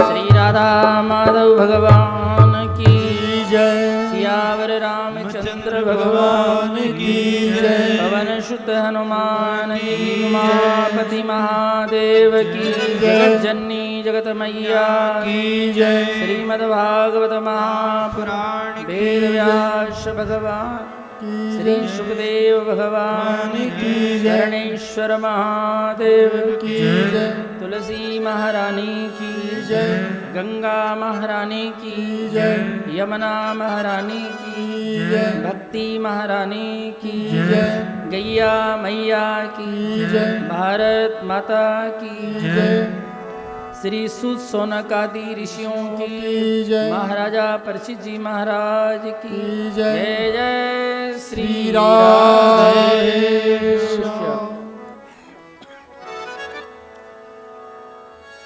श्री राधा माधव भगवान की जय सियावर रामचंद्र भगवान की जय पवन सुत हनुमान की उमापति महादेव की जगत जननी जगत मैया की जय श्रीमद्भागवत महापुराण वेद व्यास भगवान श्री सुखदेव भगवान की धरणेश्वर महादेव की जय तुलसी महारानी की जय गंगा महारानी की जय यमुना महारानी की जय भक्ति महारानी की जय गैया मैया की जय भारत माता की जय श्री सुत सोनकादि ऋषियों की जय महाराजा परीक्षित जी महाराज की जय जय जय श्री श्री राधे श्याम।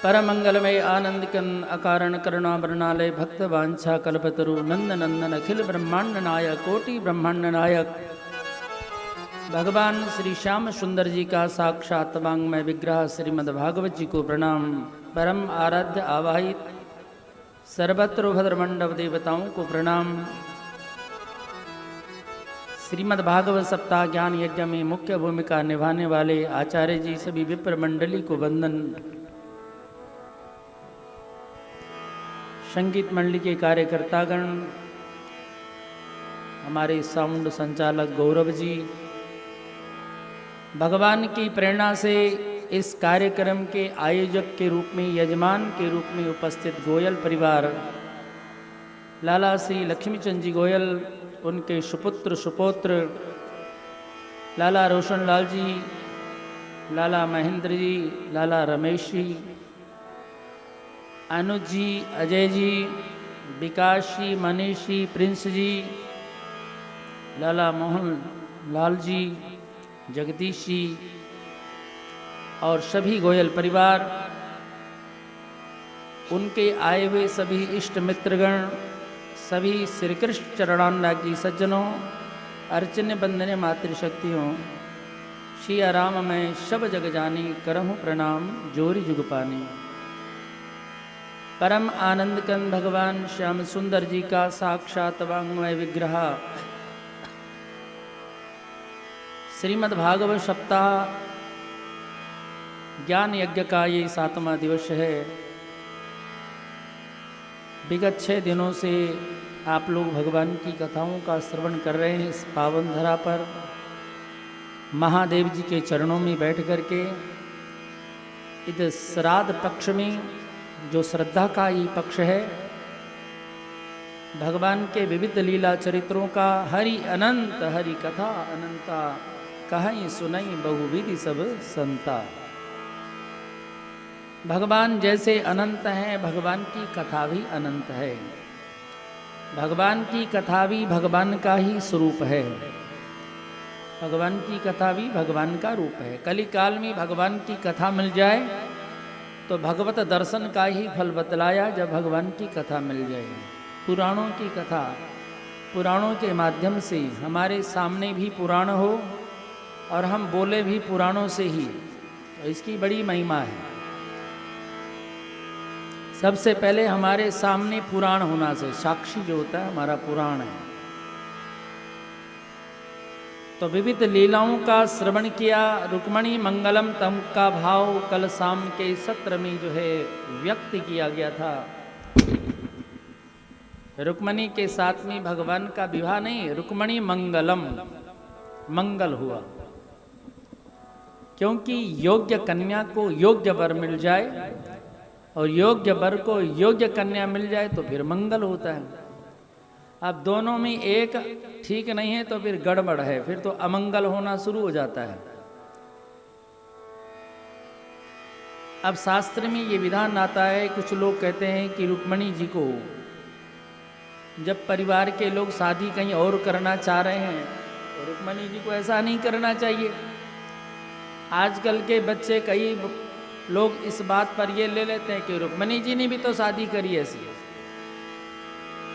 परम मंगलमय आनंद कन अकारण करुणा वर्णालय भक्त वांछा कल्पतरु नंद नंदन अखिल ब्रह्मांड नायक कोटि ब्रह्मांड नायक भगवान श्री श्याम सुंदर जी का साक्षात वांग्मय विग्रह श्रीमद् भागवत जी को प्रणाम। परम आराध्य आवाहित सर्वत्र भद्रमंडप देवताओं को प्रणाम। श्रीमद् भागवत सप्ताह ज्ञान यज्ञ में मुख्य भूमिका निभाने वाले आचार्य जी सभी विप्र मंडली को वंदन। संगीत मंडली के कार्यकर्तागण, हमारे साउंड संचालक गौरव जी, भगवान की प्रेरणा से इस कार्यक्रम के आयोजक के रूप में यजमान के रूप में उपस्थित गोयल परिवार, लाला श्री लक्ष्मीचंद जी गोयल, उनके सुपुत्र सुपौत्र लाला रोशन लाल जी, लाला महेंद्र जी, लाला रमेश जी, अनुज जी, अजय जी, विकास जी, मनीष जी, प्रिंस जी, लाला मोहन लाल जी, जगदीश जी और सभी गोयल परिवार, उनके आए हुए सभी इष्ट मित्रगण, सभी श्री कृष्ण चरणानुरागी सज्जनों, अर्चन्य बंदने मातृशक्तियों, श्री राम में सब जग जानी करहूँ प्रणाम जोरी जुग पानी। परम आनंद कंद भगवान श्याम सुंदर जी का साक्षात वांग्मय विग्रह श्रीमद् भागवत सप्ताह ज्ञान यज्ञ का ये 7वां दिवस है। विगत 6 दिनों से आप लोग भगवान की कथाओं का श्रवण कर रहे हैं। इस पावन धरा पर महादेव जी के चरणों में बैठ करके इस श्राद्ध पक्ष में, जो श्रद्धा का ये पक्ष है, भगवान के विविध लीला चरित्रों का हरि अनंत हरि कथा अनंता कहीं सुनई बहुविधि सब संता। भगवान जैसे अनंत हैं, भगवान की कथा भी अनंत है। भगवान की कथा भी भगवान का ही स्वरूप है। भगवान की कथा भी भगवान का रूप है। कली काल में भगवान की कथा मिल जाए तो भगवत दर्शन का ही फल बतलाया जब भगवान की कथा मिल जाए। पुराणों की कथा, पुराणों के माध्यम से हमारे सामने भी पुराण हो और हम बोले भी पुराणों से ही, तो इसकी बड़ी महिमा है। सबसे पहले हमारे सामने पुराण होना से, साक्षी जो होता है हमारा पुराण है। तो विविध लीलाओं का श्रवण किया। रुक्मणी मंगलम तम का भाव कल शाम के सत्र में जो है व्यक्त किया गया था। रुक्मणी के साथ में भगवान का विवाह नहीं, रुक्मणी मंगलम, मंगल हुआ। क्योंकि योग्य कन्या को योग्य वर मिल जाए और योग्य वर को योग्य कन्या मिल जाए तो फिर मंगल होता है। अब दोनों में एक ठीक नहीं है तो फिर गड़बड़ है, फिर तो अमंगल होना शुरू हो जाता है। अब शास्त्र में ये विधान आता है, कुछ लोग कहते हैं कि रुक्मणी जी को जब परिवार के लोग शादी कहीं और करना चाह रहे हैं तो रुक्मणी जी को ऐसा नहीं करना चाहिए। आजकल के बच्चे कई लोग इस बात पर ये ले लेते हैं कि रुक्मणी जी ने भी तो शादी करी ऐसी।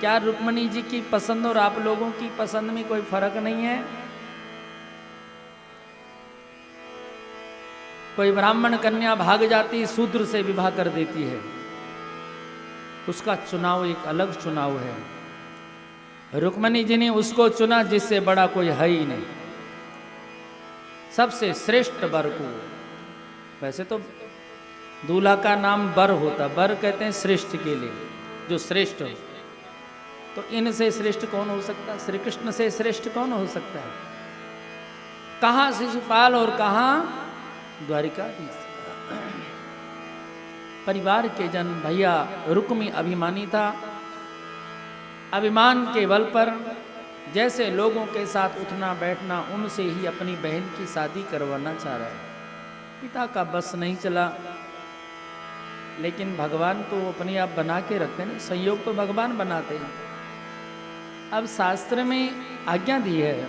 क्या रुक्मणी जी की पसंद और आप लोगों की पसंद में कोई फर्क नहीं है? कोई ब्राह्मण कन्या भाग जाती शूद्र से विवाह कर देती है, उसका चुनाव एक अलग चुनाव है। रुक्मणी जी ने उसको चुना जिससे बड़ा कोई है ही नहीं, सबसे श्रेष्ठ वर को। वैसे तो दूल्हा का नाम वर होता, वर कहते हैं श्रेष्ठ के लिए, जो श्रेष्ठ हो। तो इनसे श्रेष्ठ कौन हो सकता है? श्री कृष्ण से श्रेष्ठ कौन हो सकता है? कहाँ शिशुपाल और कहाँ द्वारिकाधीश। परिवार के जन भैया रुक्मी अभिमानी था, अभिमान के बल पर जैसे लोगों के साथ उठना बैठना, उनसे ही अपनी बहन की शादी करवाना चाह रहा है। पिता का बस नहीं चला, लेकिन भगवान तो अपने आप बना के रखते हैं, संयोग तो भगवान बनाते हैं। अब शास्त्र में आज्ञा दी है,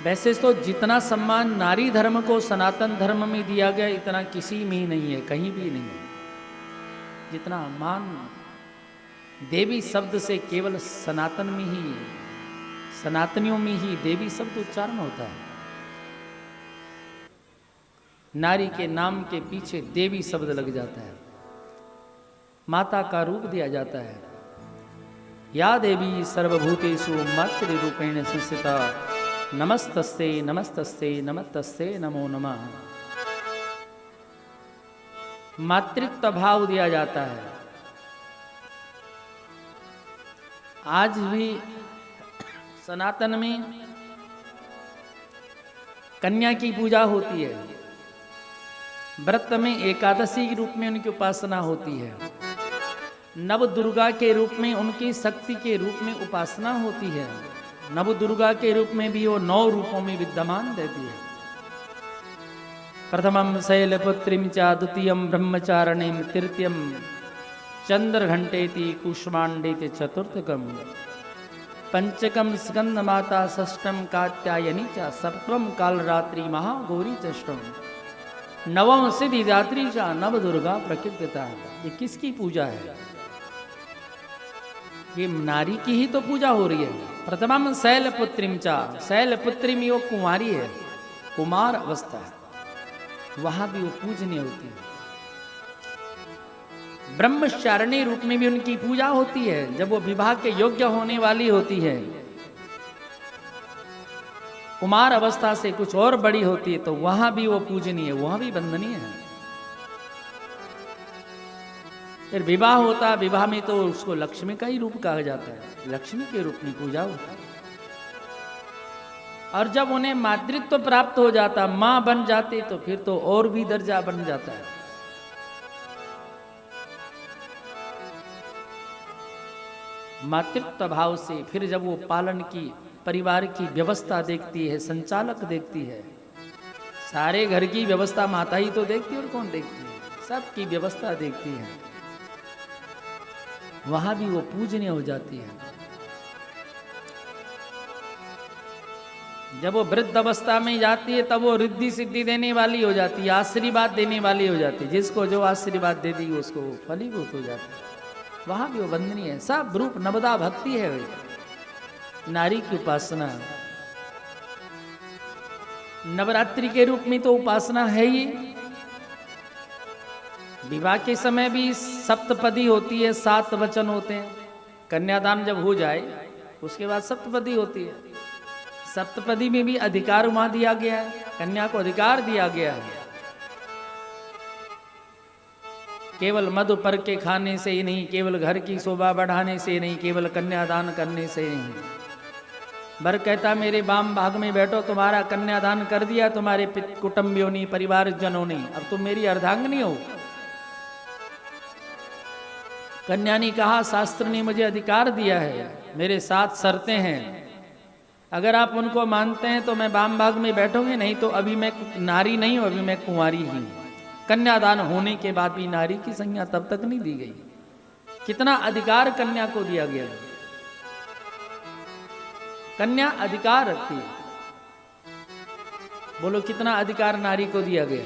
वैसे तो जितना सम्मान नारी धर्म को सनातन धर्म में दिया गया इतना किसी में ही नहीं है, कहीं भी नहीं है। जितना मान देवी शब्द से केवल सनातन में ही, सनातनियों में ही देवी शब्द उच्चारण होता है। नारी के नाम के पीछे देवी शब्द लग जाता है, माता का रूप दिया जाता है। या देवी सर्वभूतेषु मातृरूपेण संस्थिता नमस्तस्ते नमस्तस्ते नमस्तस्ते नमो नमः। मातृत्व भाव दिया जाता है। आज भी सनातन में कन्या की पूजा होती है, व्रत में एकादशी के रूप में उनकी उपासना होती है, नव दुर्गा के रूप में उनकी शक्ति के रूप में उपासना होती है। नव दुर्गा के रूप में भी वो 9 रूपों में विद्यमान रहती है। प्रथमम शैलपुत्रीम च द्वितीयम ब्रह्मचारिणीम तृतीयम चंद्रघंटेति कुष्मांडेति चतुर्थकम पंचकम स्कंद माता षष्ठम कात्यायनी च सप्तम कालरात्रि महागौरी चष्टम नवम सिद्धिदात्री च नव दुर्गा प्रकृतिता। ये किसकी पूजा है? ये नारी की ही तो पूजा हो रही है। प्रथमम शैलपुत्रीम च, शैलपुत्री में वो कुमारी है, कुमार अवस्था है, वहां भी वो पूजनीय होती है। ब्रह्मचारिणी रूप में भी उनकी पूजा होती है, जब वो विवाह के योग्य होने वाली होती है। कुमार अवस्था से कुछ और बड़ी होती है तो वहां भी वो पूजनीय है, वहां भी वंदनीय है। फिर विवाह होता है, विवाह में तो उसको लक्ष्मी का ही रूप कहा जाता है, लक्ष्मी के रूप में पूजा होता है। और जब उन्हें मातृत्व प्राप्त हो जाता, मां बन जाती, तो फिर तो और भी दर्जा बन जाता है। मातृत्व भाव से फिर जब वो पालन की, परिवार की व्यवस्था देखती है, संचालक देखती है, सारे घर की व्यवस्था माता ही तो देखती है, और कौन देखती है? सबकी व्यवस्था देखती है, वहां भी वो पूजनीय हो जाती है। जब वो वृद्ध अवस्था में जाती है तब वो रिद्धि सिद्धि देने वाली हो जाती है, आशीर्वाद देने वाली हो जाती है। जिसको जो आशीर्वाद दे दी उसको फलीभूत हो जाता है, वहां भी वो वंदनीय है। सब रूप नवदा भक्ति है, नारी की उपासना। नवरात्रि के रूप में तो उपासना है ही। विवाह के समय भी सप्तपदी होती है, 7 वचन होते हैं। कन्यादान जब हो जाए उसके बाद सप्तपदी होती है। सप्तपदी में भी अधिकार वहां दिया गया है, कन्या को अधिकार दिया गया है। केवल मधु पर के खाने से ही नहीं, केवल घर की शोभा बढ़ाने से नहीं, केवल कन्यादान करने से नहीं। बर कहता मेरे वाम भाग में बैठो, तुम्हारा कन्यादान कर दिया तुम्हारे कुटुंबियों ने, परिवार जनों ने, अब तुम मेरी अर्धांगिनी हो। कन्या ने कहा शास्त्र ने मुझे अधिकार दिया है, मेरे 7 शर्तें हैं, अगर आप उनको मानते हैं तो मैं वाम भाग में बैठूंगी, नहीं तो अभी मैं नारी नहीं हूं, अभी मैं कुंवारी ही हूं। कन्यादान होने के बाद भी नारी की संज्ञा तब तक नहीं दी गई। कितना अधिकार कन्या को दिया गया। कन्या अधिकार रखती है। बोलो कितना अधिकार नारी को दिया गया,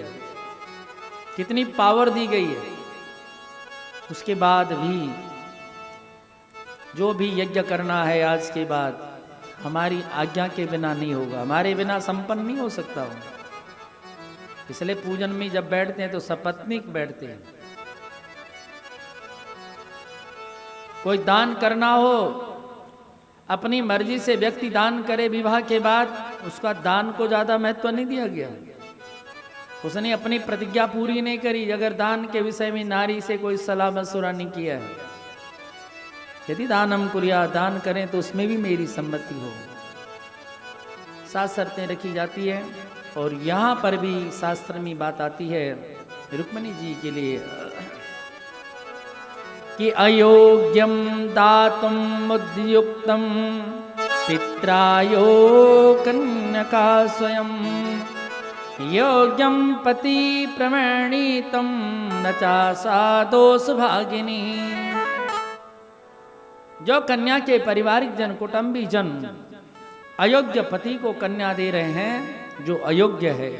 कितनी पावर दी गई है। उसके बाद भी जो भी यज्ञ करना है आज के बाद हमारी आज्ञा के बिना नहीं होगा, हमारे बिना संपन्न नहीं हो सकता हो। इसलिए पूजन में जब बैठते हैं तो सपत्नीक बैठते हैं। कोई दान करना हो, अपनी मर्जी से व्यक्ति दान करे विवाह के बाद, उसका दान को ज्यादा महत्व नहीं दिया गया। उसने अपनी प्रतिज्ञा पूरी नहीं करी अगर दान के विषय में नारी से कोई सलाह मशुरा नहीं किया है। यदि दानम कुरिया, दान करें तो उसमें भी मेरी सम्मति हो। 7 शर्तें रखी जाती है और यहाँ पर भी शास्त्र में बात आती है रुक्मिणी जी के लिए कि अयोग्यम दातुम उद्युक्तम पित्रायो कन्यका स्वयं योग्यम पति प्रमणीतम न चासा दोष भागिनी। जो कन्या के पारिवारिक जन, कुटुंबी जन अयोग्य पति को कन्या दे रहे हैं जो अयोग्य है,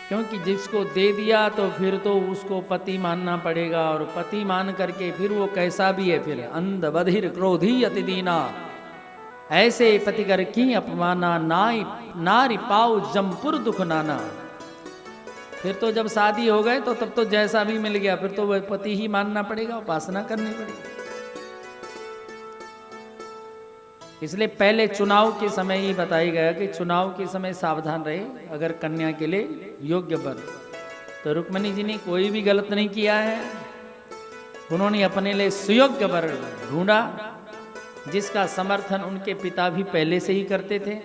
क्योंकि जिसको दे दिया तो फिर तो उसको पति मानना पड़ेगा, और पति मान करके फिर वो कैसा भी है, फिर अंध बधिर क्रोधी अति दीना, ऐसे पतिकर की अपमाना नारी पाऊ जमपुर दुख नाना। फिर तो जब शादी हो गए तो तब तो जैसा भी मिल गया फिर तो वह पति ही मानना पड़ेगा, उपासना करनी पड़ेगी। इसलिए पहले चुनाव के समय ही बताया गया कि चुनाव के समय सावधान रहे अगर कन्या के लिए योग्य वर। तो रुक्मिणी जी ने कोई भी गलत नहीं किया है, उन्होंने अपने लिए सुयोग्य वर ढूंढा जिसका समर्थन उनके पिता भी पहले से ही करते थे।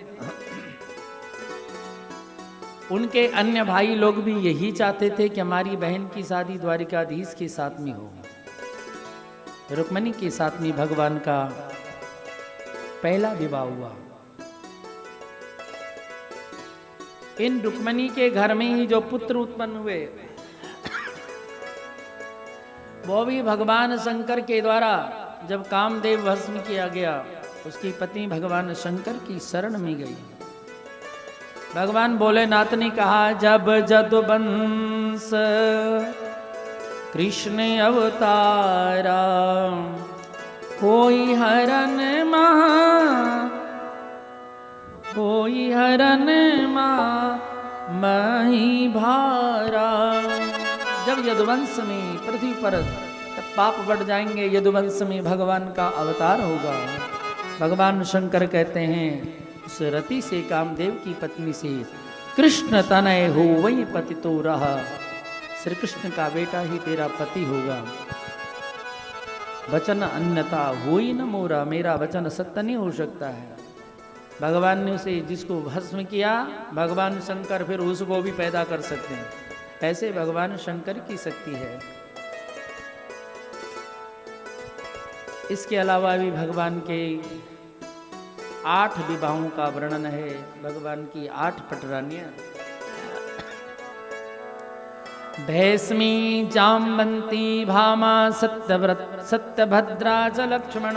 उनके अन्य भाई लोग भी यही चाहते थे कि हमारी बहन की शादी द्वारिकाधीश के साथ में हो। रुक्मिणी के साथ में भगवान का पहला विवाह हुआ। इन रुक्मिणी के घर में ही जो पुत्र उत्पन्न हुए वो भी भगवान शंकर के द्वारा जब कामदेव भस्म किया गया, उसकी पत्नी भगवान शंकर की शरण में गई। भगवान भोलेनाथ ने कहा जब जदुवंश कृष्ण अवतारा कोई हरन मही भारा। जब यदुवंश में पृथ्वी पर तब पाप बढ़ जाएंगे, यदुवंश में भगवान का अवतार होगा। भगवान शंकर कहते हैं उस रति से, कामदेव की पत्नी से कृष्ण तनय हो वही पति तो रहा, श्री कृष्ण का बेटा ही तेरा पति होगा। वचन अन्यथा हो ही न मोरा, मेरा वचन सत्य नहीं हो सकता है। भगवान ने उसे जिसको भस्म किया, भगवान शंकर फिर उसको भी पैदा कर सकते हैं। ऐसे भगवान शंकर की शक्ति है। इसके अलावा भी भगवान के 8 विवाहों का वर्णन है। भगवान की 8 पटरानियां, भैस्मी जाम्बंती भामा सत्यभद्रा च लक्ष्मण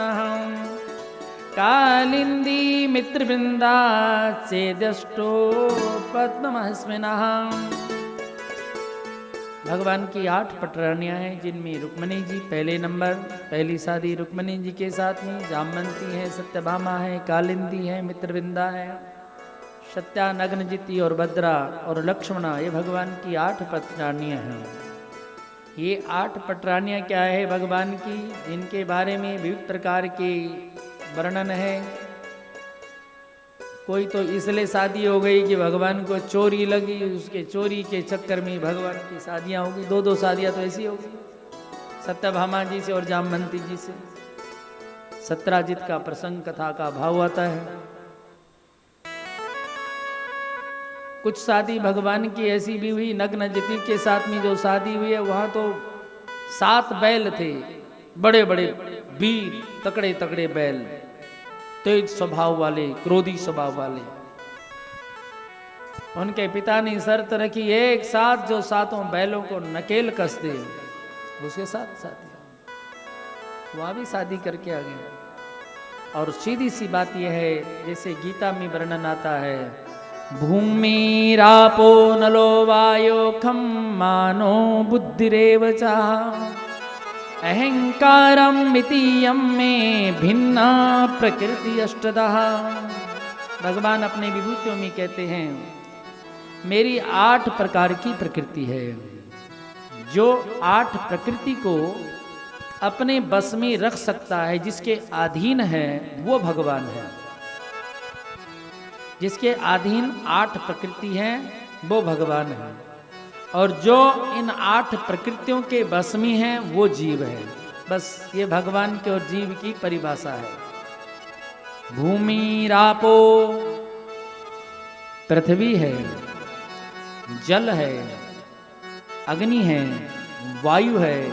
कालिंदी मित्रवृंदा चेदष्टो पद्महस्मिनः। भगवान की 8 पटरानियां हैं जिनमें रुक्मिणी जी पहले नंबर, पहली शादी रुक्मिणी जी के साथ में। जामवंती है, सत्यभामा है, कालिंदी है, मित्रवृंदा है, सत्या, नग्नजिति और भद्रा और लक्ष्मणा, ये भगवान की 8 पटरानियां हैं। ये 8 पटरानियां क्या है भगवान की, इनके बारे में विविध प्रकार के वर्णन है। कोई तो इसलिए शादी हो गई कि भगवान को चोरी लगी, उसके चोरी के चक्कर में भगवान की शादियां हो गई। 2 शादियां तो ऐसी हो गई, सत्यभामा जी से और जामवंती जी से। सत्राजित का प्रसंग कथा का भाव आता है। कुछ शादी भगवान की ऐसी भी हुई, नग्नजिति के साथ में जो शादी हुई है वहां तो 7 बैल थे, बड़े बड़े वीर, तकड़े तकड़े बैल, तेज स्वभाव वाले, क्रोधी स्वभाव वाले। उनके पिता ने शर्त रखी, एक साथ जो 7 बैलों को नकेल कस दे उसके साथ शादी। वह भी शादी करके आ गए। और सीधी सी बात यह है, जैसे गीता में वर्णन आता है, भूमि रापो नलो वायो खम मानो बुद्धिरेव च अहंकारम मितियम में भिन्ना प्रकृति अष्टधा। भगवान अपने विभूतियों में कहते हैं, मेरी 8 प्रकार की प्रकृति है। जो 8 प्रकृति को अपने बस में रख सकता है, जिसके अधीन है, वो भगवान है। जिसके अधीन 8 प्रकृति हैं वो भगवान है। और जो इन 8 प्रकृतियों के बस में है वो जीव है। बस ये भगवान के और जीव की परिभाषा है। भूमि रापो, पृथ्वी है, जल है, अग्नि है, वायु है,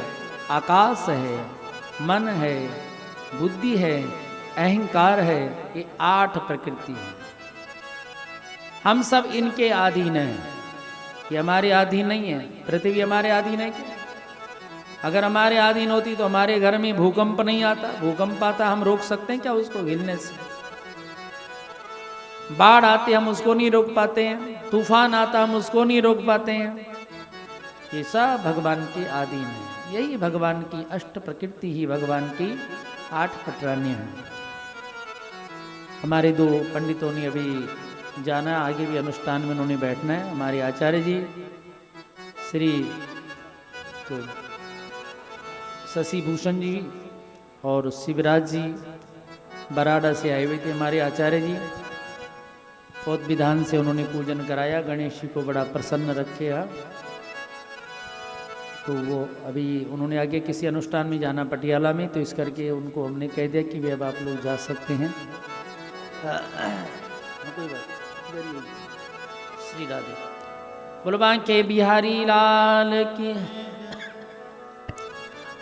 आकाश है, मन है, बुद्धि है, अहंकार है। ये 8 प्रकृति है। हम सब इनके अधीन हैं। ये हमारे अधीन नहीं है। पृथ्वी हमारे अधीन है क्या? अगर हमारे अधीन होती तो हमारे घर में भूकंप नहीं आता। भूकंप आता हम रोक सकते हैं क्या उसको हिलने से? बाढ़ आते हम उसको नहीं रोक पाते हैं। तूफान आता हम उसको नहीं रोक पाते हैं। ये सब भगवान के अधीन है। यही भगवान की 8 प्रकृति ही भगवान की 8 पटरानियां हैं। हमारे 2 पंडितों ने अभी जाना, आगे भी अनुष्ठान में उन्होंने बैठना है। हमारे आचार्य जी श्री शशि भूषण जी और शिवराज जी बराड़ा से आए हुए थे। हमारे आचार्य जी बहुत विधान से उन्होंने पूजन कराया। गणेश जी को बड़ा प्रसन्न रखे। तो वो अभी उन्होंने आगे किसी अनुष्ठान में जाना पटियाला में, तो इस करके उनको हमने कह दिया कि वे अब आप लोग जा सकते हैं। श्री राधे बोलबा के बिहारी लाल की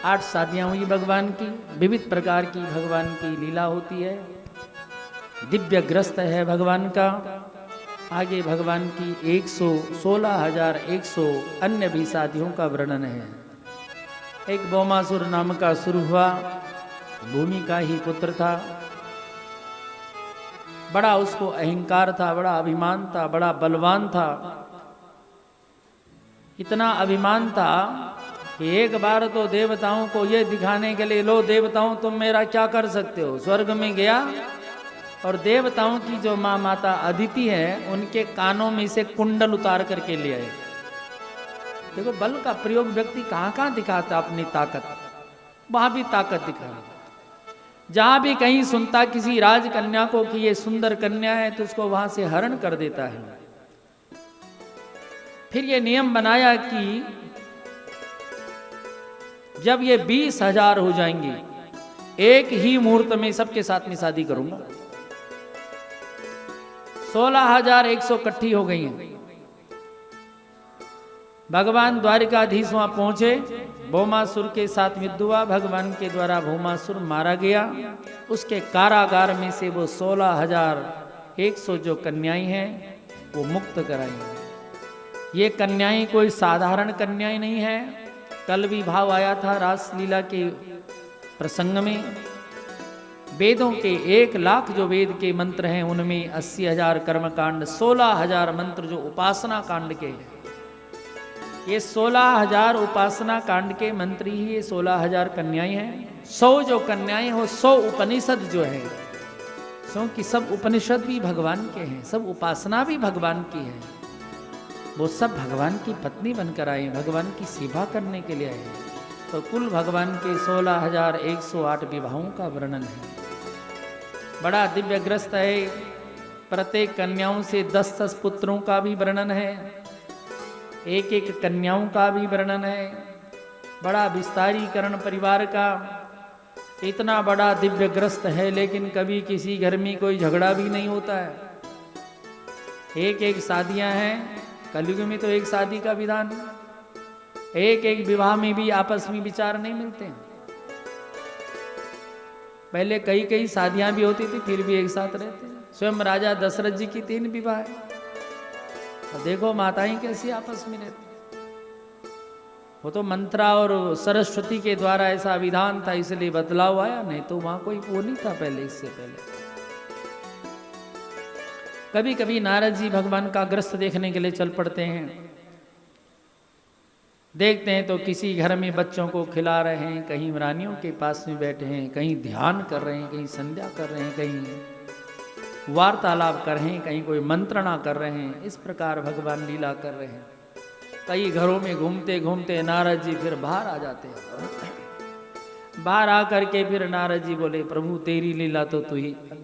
8 शादियां हुई भगवान की। विविध प्रकार की भगवान की लीला होती है। दिव्य ग्रस्त है भगवान का। आगे भगवान की 16,100 अन्य भी शादियों का वर्णन है। एक भौमासुर नाम का असुर हुआ, भूमि का ही पुत्र था। बड़ा उसको अहंकार था, बड़ा अभिमान था, बड़ा बलवान था। इतना अभिमान था कि एक बार तो देवताओं को ये दिखाने के लिए, लो देवताओं तुम मेरा क्या कर सकते हो, स्वर्ग में गया और देवताओं की जो माता अदिति है उनके कानों में से कुंडल उतार करके ले आए। देखो बल का प्रयोग व्यक्ति कहाँ कहाँ दिखाता अपनी ताकत, वहां भी ताकत दिखा। जहां भी कहीं सुनता किसी राजकन्या को कि ये सुंदर कन्या है तो उसको वहां से हरण कर देता है। फिर ये नियम बनाया कि जब ये 20,000 हो जाएंगे एक ही मुहूर्त में सबके साथ में शादी करूंगा। 16,100 इकट्ठी हो गई हैं। भगवान द्वारिकाधीश वहां पहुंचे, भौमासुर के साथ युद्ध हुआ। भगवान के द्वारा भौमासुर मारा गया। उसके कारागार में से वो 16,100 जो कन्याएं हैं वो मुक्त कराई। ये कन्याएं कोई साधारण कन्याएं नहीं है। कल भी भाव आया था रासलीला के प्रसंग में। वेदों के 1,00,000 जो वेद के मंत्र हैं उनमें 80,000 कर्मकांड, 16,000 मंत्र जो उपासना कांड के हैं। ये 16,000 उपासना कांड के मंत्र ही ये 16,000 कन्याएं हैं। 100 जो कन्याएं हो 100 उपनिषद जो है, 100 की सब उपनिषद भी भगवान के हैं, सब उपासना भी भगवान की है। वो सब भगवान की पत्नी बनकर आए, भगवान की सेवा करने के लिए आए। तो कुल भगवान के 16,108 विवाहों का वर्णन है। बड़ा दिव्यग्रस्त है। प्रत्येक कन्याओं से 10-10 पुत्रों का भी वर्णन है। एक एक कन्याओं का भी वर्णन है। बड़ा विस्तारीकरण परिवार का। इतना बड़ा दिव्यग्रस्त है लेकिन कभी किसी घर में कोई झगड़ा भी नहीं होता है। एक एक शादियां हैं। कलयुग में तो एक शादी का विधान है। एक एक विवाह में भी आपस में विचार नहीं मिलते हैं। पहले कई कई शादियां भी होती थी फिर भी एक साथ रहते हैं। स्वयं राजा दशरथ जी की 3 विवाह है और देखो माताएं कैसी आपस में रहती। वो तो मंत्रा और सरस्वती के द्वारा ऐसा विधान था इसलिए बदलाव आया, नहीं तो वहां कोई वो नहीं था पहले। इससे पहले कभी कभी नारद जी भगवान का ग्रस्त देखने के लिए चल पड़ते हैं। देखते हैं तो किसी घर में बच्चों को खिला रहे हैं, कहीं रानियों के पास में बैठे हैं, कहीं ध्यान कर रहे हैं, कहीं संध्या कर रहे हैं, कहीं वार्तालाप कर रहे हैं, कहीं कोई मंत्रणा कर रहे हैं। इस प्रकार भगवान लीला कर रहे हैं। कई घरों में घूमते घूमते नारद जी फिर बाहर आ जाते हैं। बाहर आकर के फिर नारद जी बोले, प्रभु तेरी लीला तो तू ही है।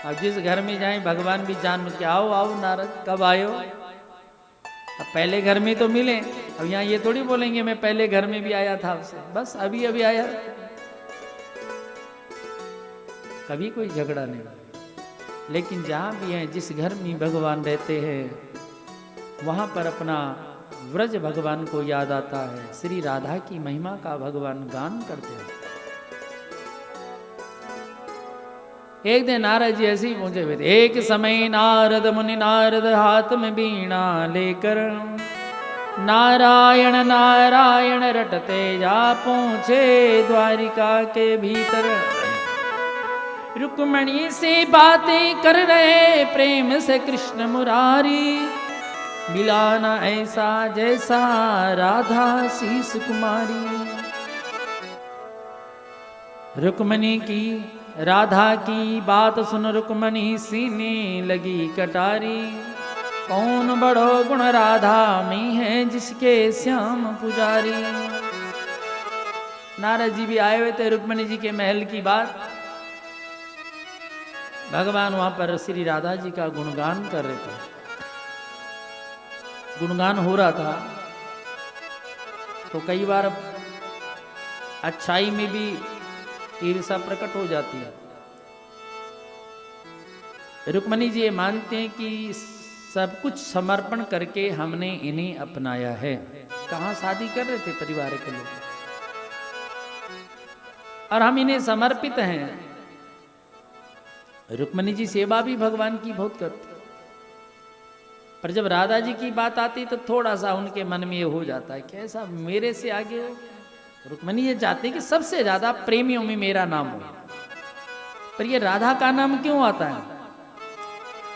अब जिस घर में जाए भगवान भी जान के आओ आओ नारद, कब आयो? अब पहले घर में तो मिले, अब यहाँ ये थोड़ी बोलेंगे मैं पहले घर में भी आया था आपसे, बस अभी अभी आया। कभी कोई झगड़ा नहीं। लेकिन जहाँ भी है, जिस घर में भगवान रहते हैं वहाँ पर अपना व्रज भगवान को याद आता है। श्री राधा की महिमा का भगवान गान करते हैं। एक दिन नारद जी ऐसे ही पहुंचे हुए थे। एक समय नारद मुनि नारद हाथ में बीणा लेकर नारायण नारायण रटते जा पहुंचे द्वारिका के भीतर। रुक्मणी से बातें कर रहे प्रेम से कृष्ण मुरारी, मिला ना ऐसा जैसा राधा सी सुकुमारी। रुक्मणी की राधा की बात सुन रुक्मणी सीने लगी कटारी। कौन बड़ो गुण राधा में है जिसके श्याम पुजारी। नारद जी भी आए हुए थे रुक्मणी जी के महल की बात। भगवान वहां पर श्री राधा जी का गुणगान कर रहे थे। गुणगान हो रहा था तो कई बार अच्छाई में भी ईर्षा प्रकट हो जाती है। रुक्मणी जी ये मानते हैं कि सब कुछ समर्पण करके हमने इन्हें अपनाया है। कहाँ शादी कर रहे थे परिवार के लोग और हम इन्हें समर्पित हैं। रुक्मणी जी सेवा भी भगवान की बहुत करते, पर जब राधा जी की बात आती तो थोड़ा सा उनके मन में ये हो जाता है कि ऐसा मेरे से आगे हो। रुक्मणी ये चाहते हैं कि सबसे ज्यादा प्रेमियों में मेरा नाम हो, पर ये राधा का नाम क्यों आता है?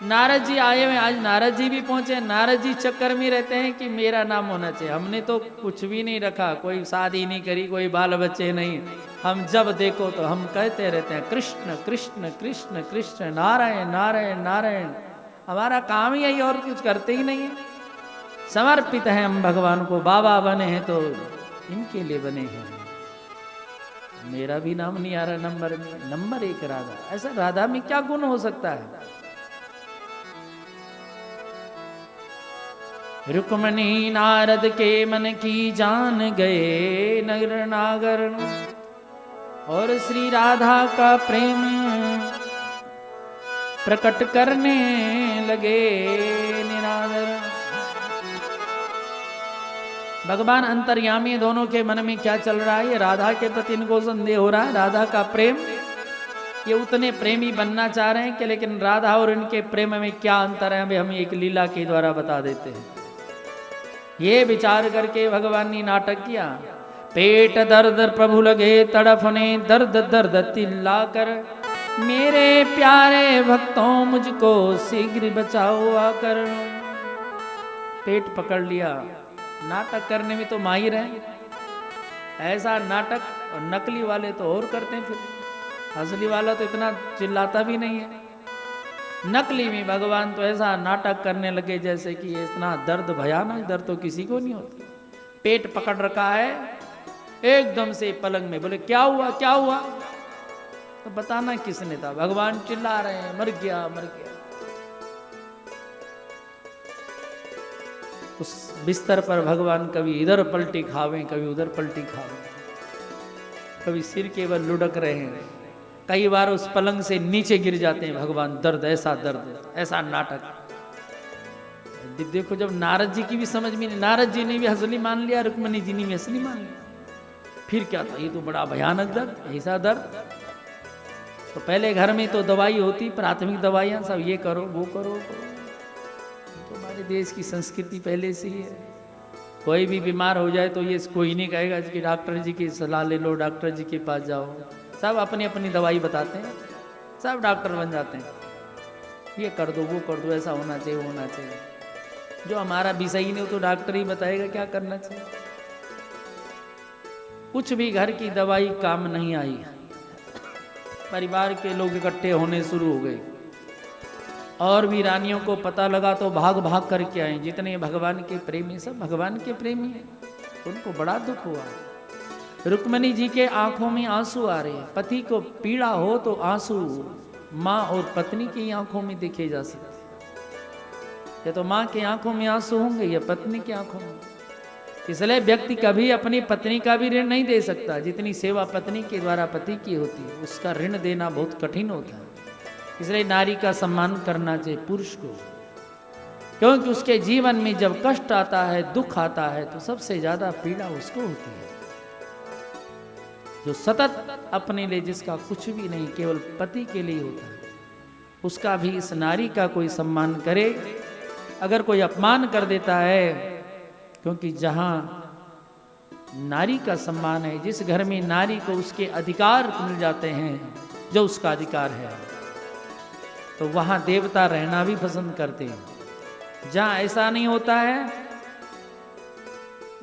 नारद जी आए हुए, आज नारद जी भी पहुंचे। नारद जी चक्कर में रहते हैं कि मेरा नाम होना चाहिए। हमने तो कुछ भी नहीं रखा, कोई शादी नहीं करी, कोई बाल बच्चे नहीं। हम जब देखो तो हम कहते रहते हैं कृष्ण कृष्ण कृष्ण कृष्ण, नारायण नारायण नारायण। हमारा काम ही यही, और कुछ करते ही नहीं है। समर्पित हैं हम भगवान को। बाबा बने हैं तो इनके लिए बने हैं। मेरा भी नाम नहीं आ रहा नंबर में। नंबर 1 राधा। ऐसा राधा में क्या गुण हो सकता है? रुक्मणी नारद के मन की जान गए नगर नागर, और श्री राधा का प्रेम प्रकट करने लगे निरादर। भगवान अंतर्यामी, दोनों के मन में क्या चल रहा है? ये राधा के प्रति इनको संदेह हो रहा है। राधा का प्रेम, ये उतने प्रेमी बनना चाह रहे हैं कि लेकिन राधा और इनके प्रेम में क्या अंतर है, हमें हम एक लीला के द्वारा बता देते हैं। ये विचार करके भगवान ने नाटक किया। पेट दर्द प्रभु लगे तड़फने, दर्द दर्द तिल्ला कर, मेरे प्यारे भक्तों मुझको शीघ्र बचाओ आकर। पेट पकड़ लिया। नाटक करने में तो माहिर है। ऐसा नाटक और नकली वाले तो और करते हैं, फिर असली वाला तो इतना चिल्लाता भी नहीं है। नकली में भगवान तो ऐसा नाटक करने लगे जैसे कि इतना दर्द, भयानक दर्द तो किसी को नहीं होता। पेट पकड़ रखा है, एकदम से पलंग में बोले क्या हुआ क्या हुआ? तो बताना किसने था? भगवान चिल्ला रहे हैं मर गया मर गया। उस बिस्तर पर भगवान कभी इधर पलटी खावे, कभी उधर पलटी खावे, कभी सिर केवल लुढ़क रहे हैं, कई बार उस पलंग से नीचे गिर जाते हैं भगवान। दर्द, ऐसा नाटक। देखो जब नारद जी की भी समझ में नहीं, नारद जी ने भी असली मान लिया, रुक्मिणी जी ने भी असली मान लिया, फिर क्या था, ये तो बड़ा भयानक दर्द, ऐसा दर्द। तो पहले घर में तो दवाई होती, प्राथमिक दवाइयाँ सब, ये करो वो करो वो करो। तो हमारे देश की संस्कृति पहले से ही है, कोई भी बीमार हो जाए तो ये कोई नहीं कहेगा कि डॉक्टर जी की सलाह ले लो, डॉक्टर जी के पास जाओ। सब अपनी अपनी दवाई बताते हैं, सब डॉक्टर बन जाते हैं, ये कर दो वो कर दो, ऐसा होना चाहिए वो होना चाहिए। जो हमारा विषय ही नहीं तो डॉक्टर ही बताएगा क्या करना चाहिए। कुछ भी घर की दवाई काम नहीं आई, परिवार के लोग इकट्ठे होने शुरू हो गए, और भी रानियों को पता लगा तो भाग भाग करके आए। जितने भगवान के प्रेमी, सब भगवान के प्रेमी हैं, उनको बड़ा दुख हुआ। रुक्मिणी जी के आंखों में आंसू आ रहे हैं। पति को पीड़ा हो तो आंसू माँ और पत्नी की आंखों में देखे जा सकते, या तो माँ की आंखों में आंसू होंगे या पत्नी की आंखों में। इसलिए व्यक्ति कभी अपनी पत्नी का भी ऋण नहीं दे सकता। जितनी सेवा पत्नी के द्वारा पति की होती है, उसका ऋण देना बहुत कठिन होता है। इसलिए नारी का सम्मान करना चाहिए पुरुष को, क्योंकि उसके जीवन में जब कष्ट आता है, दुख आता है, तो सबसे ज्यादा पीड़ा उसको होती है। जो सतत अपने लिए, जिसका कुछ भी नहीं, केवल पति के लिए होता है, उसका भी इस नारी का कोई सम्मान करे। अगर कोई अपमान कर देता है, क्योंकि जहां नारी का सम्मान है, जिस घर में नारी को उसके अधिकार मिल जाते हैं, जो उसका अधिकार है, तो वहां देवता रहना भी पसंद करते हैं। जहां ऐसा नहीं होता है,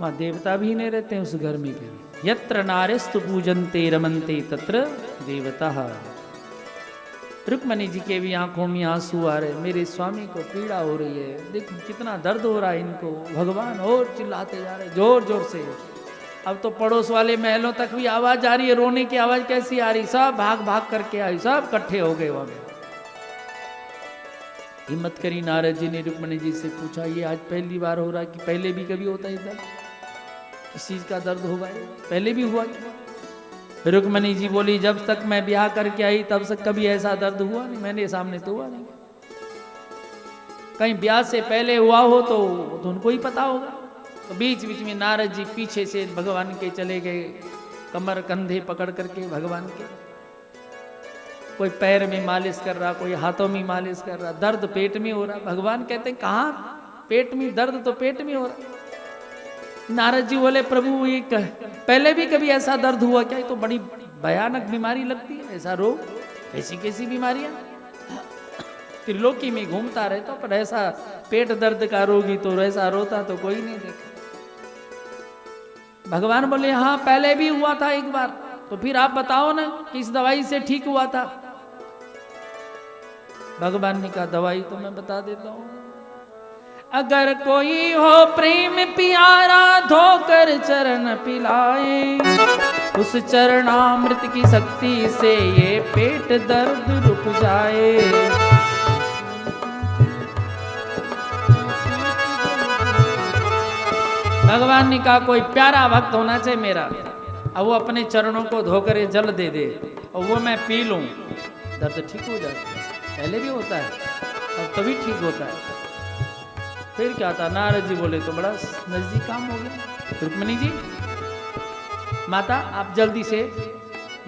वहां देवता भी नहीं रहते हैं उस घर में। फिर यत्र नारेस्तु पूजन्ते रमन्ते तत्र देवता। रुक्मिणी जी के भी आंखों में आंसू आ रहे, मेरे स्वामी को पीड़ा हो रही है, देखो कितना दर्द हो रहा है इनको। भगवान और चिल्लाते जा रहे जोर जोर से। अब तो पड़ोस वाले महलों तक भी आवाज आ रही है, रोने की आवाज कैसी आ रही, सब भाग भाग करके आई, सब इकट्ठे हो गए वहां। हिम्मत करी नारद जी ने रुक्मिणी जी से पूछा, ये आज पहली बार हो रहा कि पहले भी कभी होता है दर्द? इस चीज का दर्द होगा, पहले भी हुआ? रुक्मिणी जी बोली, जब तक मैं ब्याह करके आई तब तक कभी ऐसा दर्द हुआ नहीं, मैंने सामने तो हुआ नहीं। कहीं ब्याह से पहले हुआ हो तो उनको ही पता होगा। तो बीच बीच में नारद जी पीछे से भगवान के चले गए, कमर कंधे पकड़ करके भगवान के। कोई पैर में मालिश कर रहा, कोई हाथों में मालिश कर रहा, दर्द पेट में हो रहा। भगवान कहते हैं, कहाँ पेट में दर्द, तो पेट में हो रहा। नारद जी बोले, प्रभु ये पहले भी कभी ऐसा दर्द हुआ क्या? ये तो बड़ी भयानक बीमारी लगती है, ऐसा रोग, ऐसी कैसी बीमारियां त्रिलोकी में घूमता रहता, पर ऐसा पेट दर्द का रोगी तो ऐसा रोता तो कोई नहीं देखा। भगवान बोले, हाँ पहले भी हुआ था एक बार। तो फिर आप बताओ ना किस दवाई से ठीक हुआ था? भगवान ने कहा, दवाई तो मैं बता देता हूं। अगर कोई हो प्रेम प्यारा, धोकर चरण पिलाए, उस चरणामृत की शक्ति से ये पेट दर्द रुक जाए। भगवान ने कहा, कोई प्यारा भक्त होना चाहिए मेरा, अब वो अपने चरणों को धोकर जल दे दे और वो मैं पी लूं, दर्द ठीक हो जाता है। पहले भी होता है, अब तभी ठीक होता है। फिर क्या था? नारद जी बोले, तो बड़ा नजदीक काम हो गया। रुक्मिणी जी, माता आप जल्दी से,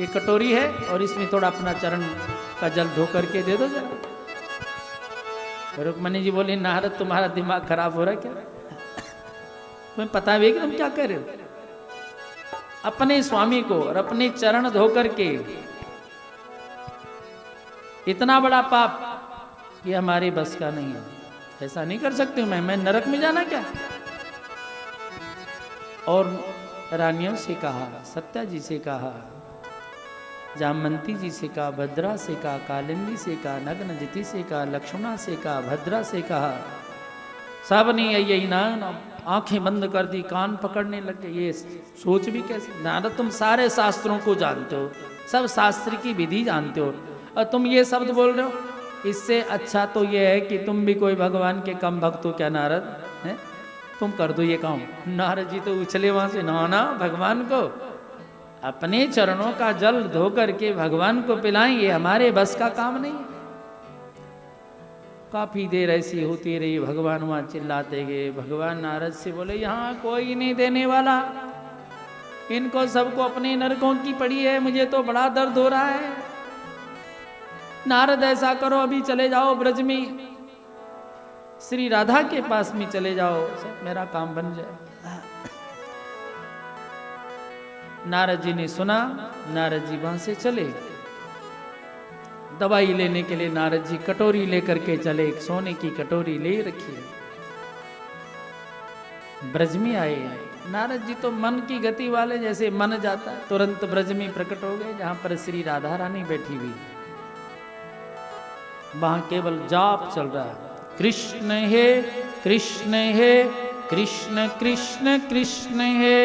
ये कटोरी है और इसमें थोड़ा अपना चरण का जल धो करके दे दो जरा। रुक्मिणी जी बोली, नारद तुम्हारा दिमाग खराब हो रहा है क्या? तुम्हें पता भी है कि तुम क्या कर रहे हो? अपने स्वामी को और अपने चरण धो करके, इतना बड़ा पाप ये हमारे बस का नहीं है, ऐसा नहीं कर सकती हूं मैं नरक में जाना क्या? और रानियों से कहा, सत्या जी से कहा, जामवंती जी से कहा, भद्रा से कहा, कालिंदी से कहा, नग्नजिति से कहा, लक्ष्मणा से कहा, भद्रा से कहा, सब ने यही ना आंखें बंद कर दी, कान पकड़ने लग गए। ये सोच भी कैसे? नारद तुम सारे शास्त्रों को जानते हो, सब शास्त्र की विधि जानते हो, और तुम ये शब्द बोल रहे हो? इससे अच्छा तो ये है कि तुम भी कोई भगवान के कम भक्त हो क्या नारद? है तुम कर दो ये काम। नारद जी तो उछले वहां से, ना भगवान को अपने चरणों का जल धो करके भगवान को पिलाएं, ये हमारे बस का काम नहीं है। काफी देर ऐसी होती रही, भगवान वहां चिल्लाते गए। भगवान नारद से बोले, यहाँ कोई नहीं देने वाला, इनको सबको अपने नरकों की पड़ी है, मुझे तो बड़ा दर्द हो रहा है। नारद ऐसा करो, अभी चले जाओ ब्रज में, श्री राधा के पास में चले जाओ, सब मेरा काम बन जाए। नारद जी ने सुना, नारद जी वहां से चले। दवाई लेने के लिए नारद जी कटोरी लेकर के चले, एक सोने की कटोरी ले रखी है। ब्रज में आए। नारद जी तो मन की गति वाले, जैसे मन जाता तुरंत ब्रज में प्रकट हो गए, जहां पर श्री राधा रानी बैठी हुई। वहां केवल जाप चल रहा है, कृष्ण हे कृष्ण हे कृष्ण कृष्ण कृष्ण हे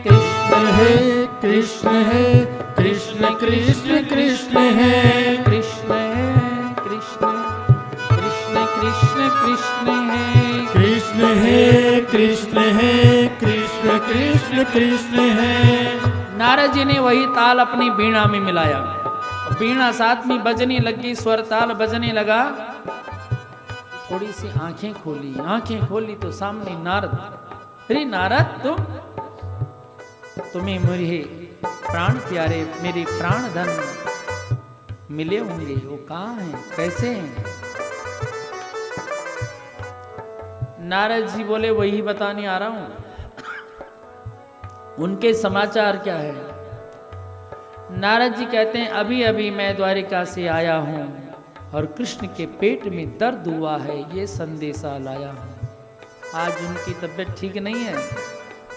कृष्ण हे कृष्ण है कृष्ण कृष्ण कृष्ण है कृष्ण हे कृष्ण कृष्ण कृष्ण कृष्ण हे कृष्ण है कृष्ण है कृष्ण कृष्ण कृष्ण है। नारद जी ने वही ताल अपनी वीणा में मिलाया, वीणा साथ में बजने लगी, स्वर ताल बजने लगा। थोड़ी सी आंखें खोली तो सामने नारद। अरे नारद, तुम्हें मेरे प्राण प्यारे, मेरे प्राण धन मिले होंगे, वो कहाँ हैं, कैसे हैं? नारद जी बोले, वही बताने आ रहा हूं, उनके समाचार क्या है? नारद जी कहते हैं, अभी अभी मैं द्वारिका से आया हूं और कृष्ण के पेट में दर्द हुआ है, ये संदेशा लाया हूं। आज उनकी तबीयत ठीक नहीं है,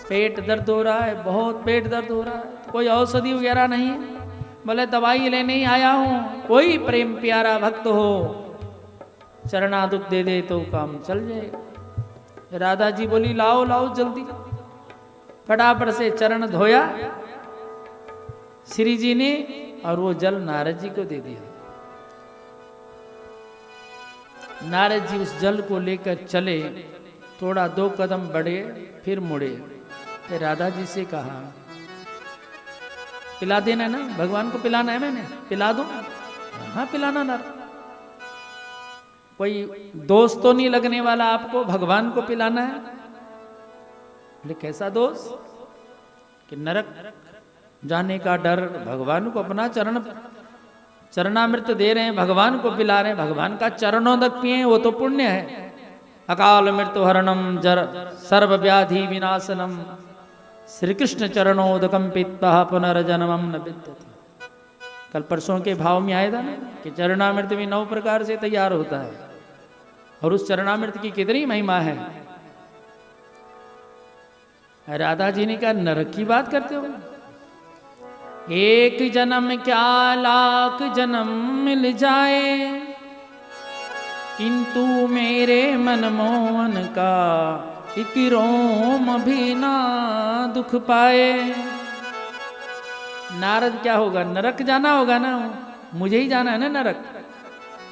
पेट दर्द हो रहा है, बहुत पेट दर्द हो रहा है, कोई औषधि वगैरह नहीं है। बोले दवाई लेने ही आया हूं, कोई प्रेम प्यारा भक्त हो चरणादुक दे दे तो काम चल जाएगा। राधा जी बोली, लाओ लाओ जल्दी। फटाफट से चरण धोया श्री जी ने, और वो जल नारद जी को दे दिया। नारद जी उस जल को लेकर चले, थोड़ा 2 कदम बढ़े, फिर मुड़े, फिर राधा जी से कहा, पिला देना ना, भगवान को पिलाना है, मैंने पिला दो। हाँ पिलाना ना, कोई दोस्त तो नहीं लगने वाला आपको, भगवान को पिलाना है। बोले कैसा दोस्त? कि नरक जाने का डर, भगवान को अपना चरणामृत दे रहे हैं, भगवान को पिला रहे हैं, भगवान का चरणोदक पिए, वो तो पुण्य है। अकाल मृत्यु हरणम जर सर्व व्याधि विनाशनम श्री कृष्ण चरणोदकम पीत्वा पुनर्जन्मम न विद्यते। कल परसों के भाव में आया था ना कि चरणामृत भी 9 प्रकार से तैयार होता है, और उस चरणामृत की कितनी महिमा है। राधा जी ने कहा, नरक की बात करते हो? एक जन्म क्या 1,00,000 जन्म मिल जाए, किंतु मेरे मनमोहन का एक रोम भी ना दुख पाए। नारद क्या होगा, नरक जाना होगा ना, मुझे ही जाना है ना नरक,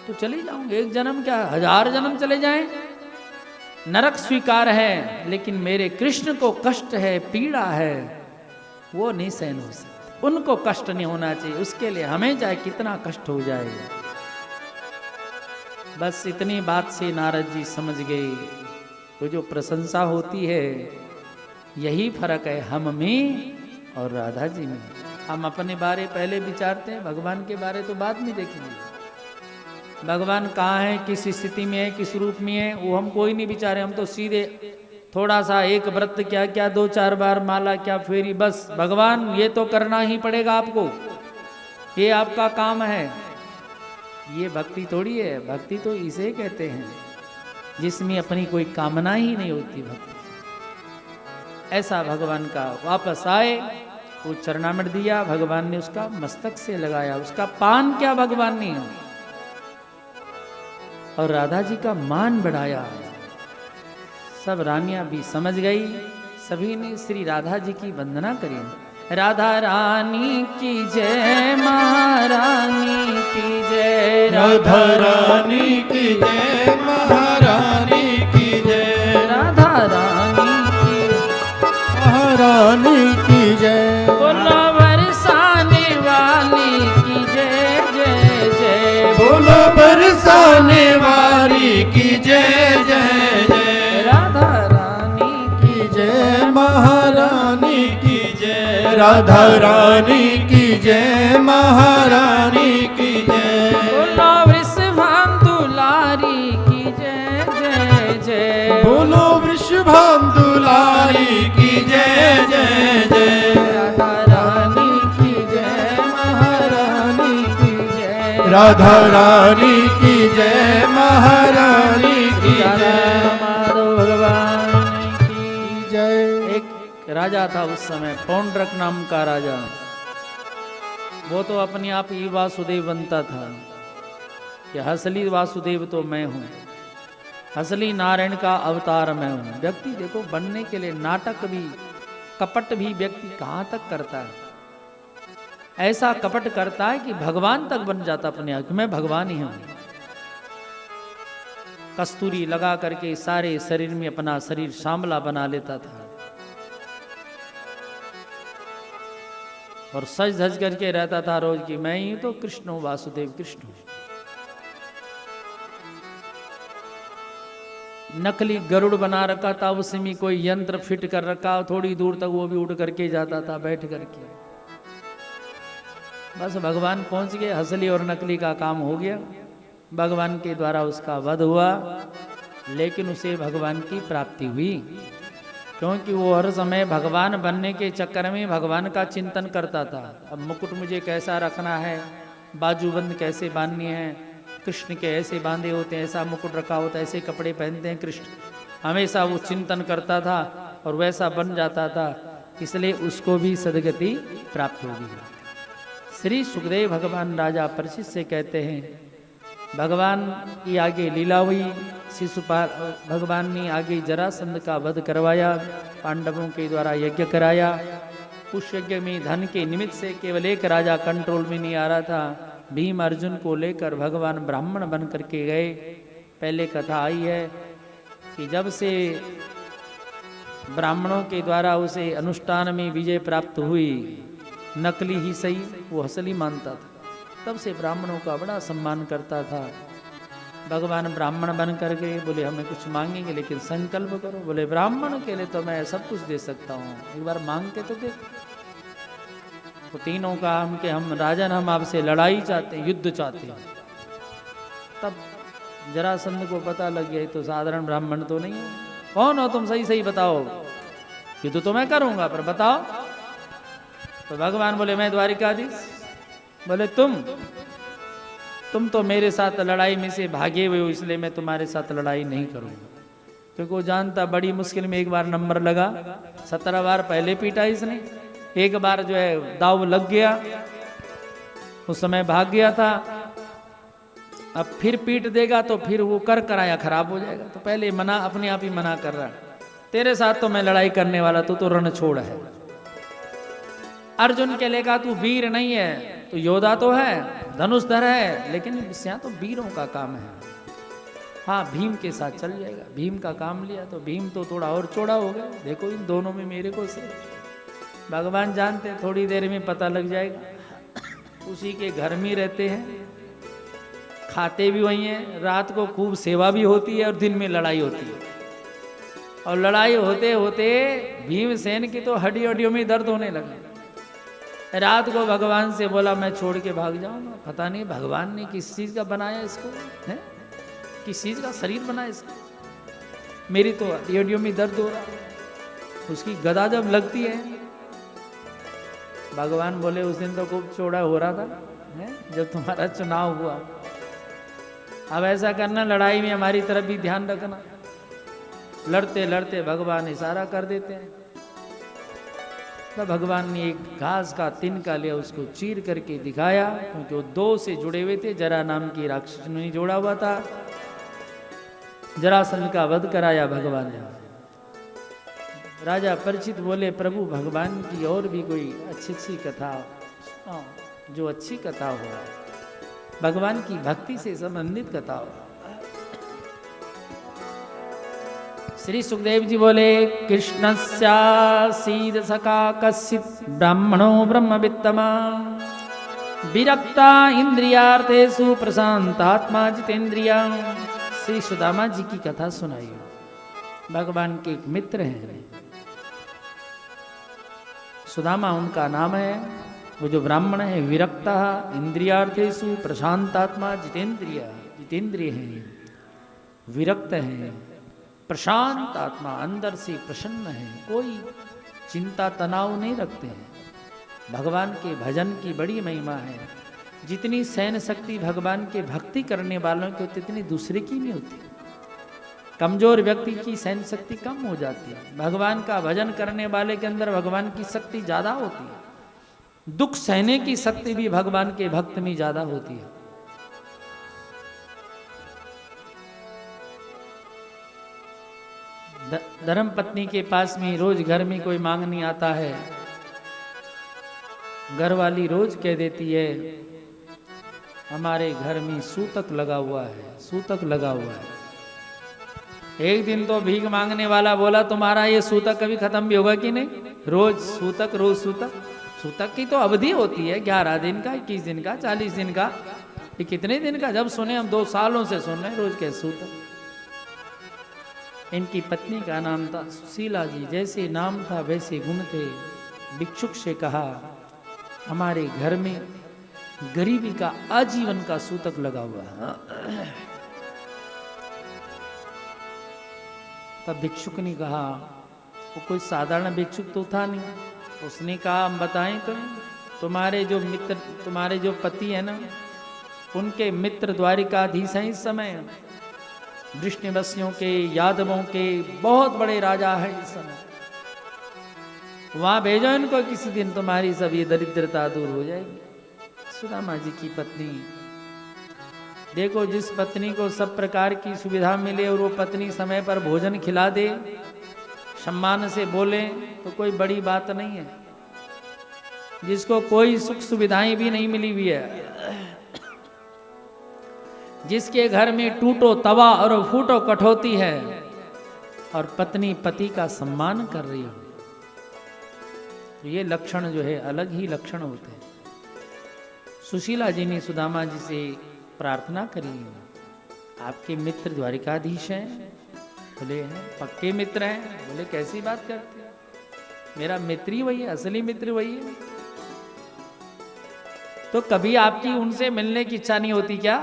तो चले जाऊंगे। एक जन्म क्या 1000 जन्म चले जाएं, नरक स्वीकार है, लेकिन मेरे कृष्ण को कष्ट है, पीड़ा है, वो नहीं सहन हो सकता, उनको कष्ट नहीं होना चाहिए, उसके लिए हमें चाहे कितना कष्ट हो जाएगा। बस इतनी बात से नारद जी समझ गए, वो जो प्रशंसा होती है, यही फर्क है हम में और राधा जी में। हम अपने बारे पहले विचारते हैं, भगवान के बारे तो बाद में देखेंगे। भगवान कहाँ है, किस स्थिति में है, किस रूप में है, वो हम कोई नहीं विचारे। हम तो सीधे थोड़ा सा एक व्रत क्या क्या 2-4 बार माला क्या फेरी, बस भगवान ये तो करना ही पड़ेगा आपको, ये आपका काम है। ये भक्ति थोड़ी है, भक्ति तो इसे कहते हैं जिसमें अपनी कोई कामना ही नहीं होती भक्ति। ऐसा भगवान का वापस आए, वो चरणामृत दिया, भगवान ने उसका मस्तक से लगाया, उसका पान क्या भगवान ने, और राधा जी का मान बढ़ाया। सब रानियां भी समझ गई, सभी ने श्री राधा जी की वंदना करी। राधा रानी की जय, महारानी की जय, राधा रानी की जय, महारानी की जय, राधा रानी की महारानी की जय, बोलो बरसाने वाली की जय जय जय, बोलो बरसाने वाली की राधा रानी की जय, महारानी की जय। बोलो वृषभानु दुलारी की जय जय जय। बोलो वृषभानु दुलारी की जय जय जय। राधा रानी की जय, महारानी की जय। राधा रानी की जय, महारानी की जय। माधव भगवान की जय। एक राजा था उस समय, पौंड्रक नाम का राजा। वो तो अपने आप ही वासुदेव बनता था कि असली वासुदेव तो मैं हूँ, असली नारायण का अवतार मैं हूँ। व्यक्ति देखो बनने के लिए नाटक भी, कपट भी व्यक्ति कहाँ तक करता है। ऐसा कपट करता है कि भगवान तक बन जाता अपने आप, मैं भगवान ही हूँ। कस्तूरी लगा करके सारे शरीर में अपना शरीर सांवला बना लेता था और सज धज करके रहता था रोज की मैं ही तो कृष्ण हूं, वासुदेव कृष्ण हूं। नकली गरुड़ बना रखा था, उसमें कोई यंत्र फिट कर रखा, थोड़ी दूर तक वो भी उड़ करके जाता था बैठ करके। बस भगवान पहुंच गए, असली और नकली का काम हो गया। भगवान के द्वारा उसका वध हुआ, लेकिन उसे भगवान की प्राप्ति हुई, क्योंकि वो हर समय भगवान बनने के चक्कर में भगवान का चिंतन करता था। अब मुकुट मुझे कैसा रखना है, बाजूबंद कैसे बांधनी है, कृष्ण के ऐसे बांधे होते हैं, ऐसा मुकुट रखा होता है, ऐसे कपड़े पहनते हैं कृष्ण, हमेशा वो चिंतन करता था और वैसा बन जाता था। इसलिए उसको भी सदगति प्राप्त होगी। श्री सुखदेव भगवान राजा परीक्षित से कहते हैं, भगवान की आगे लीला हुई, शिशुपाल भगवान ने आगे जरासंध का वध करवाया, पांडवों के द्वारा यज्ञ कराया। उस यज्ञ में धन के निमित्त से केवल एक राजा कंट्रोल में नहीं आ रहा था, भीम अर्जुन को लेकर भगवान ब्राह्मण बन करके गए। पहले कथा आई है कि जब से ब्राह्मणों के द्वारा उसे अनुष्ठान में विजय प्राप्त हुई, नकली ही सही वो असली मानता था, तब से ब्राह्मणों का बड़ा सम्मान करता था। भगवान ब्राह्मण बन कर गए, बोले हमें कुछ मांगेंगे लेकिन संकल्प करो। बोले ब्राह्मण के लिए तो मैं सब कुछ दे सकता हूँ, एक बार मांग के तो देखो। तो तीनों का हम के हम राजन, हम आपसे लड़ाई चाहते हैं, युद्ध चाहते हैं। तब जरासंध को पता लग गया तो साधारण ब्राह्मण तो नहीं है, कौन हो तुम, सही सही बताओ, युद्ध तो मैं करूंगा पर बताओ। तो भगवान बोले मैं द्वारिकाधीश। बोले तुम तो मेरे साथ लड़ाई में से भागे हुए हो, इसलिए मैं तुम्हारे साथ लड़ाई नहीं करूंगा। क्योंकि वो जानता बड़ी मुश्किल में एक बार नंबर लगा, 17 बार पहले पीटा इसने, एक बार जो है दाव लग गया, उस समय भाग गया था। अब फिर पीट देगा तो फिर वो कर कराया खराब हो जाएगा, तो पहले मना, अपने आप ही मना कर रहा, तेरे साथ तो मैं लड़ाई करने वाला, तू तो रण छोड़ है। अर्जुन के लेगा तू वीर नहीं है, तो योद्धा तो है, धनुषधर है, लेकिन यहाँ तो वीरों का काम है। हाँ भीम के साथ चल जाएगा, भीम का काम लिया तो भीम तो थोड़ा और चौड़ा हो गया। देखो इन दोनों में मेरे को से भगवान जानते हैं, थोड़ी देर में पता लग जाएगा। उसी के घर में रहते हैं, खाते भी वही हैं, रात को खूब सेवा भी होती है और दिन में लड़ाई होती है। और लड़ाई होते होते भीमसेन की तो हड्डी हड्डियों में दर्द होने लगा। रात को भगवान से बोला मैं छोड़ के भाग जाऊंगा। पता नहीं भगवान ने किस चीज का बनाया इसको, है किस चीज का शरीर बनाया इसको, मेरी तो हड्डियों में दर्द हो रहा है। उसकी गदा जब लगती है, भगवान बोले उस दिन तो खूब चौड़ा हो रहा था, है जब तुम्हारा चुनाव हुआ। अब ऐसा करना, लड़ाई में हमारी तरफ भी ध्यान रखना। लड़ते लड़ते भगवान इशारा कर देते हैं, तो भगवान ने एक घास का तिनका लिया, उसको चीर करके दिखाया, क्योंकि वो दो से जुड़े हुए थे, जरा नाम की राक्षस ने जोड़ा हुआ था। जरासंध का वध कराया भगवान ने। राजा परीक्षित बोले प्रभु भगवान की और भी कोई अच्छी कथा जो अच्छी कथा हो, भगवान की भक्ति से संबंधित कथा हो। श्री सुखदेव जी बोले कृष्णस्यासीद सखा कश्चित् ब्राह्मणो ब्रह्मवित्तमा विरक्ता इंद्रियार्थेषु प्रशांतात्मा जितेंद्रिया। श्री सुदामा जी की कथा सुनाई। भगवान के एक मित्र हैं, सुदामा उनका नाम है। वो जो ब्राह्मण है विरक्ता इंद्रियार्थेषु प्रशांतात्मा जितेंद्रिय, जितेंद्रिय हैं, विरक्त हैं, प्रशांत आत्मा, अंदर से प्रसन्न है, कोई चिंता तनाव नहीं रखते हैं। भगवान के भजन की बड़ी महिमा है। जितनी सहन शक्ति भगवान के भक्ति करने वालों की होती उतनी दूसरे की नहीं होती। कमजोर व्यक्ति की सहन शक्ति कम हो जाती है, भगवान का भजन करने वाले के अंदर भगवान की शक्ति ज्यादा होती है। दुख सहने की शक्ति भी भगवान के भक्त में ज्यादा होती है। धर्म पत्नी के पास में रोज घर में कोई मांगनी आता है, घर वाली रोज कह देती है हमारे घर में सूतक लगा हुआ है, सूतक लगा हुआ है। एक दिन तो भीख मांगने वाला बोला तुम्हारा ये सूतक कभी खत्म भी होगा कि नहीं? रोज सूतक, रोज सूतक। सूतक की तो अवधि होती है 11 दिन का, 21 दिन का, 40 दिन का, ये कितने दिन का? जब सुने हम 2 सालों से सुन रहे रोज के सूतक। इनकी पत्नी का नाम था सुशीला जी। जैसे नाम था वैसे गुण थे। भिक्षुक से कहा हमारे घर में गरीबी का आजीवन का सूतक लगा हुआ है। तब भिक्षुक ने कहा, वो कोई साधारण भिक्षुक तो था नहीं, उसने कहा हम बताएं तुम्हारे जो मित्र, तुम्हारे जो पति है ना, उनके मित्र द्वारिकाधीश हैं इस समय, वृष्णिवसियों के, यादवों के बहुत बड़े राजा हैं इस समय, वहां भेजो इनको, किसी दिन तुम्हारी सब ये दरिद्रता दूर हो जाएगी। सुदामा जी की पत्नी, देखो जिस पत्नी को सब प्रकार की सुविधा मिले और वो पत्नी समय पर भोजन खिला दे, सम्मान से बोले, तो कोई बड़ी बात नहीं है। जिसको कोई सुख सुविधाएं भी नहीं मिली हुई है, जिसके घर में टूटो तवा और फूटो कठौती है, और पत्नी पति का सम्मान कर रही हो, तो ये लक्षण जो है अलग ही लक्षण होते हैं। सुशीला जी ने सुदामा जी से प्रार्थना करी, आपके मित्र द्वारिकाधीश हैं? बोले हैं। पक्के मित्र हैं? बोले कैसी बात करते हैं, मेरा मित्र ही वही है, असली मित्र वही है। तो कभी आपकी उनसे मिलने की इच्छा नहीं होती क्या?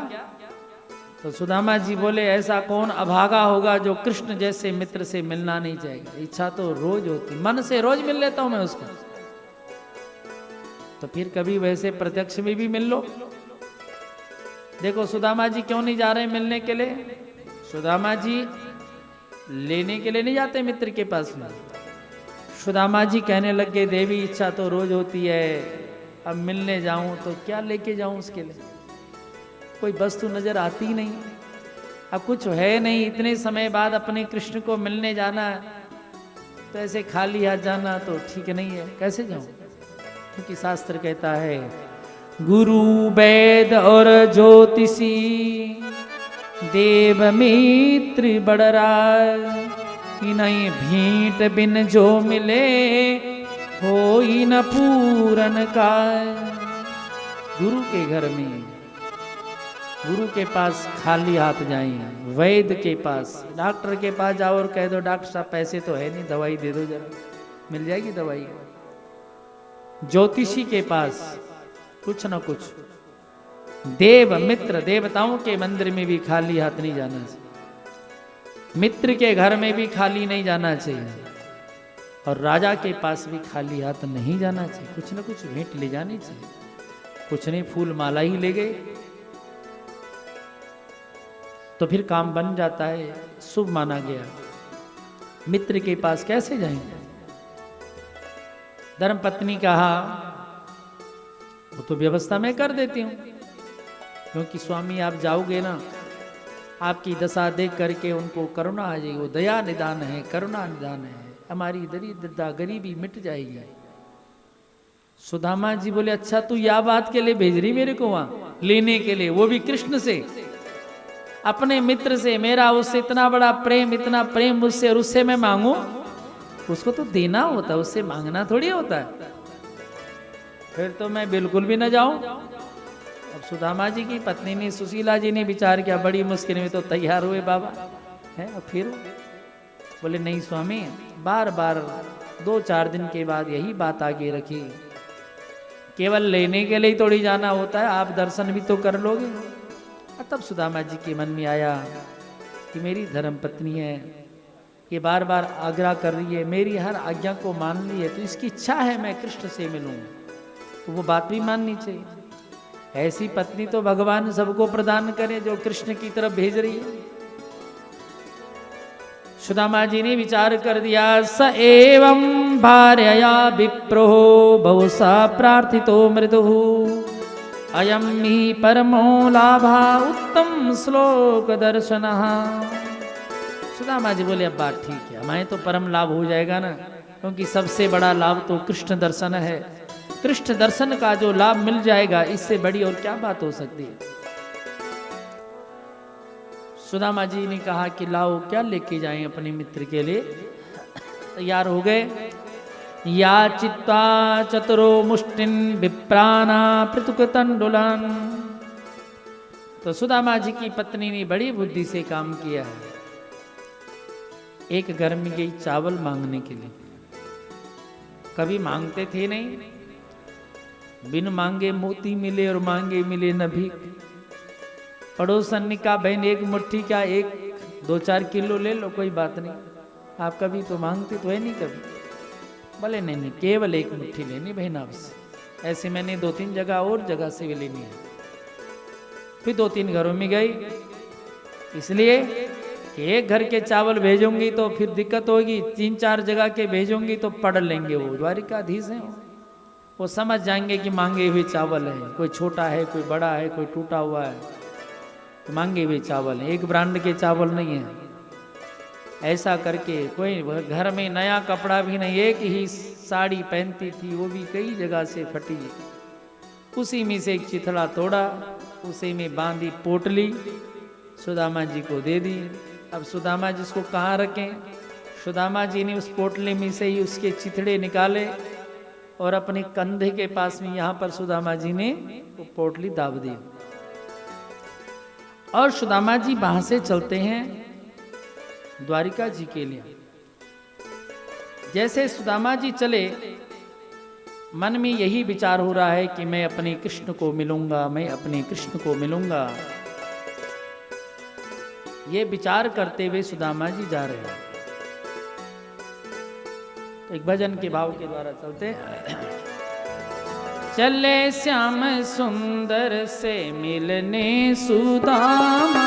तो सुदामा जी बोले ऐसा कौन अभागा होगा जो कृष्ण जैसे मित्र से मिलना नहीं चाहेगा। इच्छा तो रोज होती, मन से रोज मिल लेता हूं मैं उसको। तो फिर कभी वैसे प्रत्यक्ष में भी मिल लो। देखो सुदामा जी क्यों नहीं जा रहे मिलने के लिए? सुदामा जी लेने के लिए नहीं जाते मित्र के पास में। सुदामा जी कहने लगे देवी इच्छा तो रोज होती है, अब मिलने जाऊं तो क्या लेके जाऊं उसके लिए? कोई वस्तु नजर आती नहीं, अब कुछ है नहीं, इतने समय बाद अपने कृष्ण को मिलने जाना तो ऐसे खाली हाथ जाना तो ठीक नहीं है। कैसे जाऊं? क्योंकि शास्त्र कहता है गुरु वेद और ज्योतिषी देव मित्र बड़राय, इन्हीं भेंट बिन जो मिले हो ही न पूरन का। गुरु के घर में, गुरु के पास खाली हाथ जाएं, वैद्य के पास, डॉक्टर के पास जाओ और कह दो डॉक्टर साहब पैसे तो है नहीं, दवाई दे दो जरा, मिल जाएगी दवाई। ज्योतिषी के पास कुछ न कुछ, देव मित्र देवताओं के मंदिर में भी खाली हाथ नहीं जाना चाहिए, मित्र के घर में भी खाली नहीं जाना चाहिए, और राजा के पास भी खाली हाथ नहीं जाना चाहिए। कुछ न कुछ भेंट ले जानी चाहिए। कुछ नहीं फूल माला ही ले गए तो फिर काम बन जाता है, शुभ माना गया। मित्र के पास कैसे जाएंगे? धर्म पत्नी कहा वो तो व्यवस्था मैं कर देती हूँ, क्योंकि स्वामी आप जाओगे ना, आपकी दशा देख करके उनको करुणा आ जाएगी। वो दया निदान है, करुणा निदान है, हमारी दरिद्रता गरीबी मिट जाएगी। सुदामा जी बोले अच्छा तू या बात के लिए भेज रही मेरे को वहां लेने के लिए, वो भी कृष्ण से, अपने मित्र से। मेरा उससे इतना बड़ा प्रेम, इतना प्रेम मुझसे, और उससे मैं मांगू? उसको तो देना होता है, उससे मांगना थोड़ी होता है। फिर तो मैं बिल्कुल भी न जाऊं। अब सुदामा जी की पत्नी ने, सुशीला जी ने विचार किया, बड़ी मुश्किल में तो तैयार हुए बाबा है। और फिर बोले नहीं स्वामी, बार बार 2-4 दिन के बाद यही बात आगे रखी, केवल लेने के लिए थोड़ी जाना होता है, आप दर्शन भी तो कर लोगे। तब सुदामा जी के मन में आया कि मेरी धर्म पत्नी है, ये बार बार आग्रह कर रही है, मेरी हर आज्ञा को मान ली है, तो इसकी इच्छा है मैं कृष्ण से मिलूं, तो वो बात भी माननी चाहिए। ऐसी पत्नी तो भगवान सबको प्रदान करे जो कृष्ण की तरफ भेज रही है। सुदामा जी ने विचार कर दिया, स एवं भार्यया विप्रो बहुसा प्रार्थितो मृदु अयम ही परमो लाभा उत्तम श्लोक दर्शनः। सुदामा जी बोले अब बात ठीक है, हमें तो परम लाभ हो जाएगा ना, क्योंकि सबसे बड़ा लाभ तो कृष्ण दर्शन है। कृष्ण दर्शन का जो लाभ मिल जाएगा, इससे बड़ी और क्या बात हो सकती है। सुदामा जी ने कहा कि लाओ क्या लेके जाएं अपने मित्र के लिए। तैयार हो गए। या चित्वा चतुरो मुष्टिन विप्राना पृथुक तंडुलान। तो सुदामा जी की पत्नी ने बड़ी बुद्धि से काम किया है। एक घर में गई चावल मांगने के लिए, कभी मांगते थे नहीं, बिन मांगे मोती मिले और मांगे मिले न भीख। पड़ोसन ने कहा बहन एक मुट्ठी क्या, एक 2-4 किलो ले लो, कोई बात नहीं, आप कभी तो मांगते तो है नहीं कभी। बोले नहीं नहीं, केवल एक मुट्ठी लेनी बहन आपसे। ऐसे मैंने 2-3 जगह और जगह से भी लेनी है। फिर 2-3 घरों में गई, इसलिए कि एक घर के चावल भेजूंगी तो फिर दिक्कत होगी, 3-4 जगह के भेजूंगी तो पढ़ लेंगे, वो द्वारिकाधीश हैं, वो समझ जाएंगे कि मांगे हुए चावल है, कोई छोटा है, कोई बड़ा है, कोई टूटा हुआ है, तो मांगे हुए चावल है, एक ब्रांड के चावल नहीं है। ऐसा करके कोई घर में नया कपड़ा भी नहीं, एक ही साड़ी पहनती थी, वो भी कई जगह से फटी, उसी में से एक चिथड़ा तोड़ा, उसी में बांधी पोटली सुदामा जी को दे दी। अब सुदामा जी उसको कहाँ रखें? सुदामा जी ने उस पोटली में से ही उसके चिथड़े निकाले और अपने कंधे के पास में यहाँ पर सुदामा जी ने वो पोटली दाब दी। और सुदामा जी वहां से चलते हैं द्वारिका जी के लिए। जैसे सुदामा जी चले, मन में यही विचार हो रहा है कि मैं अपने कृष्ण को मिलूंगा, मैं अपने कृष्ण को मिलूंगा। ये विचार करते हुए सुदामा जी जा रहे हैं। तो एक भजन के भाव के द्वारा चलते हैं। चले श्याम सुंदर से मिलने सुदामा,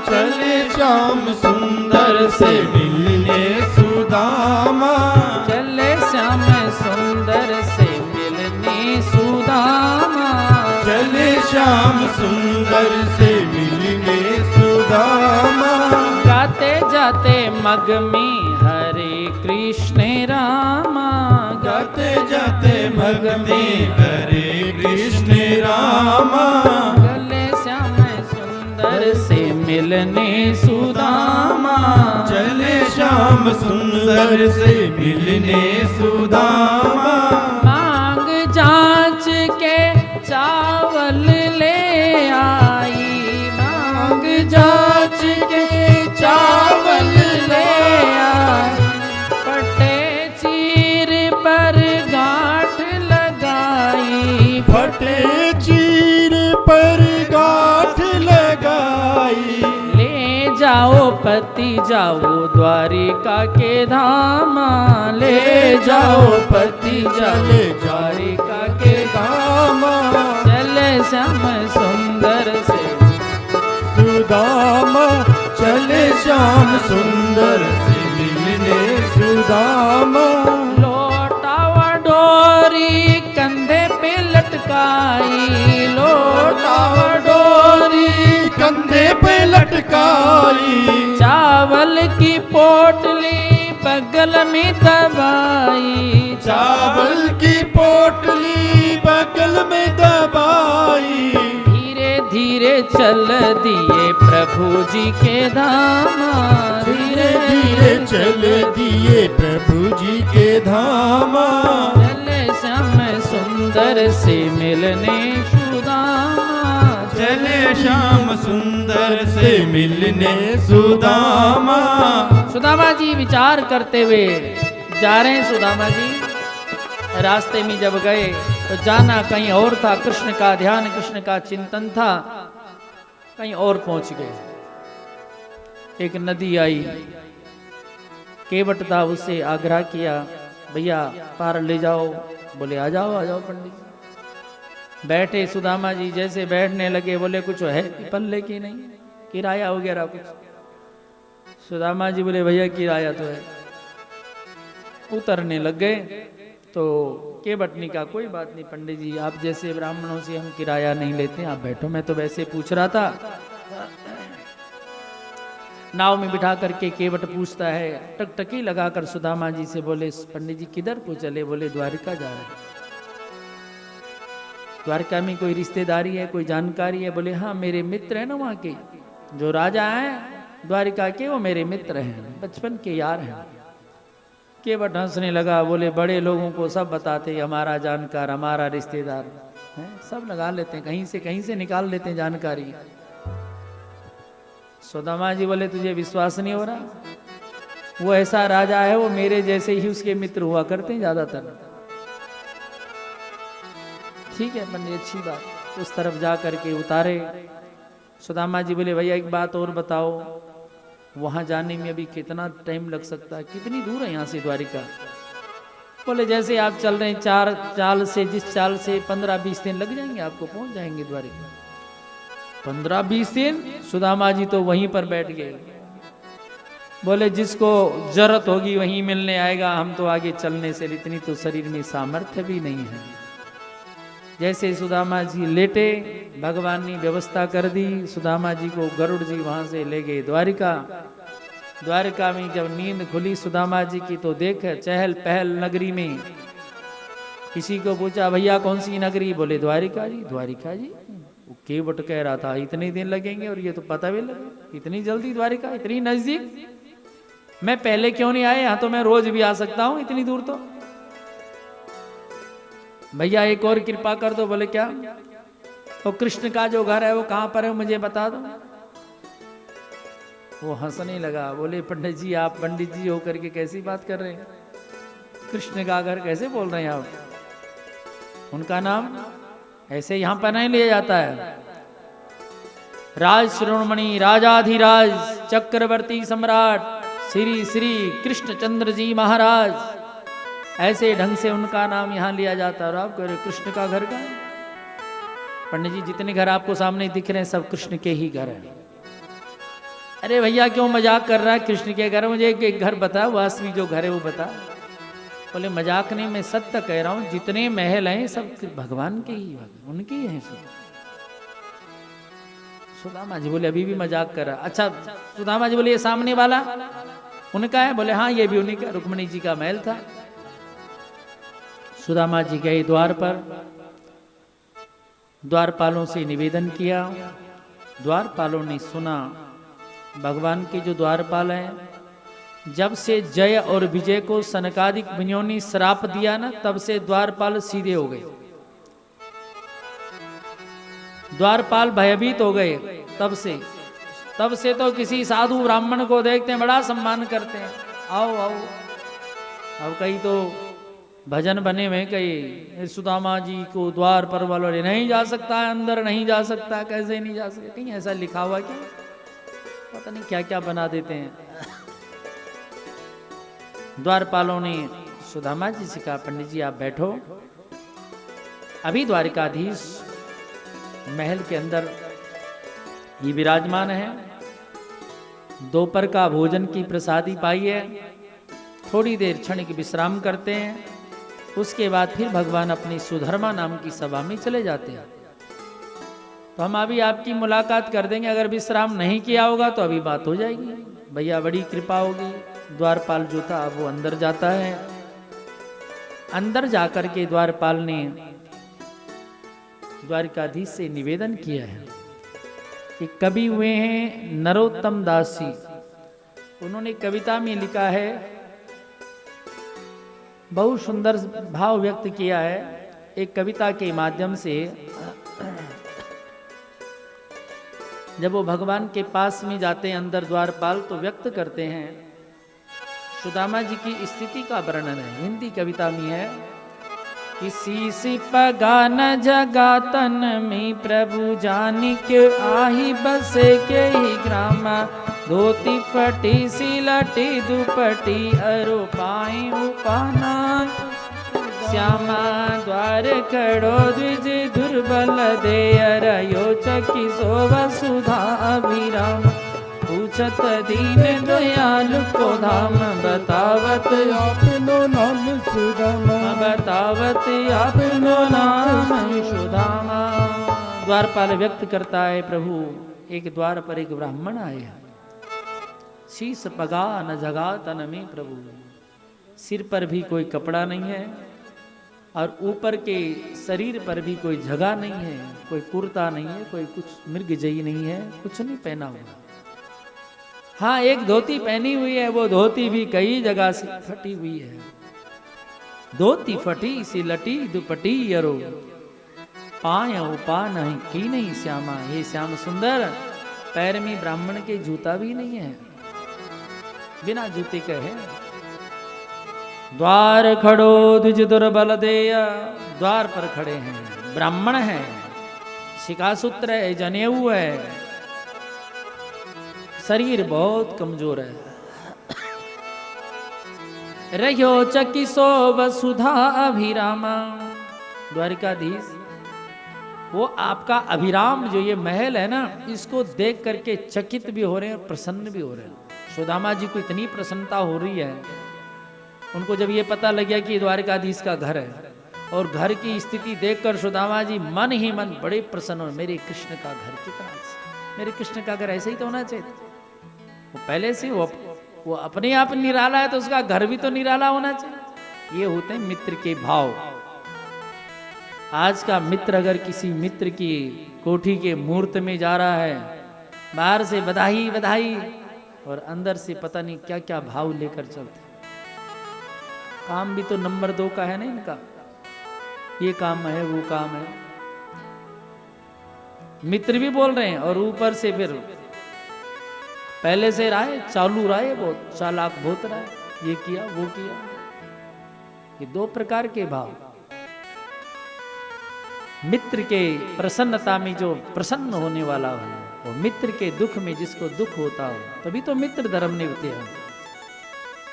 चले श्याम सुंदर से मिलने सुदामा, चले श्याम सुंदर से मिलने सुदामा, चले श्याम सुंदर से मिलने सुदामा। गाते जाते मग में हरे कृष्ण रामा, गाते जाते मग में हरे कृष्ण रामा। चले श्याम सुंदर से मिलने सुदामा, चले श्याम सुंदर से मिलने सुदामा। मांग जांच के चावल ले आई, मांग जांच के चावल ले आई, फटे चीर पर गांठ लगाई, फटे चीर पर गांठ लगाई। ले जाओ पति जाओ द्वारिका के धामा, ले जाओ पति जाओ द्वारिका के धामा। चले श्याम सुंदर से सुदामा, चले श्याम सुंदर से मिलने सुदामा। लोटा व डोरी कंधे पे लटकाई, लोटा व डोरी कंधे पे लटकाई। चावल की पोटली बगल में दबाई, चावल की पोटली बगल में दबाई। धीरे धीरे चल दिए प्रभु जी के धामा, धीरे धीरे चल दिए प्रभु जी के धामा। चले श्याम सुंदर से मिलने सुदामा, चले श्याम सुंदर से मिलने सुदामा। सुदामा जी विचार करते हुए जा रहे हैं सुदामा जी, रास्ते में जब गए तो जाना कहीं और था, कृष्ण का ध्यान, कृष्ण का चिंतन था, कहीं और पहुंच गए। एक नदी आई, केवट था, उससे आग्रह किया, भैया पार ले जाओ। बोले आ जाओ पंडित। बैठे सुदामा जी, जैसे बैठने लगे बोले कुछ है पल्ले की नहीं, किराया वगैरह कुछ। सुदामा जी बोले भैया किराया तो है। उतरने लग गए तो केवट ने कहा कोई बात नहीं पंडित जी, आप जैसे ब्राह्मणों से हम किराया नहीं लेते, आप बैठो, मैं तो वैसे पूछ रहा था। नाव में बिठा करके केवट पूछता है, टकटकी लगाकर सुदामा जी से बोले पंडित जी किधर को चले? बोले द्वारिका जा रहे हैं। द्वारका में कोई रिश्तेदारी है, कोई जानकारी है? बोले हाँ मेरे मित्र है ना वहाँ के, जो राजा हैं द्वारिका के, वो मेरे मित्र हैं, बचपन के यार हैं। केवट हंसने लगा, बोले बड़े लोगों को सब बताते, हमारा जानकार, हमारा रिश्तेदार है, सब लगा लेते हैं, कहीं से निकाल लेते हैं जानकारी। सुदामा जी बोले तुझे विश्वास नहीं हो रहा? वो ऐसा राजा है, वो मेरे जैसे ही उसके मित्र हुआ करते हैं ज्यादातर। ठीक है पंडित, अच्छी बात। उस तरफ जा करके उतारे। सुदामा जी बोले भैया एक बात और बताओ, वहां जाने में अभी कितना टाइम लग सकता है? कितनी दूर है यहाँ से द्वारिका? बोले जैसे आप चल रहे हैं जिस चाल से 15-20 दिन लग जाएंगे, आपको पहुंच जाएंगे द्वारिका। 15-20 दिन? सुदामा जी तो वहीं पर बैठ गए। बोले जिसको जरूरत होगी वहीं मिलने आएगा, हम तो आगे चलने से इतनी तो शरीर में सामर्थ्य भी नहीं है। जैसे सुदामा जी लेटे, भगवान ने व्यवस्था कर दी, सुदामा जी को गरुड़ जी वहां से ले गए द्वारिका। द्वारिका में जब नींद खुली सुदामा जी की तो देख चहल पहल नगरी में। किसी को पूछा भैया कौन सी नगरी? बोले द्वारिका जी। द्वारिका जी? केवट कह रहा था इतने दिन लगेंगे, और ये तो पता भी लगे इतनी जल्दी द्वारिका, इतनी नजदीक। मैं पहले क्यों नहीं आया? यहाँ तो मैं रोज भी आ सकता हूँ, इतनी दूर तो। भैया एक और कृपा कर दो। बोले क्या? तो कृष्ण का जो घर है वो कहाँ पर है, मुझे बता दो। वो हंसने लगा, बोले पंडित जी आप पंडित जी होकर के कैसी बात कर रहे हैं? कृष्ण का घर कैसे बोल रहे हैं आप? उनका नाम ऐसे यहाँ पर नहीं लिया जाता है। राज शिरोमणि राजाधिराज चक्रवर्ती सम्राट श्री श्री कृष्णचंद्र जी महाराज, ऐसे ढंग से उनका नाम यहाँ लिया जाता है। और आप कह रहे कृष्ण का घर का? पंडित जी जितने घर आपको सामने दिख रहे हैं सब कृष्ण के ही घर हैं। अरे भैया क्यों मजाक कर रहा है? कृष्ण के घर, मुझे एक घर बता, वास्तविक जो घर है वो बता। बोले मजाक नहीं, मैं सत्य कह रहा हूँ, जितने महल हैं सब भगवान के ही, उनके ही हैं सब। सुदामा जी बोले अभी भी मजाक कर रहा। अच्छा सुदामा जी बोले ये सामने वाला उनका है? बोले हाँ ये भी उन्हीं का, रुक्मिणी जी का महल था। सुदामा जी गए द्वार पर, द्वारपालों से निवेदन किया। द्वारपालों ने सुना, भगवान के जो द्वारपाल हैं, जब से जय और विजय को सनकादिक मुनियों ने श्राप दिया ना, तब से द्वारपाल सीधे हो गए, द्वारपाल भयभीत हो गए। तब से तो किसी साधु ब्राह्मण को देखते हैं बड़ा सम्मान करते हैं, आओ आओ। अब कहीं तो भजन बने हुए, कहीं सुदामा जी को द्वार पर वाले नहीं जा सकता है, अंदर नहीं जा सकता, कैसे नहीं जा सकता, कहीं ऐसा लिखा हुआ क्या? पता नहीं क्या क्या बना देते हैं। द्वारपालों ने सुदामा जी से कहा पंडित जी आप बैठो। अभी द्वारिकाधीश महल के अंदर ये विराजमान है। दोपहर का भोजन की प्रसादी पाई है, थोड़ी देर क्षणिक विश्राम करते हैं, उसके बाद फिर भगवान अपनी सुधर्मा नाम की सभा में चले जाते हैं। तो हम अभी आपकी मुलाकात कर देंगे, अगर विश्राम नहीं किया होगा तो अभी बात हो जाएगी। भैया बड़ी कृपा होगी। द्वारपाल जो था वो अंदर जाता है। अंदर जाकर के द्वारपाल ने द्वारिकाधीश से निवेदन किया है कि कवि हुए हैं नरोत्तम दास जी, उन्होंने कविता में लिखा है, बहुत सुंदर भाव व्यक्त किया है। एक कविता के माध्यम से जब वो भगवान के पास में जाते हैं अंदर द्वारपाल, तो व्यक्त करते हैं सुदामा जी की स्थिति का वर्णन है, हिंदी कविता में है। किसी सी पगा न जगा तन में प्रभु जानिक आही बसे के ही ग्रामा, धोती फटी सी लटी दुपटी अरु पाई उपाना, श्यामा द्वार खड़ो द्विज दुर्बल दे अरयो चकी सो वसुधा अभिराम, पूछत दीन दयालु को धाम, बतावत आपनो नाम सुदामा, बतावत आपनो नाम सुदामा। द्वारपाल व्यक्त करता है, प्रभु एक द्वार पर एक ब्राह्मण आया, शीस पगा न जगा तन में प्रभु, सिर पर भी कोई कपड़ा नहीं है और ऊपर के शरीर पर भी कोई जगह नहीं है, कोई कुर्ता नहीं है, कोई कुछ मृगजयी नहीं है, कुछ नहीं पहना हुआ। हाँ, एक धोती पहनी हुई है, वो धोती भी कई जगह से फटी हुई है। धोती फटी सी लटी दुपटी यरो, पाय उपा नहीं की नहीं श्यामा, ये श्याम सुंदर, पैर में ब्राह्मण के जूता भी नहीं है, बिना जूते के है। द्वार खड़ो द्विज दुर्बल देया, द्वार पर खड़े हैं, ब्राह्मण है, शिकासूत्र है, जनेऊ है, शरीर बहुत कमजोर है। रह्यो चकिसो वसुधा अभिरामा, द्वारिकाधीश वो आपका अभिराम जो ये महल है ना, इसको देख करके चकित भी हो रहे हैं, प्रसन्न भी हो रहे हैं। सुदामा जी को इतनी प्रसन्नता हो रही है, उनको जब ये पता लग गया कि द्वारिकाधीश का घर है, और घर की स्थिति देखकर सुदामा जी मन ही मन बड़े प्रसन्न हो, मेरे कृष्ण का घर कितना अच्छा, मेरे कृष्ण का घर ऐसे ही तो होना चाहिए। वो पहले से वो अपने आप निराला है, तो उसका घर भी तो निराला होना चाहिए। ये होते हैं मित्र के भाव। आज का मित्र अगर किसी मित्र की कोठी के मूर्त में जा रहा है, बाहर से बधाई बधाई और अंदर से पता नहीं क्या क्या भाव लेकर चलते। काम भी तो नंबर 2 का है ना इनका, ये काम है वो काम है, मित्र भी बोल रहे हैं और ऊपर से फिर पहले से रहा है, चालू रहा है, बहुत चालाक बहुत रहा है, ये किया वो किया। ये 2 प्रकार के भाव। मित्र के प्रसन्नता में जो प्रसन्न होने वाला हो, वो मित्र के दुख में जिसको दुख होता हो, तभी तो मित्र धर्म निभते हैं।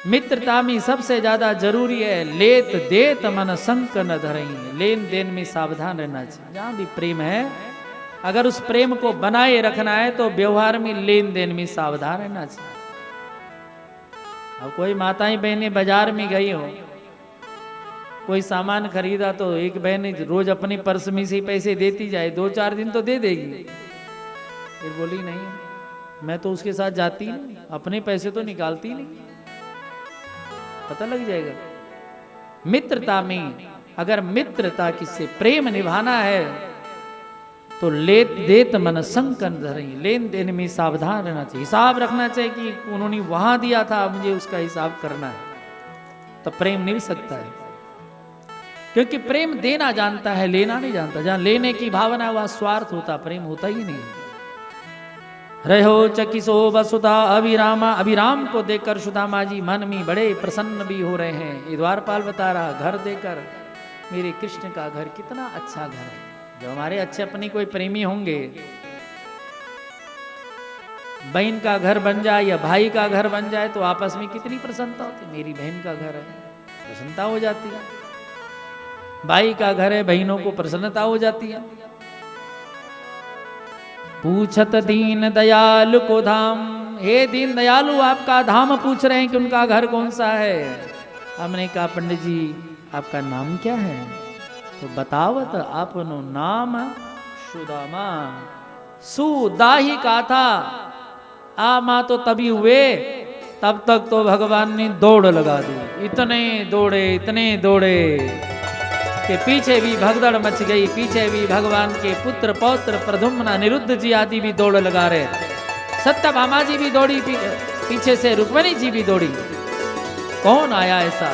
मित्रता में सबसे ज्यादा जरूरी है लेत देत मन संक न धरई, लेन देन में सावधान रहना चाहिए। जहां भी प्रेम है, अगर उस प्रेम को बनाए रखना है तो व्यवहार में लेन देन में सावधान रहना चाहिए। अब कोई माताएं बहनें बाजार में गई हो, कोई सामान खरीदा तो एक बहन रोज अपनी पर्स में से पैसे देती जाए, 2-4 दिन तो दे देगी, फिर बोली नहीं मैं तो उसके साथ जाती नहीं, अपने पैसे तो निकालती नहीं, पता लग जाएगा। मित्रता में अगर मित्रता किससे प्रेम निभाना है तो लेत देत मन संकन धरई, लेन देन में सावधान रहना चाहिए, हिसाब रखना चाहिए कि उन्होंने वहां दिया था, मुझे उसका हिसाब करना है, तो प्रेम निभ सकता है। क्योंकि प्रेम देना जानता है, लेना नहीं जानता। जहां लेने की भावना वहां स्वार्थ होता, प्रेम होता ही नहीं। रहो चकिसो वसुधा अभिरामा, अभिराम को देखकर सुदामा जी मन में बड़े प्रसन्न भी हो रहे हैं। ये द्वारपाल बता रहा, घर देकर मेरे कृष्ण का घर कितना अच्छा घर है। जब हमारे अच्छे अपने कोई प्रेमी होंगे, बहन का घर बन जाए या भाई का घर बन जाए तो आपस में कितनी प्रसन्नता होती। मेरी बहन का घर है, प्रसन्नता हो जाती है। भाई का घर है, बहनों को प्रसन्नता हो जाती है। पूछत दीन दयालु को धाम, हे दीन दयालु आपका धाम पूछ रहे हैं कि उनका घर कौन सा है। हमने कहा पंडित जी आपका नाम क्या है? तो बतावत आपनो नाम सुदामा। सुदाही कहा था, आमा तो तभी हुए, तब तक तो भगवान ने दौड़ लगा दी। इतने दौड़े कि पीछे भी भगदड़ मच गई। पीछे भी भगवान के पुत्र पौत्र प्रद्युम्न अनिरुद्ध जी आदि भी दौड़ लगा रहे। सत्यभामा जी भी दौड़ी, पीछे से रुक्मिणी जी भी दौड़ी। कौन आया ऐसा?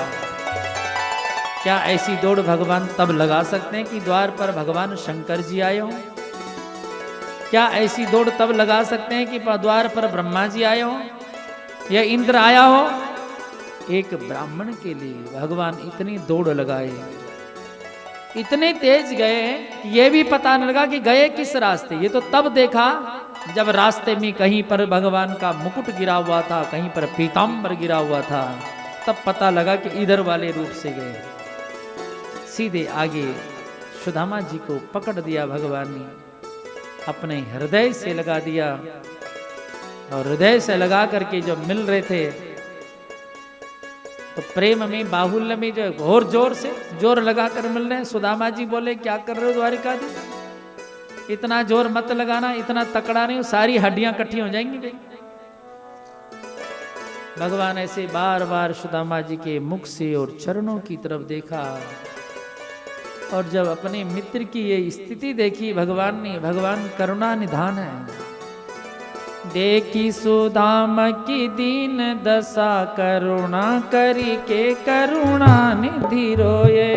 क्या ऐसी दौड़ भगवान तब लगा सकते हैं कि द्वार पर भगवान शंकर जी आए हो? क्या ऐसी दौड़ तब लगा सकते हैं कि द्वार पर ब्रह्मा जी आए हो या इंद्र आया हो? एक ब्राह्मण के लिए भगवान इतनी दौड़ लगाए, इतने तेज गए, ये भी पता न लगा कि गए किस रास्ते। ये तो तब देखा जब रास्ते में कहीं पर भगवान का मुकुट गिरा हुआ था, कहीं पर पीताम्बर गिरा हुआ था, तब पता लगा कि इधर वाले रूप से गए। सीधे आगे सुदामा जी को पकड़ दिया भगवान ने, अपने हृदय से लगा दिया, और हृदय से लगा करके जब मिल रहे थे तो प्रेम में बाहुल्य में जो और जोर से जोर लगा कर मिल रहे हैं। सुदामा जी बोले क्या कर रहे हो द्वारिकाधीश, इतना जोर मत लगाना, इतना तकड़ा नहीं, सारी हड्डियां इकट्ठी हो जाएंगी। भगवान ऐसे बार बार सुदामा जी के मुख से और चरणों की तरफ देखा, और जब अपने मित्र की ये स्थिति देखी भगवान ने, भगवान करुणा निधान है। देखी सुदामा की दीन दशा, करुणा करी के करुणा निधि रोए।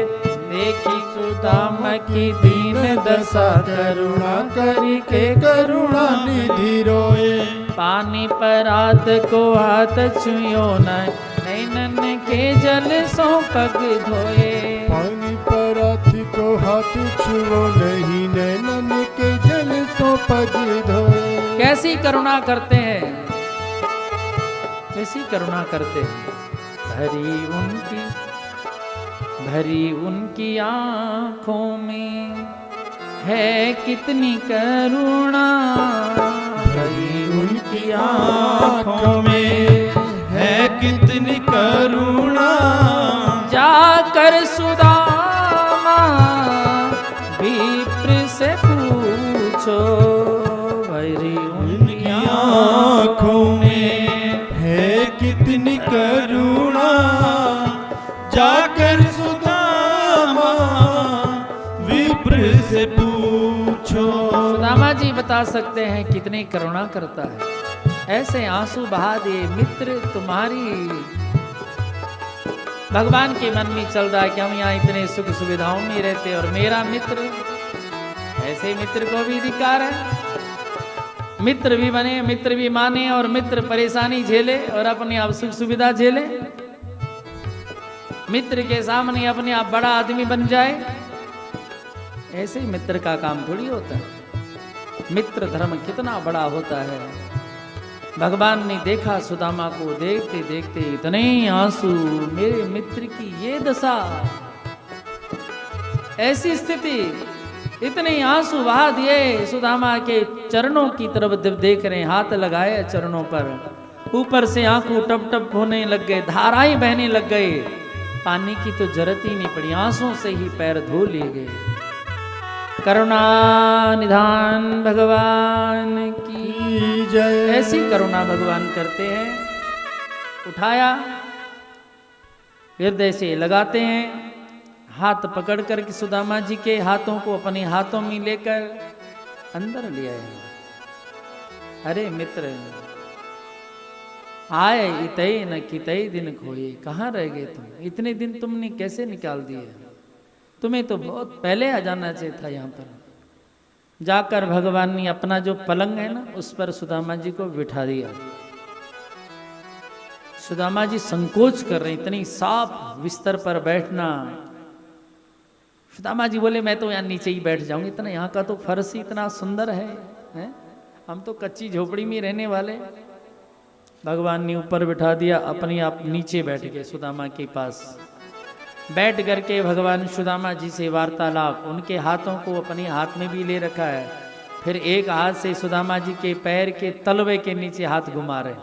देखी सुदामा की दीन दशा, करुणा करी के करुणा निधि रोए। पानी पर हाथ को हाथ छुयो न, नैनन के जल सो पग धोए। पानी पर हाथ को हाथ छुओ नहीं, नैनन के जल सो पग धोए। कैसी करुणा करते हैं, कैसी करुणा करते हैं। भरी उनकी आंखों में है कितनी करुणा, भरी उनकी आंखों में है कितनी करुणा। जाकर सुदामा विप्र से पूछो, भरी उनकी आंखों में है कितनी करुणा। जाकर सुदामा विप्र से पूछो। सुदामा जी बता सकते हैं कितनी करुणा करता है। ऐसे आंसू बहा दिए मित्र तुम्हारी। भगवान के मन में चल रहा है कि हम यहाँ इतने सुख सुविधाओं में रहते, और मेरा मित्र, ऐसे मित्र को भी धिक्कार है। मित्र भी बने, मित्र भी माने, और मित्र परेशानी झेले और अपने आप सुख सुविधा झेले। मित्र के सामने अपने आप बड़ा आदमी बन जाए, ऐसे ही मित्र का काम थोड़ी होता है। मित्र धर्म कितना बड़ा होता है। भगवान ने देखा सुदामा को, देखते देखते इतने आंसू, मेरे मित्र की ये दशा, ऐसी स्थिति, इतने आंसू बहा दिए। सुदामा के चरणों की तरफ देख रहे, हाथ लगाए चरणों पर, ऊपर से आंसू टप टप होने लग गए, धाराएं बहने लग गए। पानी की तो जरूरत ही नहीं पड़ी, आंसू से ही पैर धो लिए गए। करुणा निधान भगवान की जय। ऐसी करुणा भगवान करते हैं। उठाया, हृदय से लगाते हैं, हाथ पकड़ कर के सुदामा जी के हाथों को अपने हाथों में लेकर अंदर ले आए। अरे मित्र, आए इतई न कितई दिन खोए, कहाँ रह गए तुम? इतने दिन तुमने कैसे निकाल दिए? तुम्हें तो बहुत पहले आ जाना चाहिए था यहाँ पर। जाकर भगवान ने अपना जो पलंग है ना, उस पर सुदामा जी को बिठा दिया। सुदामा जी संकोच कर रहे, इतनी साफ बिस्तर पर बैठना। सुदामा जी बोले मैं तो यहाँ नीचे ही बैठ जाऊंगी, इतना यहाँ का तो फर्श ही इतना सुंदर है? हम तो कच्ची झोपड़ी में रहने वाले। भगवान ने ऊपर बिठा दिया, अपने आप नीचे बैठ गए सुदामा के पास। बैठ करके भगवान सुदामा जी से वार्तालाप, उनके हाथों को अपने हाथ में भी ले रखा है। फिर एक हाथ से सुदामा जी के पैर के तलवे के नीचे हाथ घुमा रहे।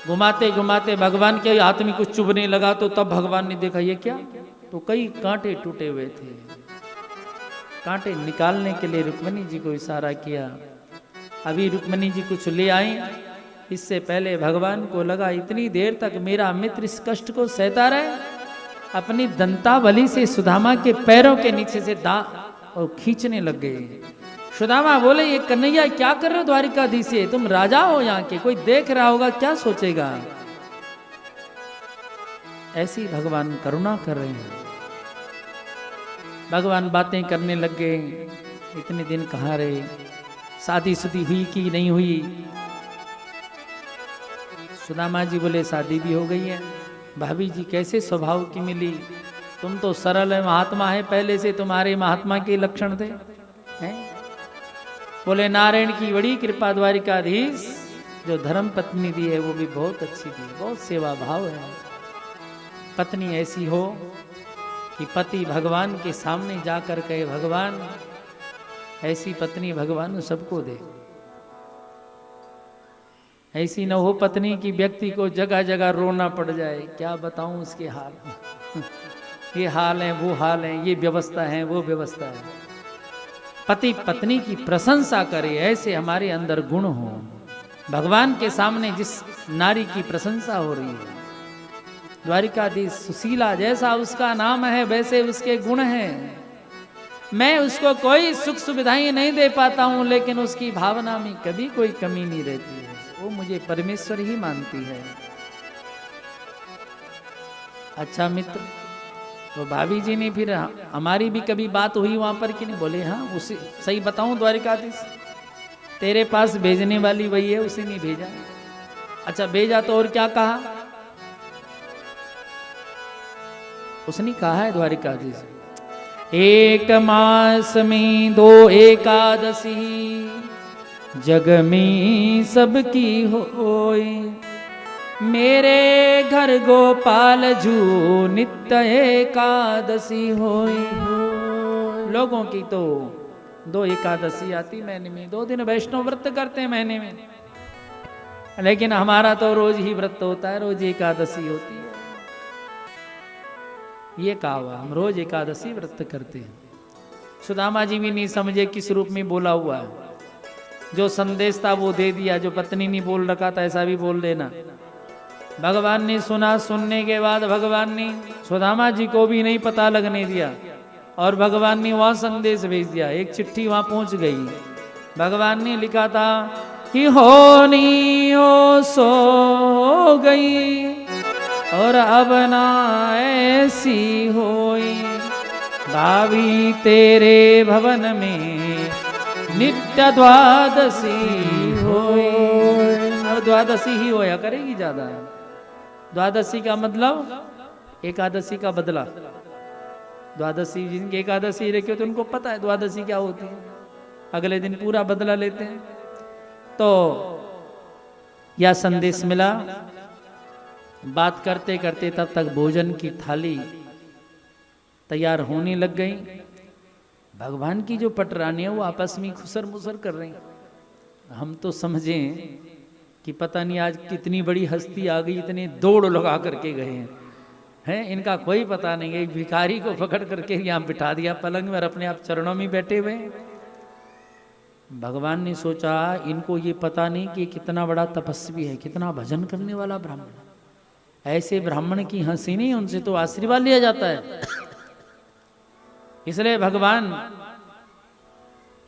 घुमाते घुमाते भगवान के हाथ में कुछ चुभने लगा, तो तब भगवान ने देखा ये क्या, तो कई कांटे टूटे हुए थे। कांटे निकालने के लिए रुक्मिणी जी को इशारा किया। अभी रुक्मिणी जी कुछ ले आई, इससे पहले भगवान को लगा इतनी देर तक मेरा मित्र इस कष्ट को सहता रहे। अपनी दंतावली से सुदामा के पैरों के नीचे से और खींचने लग गए। सुदामा बोले ये कन्हैया क्या कर रहे हो द्वारिकाधीश से? तुम राजा हो यहाँ के, कोई देख रहा होगा क्या सोचेगा? ऐसी भगवान करुणा कर रहे हैं। भगवान बातें करने लग गए, इतने दिन कहाँ रहे, शादी शुदी हुई कि नहीं हुई? सुदामा जी बोले शादी भी हो गई है। भाभी जी कैसे स्वभाव की मिली, तुम तो सरल है, महात्मा है, पहले से तुम्हारे महात्मा के लक्षण थे हैं? बोले नारायण की बड़ी कृपा, द्वारिकाधीश जो धर्म पत्नी दी है वो भी बहुत अच्छी दी, बहुत सेवा भाव है। पत्नी ऐसी हो कि पति भगवान के सामने जाकर कहे भगवान, ऐसी पत्नी भगवान सबको दे। ऐसी न हो पत्नी की व्यक्ति को जगह जगह रोना पड़ जाए, क्या बताऊं उसके हाल ये हाल है, वो हाल है, ये व्यवस्था है, वो व्यवस्था है। पति पत्नी की प्रशंसा करे, ऐसे हमारे अंदर गुण हो। भगवान के सामने जिस नारी की प्रशंसा हो रही है, द्वारिकाधीश सुशीला जैसा उसका नाम है वैसे उसके गुण हैं। मैं उसको कोई सुख सुविधाएं नहीं दे पाता हूं, लेकिन उसकी भावना में कभी कोई कमी नहीं रहती है, वो मुझे परमेश्वर ही मानती है। अच्छा मित्र, तो भाभी जी ने फिर हमारी भी कभी बात हुई वहां पर कि नहीं? बोले हाँ, उसी सही बताऊं द्वारिकाधीश, तेरे पास भेजने वाली वही है, उसे नहीं भेजा। अच्छा भेजा तो और क्या कहा? उसने कहा है द्वारिकाधीश, एक मास में 2 एकादशी जग में सबकी होई, मेरे घर गोपाल जू नित्य एकादशी होई। लोगों की तो 2 एकादशी आती महीने में, 2 दिन वैष्णव व्रत करते हैं महीने में, लेकिन हमारा तो रोज ही व्रत होता है, रोज एकादशी होती है। ये कहा हुआ, हम रोज एकादशी व्रत करते हैं। सुदामा जी भी नहीं समझे किस रूप में बोला हुआ है, जो संदेश था वो दे दिया, जो पत्नी ने बोल रखा था ऐसा भी बोल देना। भगवान ने सुना, सुनने के बाद भगवान ने सुदामा जी को भी नहीं पता लगने दिया, और भगवान ने वहां संदेश भेज दिया। एक चिट्ठी वहां पहुंच गई, भगवान ने लिखा था कि होनी ओ सो गई और अब ना ऐसी होई, भाभी तेरे भवन में नित्य द्वादशी होई। अब द्वादशी ही होया करेगी ज्यादा। द्वादशी का मतलब एकादशी का बदला। द्वादशी जिनकी एकादशी रखी हो तो उनको पता है द्वादशी क्या होती है, अगले दिन पूरा बदला लेते हैं। तो यह संदेश मिला। बात करते करते तब तक भोजन की थाली तैयार होने लग गई। भगवान की जो पटरानी है वो आपस में खुसर मुसर कर रही हैं। हम तो समझें कि पता नहीं आज कितनी बड़ी हस्ती आ गई, इतने दौड़ लगा करके गए हैं, इनका कोई पता नहीं है। एक भिखारी को पकड़ करके यहाँ बिठा दिया पलंग में और अपने आप चरणों में बैठे हुए। भगवान ने सोचा इनको ये पता नहीं कि कितना बड़ा तपस्वी है, कितना भजन करने वाला ब्राह्मण। ऐसे ब्राह्मण की हंसी नहीं, उनसे तो आशीर्वाद लिया जाता है। इसलिए भगवान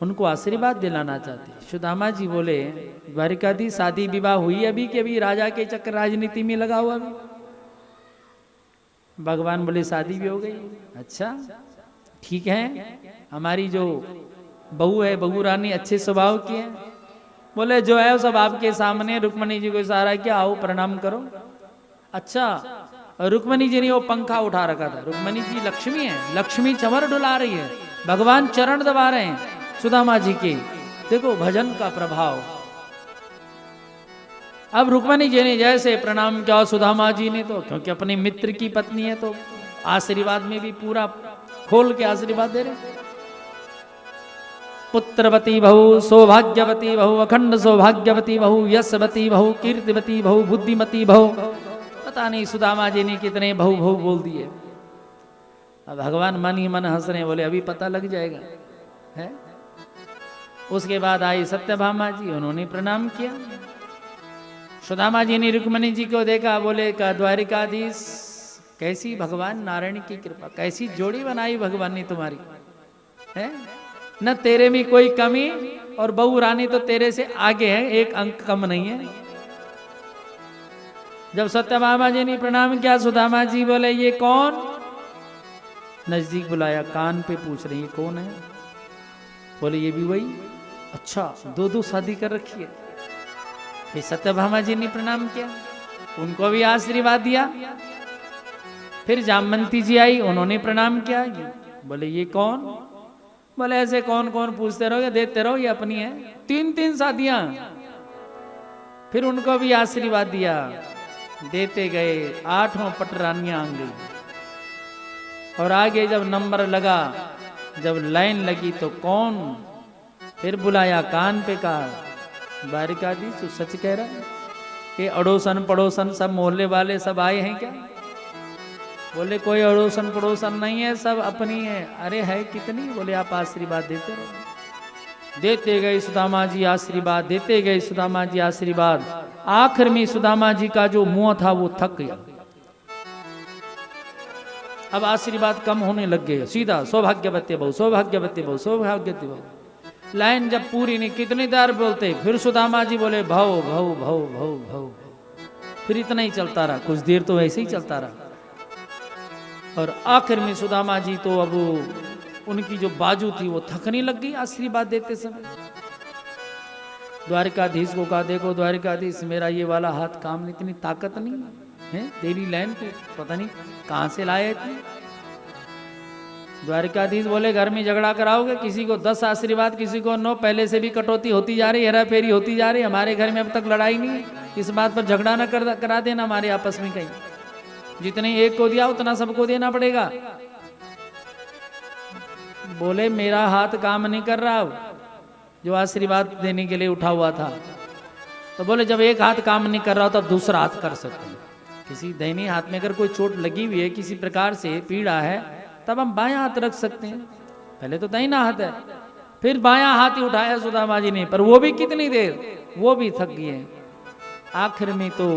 उनको आशीर्वाद दिलाना चाहते। सुदामा जी बोले द्वारिकाधीश शादी विवाह हुई अभी के अभी, राजा के चक्कर राजनीति में लगा हुआ अभी? भगवान बोले शादी भी हो गई। अच्छा ठीक है, हमारी जो बहू है, बहू रानी अच्छे स्वभाव की है। बोले जो है सब आपके सामने। रुक्मणी जी को इशारा किया, आओ प्रणाम करो। अच्छा, रुक्मणी जी ने वो पंखा उठा रखा था। रुक्मणी जी लक्ष्मी है, लक्ष्मी चमर डुला रही है, भगवान चरण दबा रहे हैं सुदामा जी के। देखो भजन का प्रभाव। अब रुक्मणी जी ने जैसे प्रणाम किया, सुदामा जी ने तो क्योंकि अपने मित्र की पत्नी है तो आशीर्वाद में भी पूरा खोल के आशीर्वाद दे रहे। पुत्रवती बहु, सौभाग्यवती बहु, अखंड सौभाग्यवती बहु, यशवती बहु, कीर्तिवती बहु, बुद्धिमती बहु। पता नहीं सुदामा जी ने कितने बहु बहु बोल दिए। अब भगवान मन ही मन हंस रहे, बोले अभी पता लग जाएगा है। उसके बाद आई सत्यभामा जी, उन्होंने प्रणाम किया। सुदामा जी ने रुक्मणी जी को देखा, बोले का द्वारिकाधीश कैसी भगवान नारायण की कृपा, कैसी जोड़ी बनाई भगवान ने तुम्हारी है। न तेरे में कोई कमी, और बहू रानी तो तेरे से आगे है, एक अंक कम नहीं है। जब सत्यभामा जी ने प्रणाम किया, सुदामा जी बोले ये कौन? नजदीक बुलाया, कान पे पूछ रही है कौन है। बोले ये भी वही। अच्छा, 2-2 शादी कर रखी है। फिर सत्यभामा जी ने प्रणाम किया। उनको भी आशीर्वाद दिया। फिर जामवंती जी आई, उन्होंने प्रणाम किया। बोले ये कौन? बोले ऐसे कौन कौन पूछते रहो, या देते रहो, ये अपनी है। 3-3 शादियां। फिर उनको भी आशीर्वाद दिया, देते गए। 8वां पट रानियां आ गई। और आगे जब नंबर लगा, जब लाइन लगी तो कौन? फिर बुलाया, कान पे कहा, द्वारिकाधीश तू सच कह रहा है कि अड़ोसन पड़ोसन सब मोहल्ले वाले सब आए हैं क्या? बोले कोई अड़ोसन पड़ोसन नहीं है, सब अपनी है। अरे है कितनी? बोले आप आशीर्वाद देते रहो। देते गए सुदामा जी आशीर्वाद, देते गए सुदामा जी आशीर्वाद। आखिर में सुदामा जी का जो मुंह था वो थक गया। अब आशीर्वाद कम होने लग गए। सीधा सौभाग्यवती बहु, सौभाग्यवती बहु, सौभाग्यवती बहु। लाइन जब पूरी नहीं, कितनी देर बोलते, फिर सुदामा जी बोले भव भव भव भव भव। फिर इतना ही चलता रहा, कुछ देर तो ऐसे ही चलता रहा। और आखिर में सुदामा जी तो अब उनकी जो बाजू थी वो थकने लग गई आशीर्वाद देते समय। द्वारिकाधीश को कहा, देखो द्वारिकाधीश मेरा ये वाला हाथ काम नहीं, इतनी ताकत नहीं है। तेरी लाइन को पता नहीं कहां से लाए थे। द्वारिकाधीश बोले घर में झगड़ा कराओगे, किसी को 10 आशीर्वाद, किसी को 9। पहले से भी कटौती होती जा रही, हेरा फेरी होती जा रही। हमारे घर में अब तक लड़ाई नहीं है, इस बात पर झगड़ा न करा देना हमारे आपस में कहीं। जितने एक को दिया उतना सबको देना पड़ेगा। बोले मेरा हाथ काम नहीं कर रहा जो आशीर्वाद देने के लिए उठा हुआ था। तो बोले जब एक हाथ काम नहीं कर रहा तो अब दूसरा हाथ कर सकते हैं। किसी दाहिने हाथ में अगर कोई चोट लगी हुई है, किसी प्रकार से पीड़ा है, तब हम बायां हाथ रख सकते हैं। पहले तो दाहिना हाथ है। फिर बायां हाथ ही उठाया सुदामा जी ने, पर वो भी कितनी देर, वो भी थक गए। आखिर में तो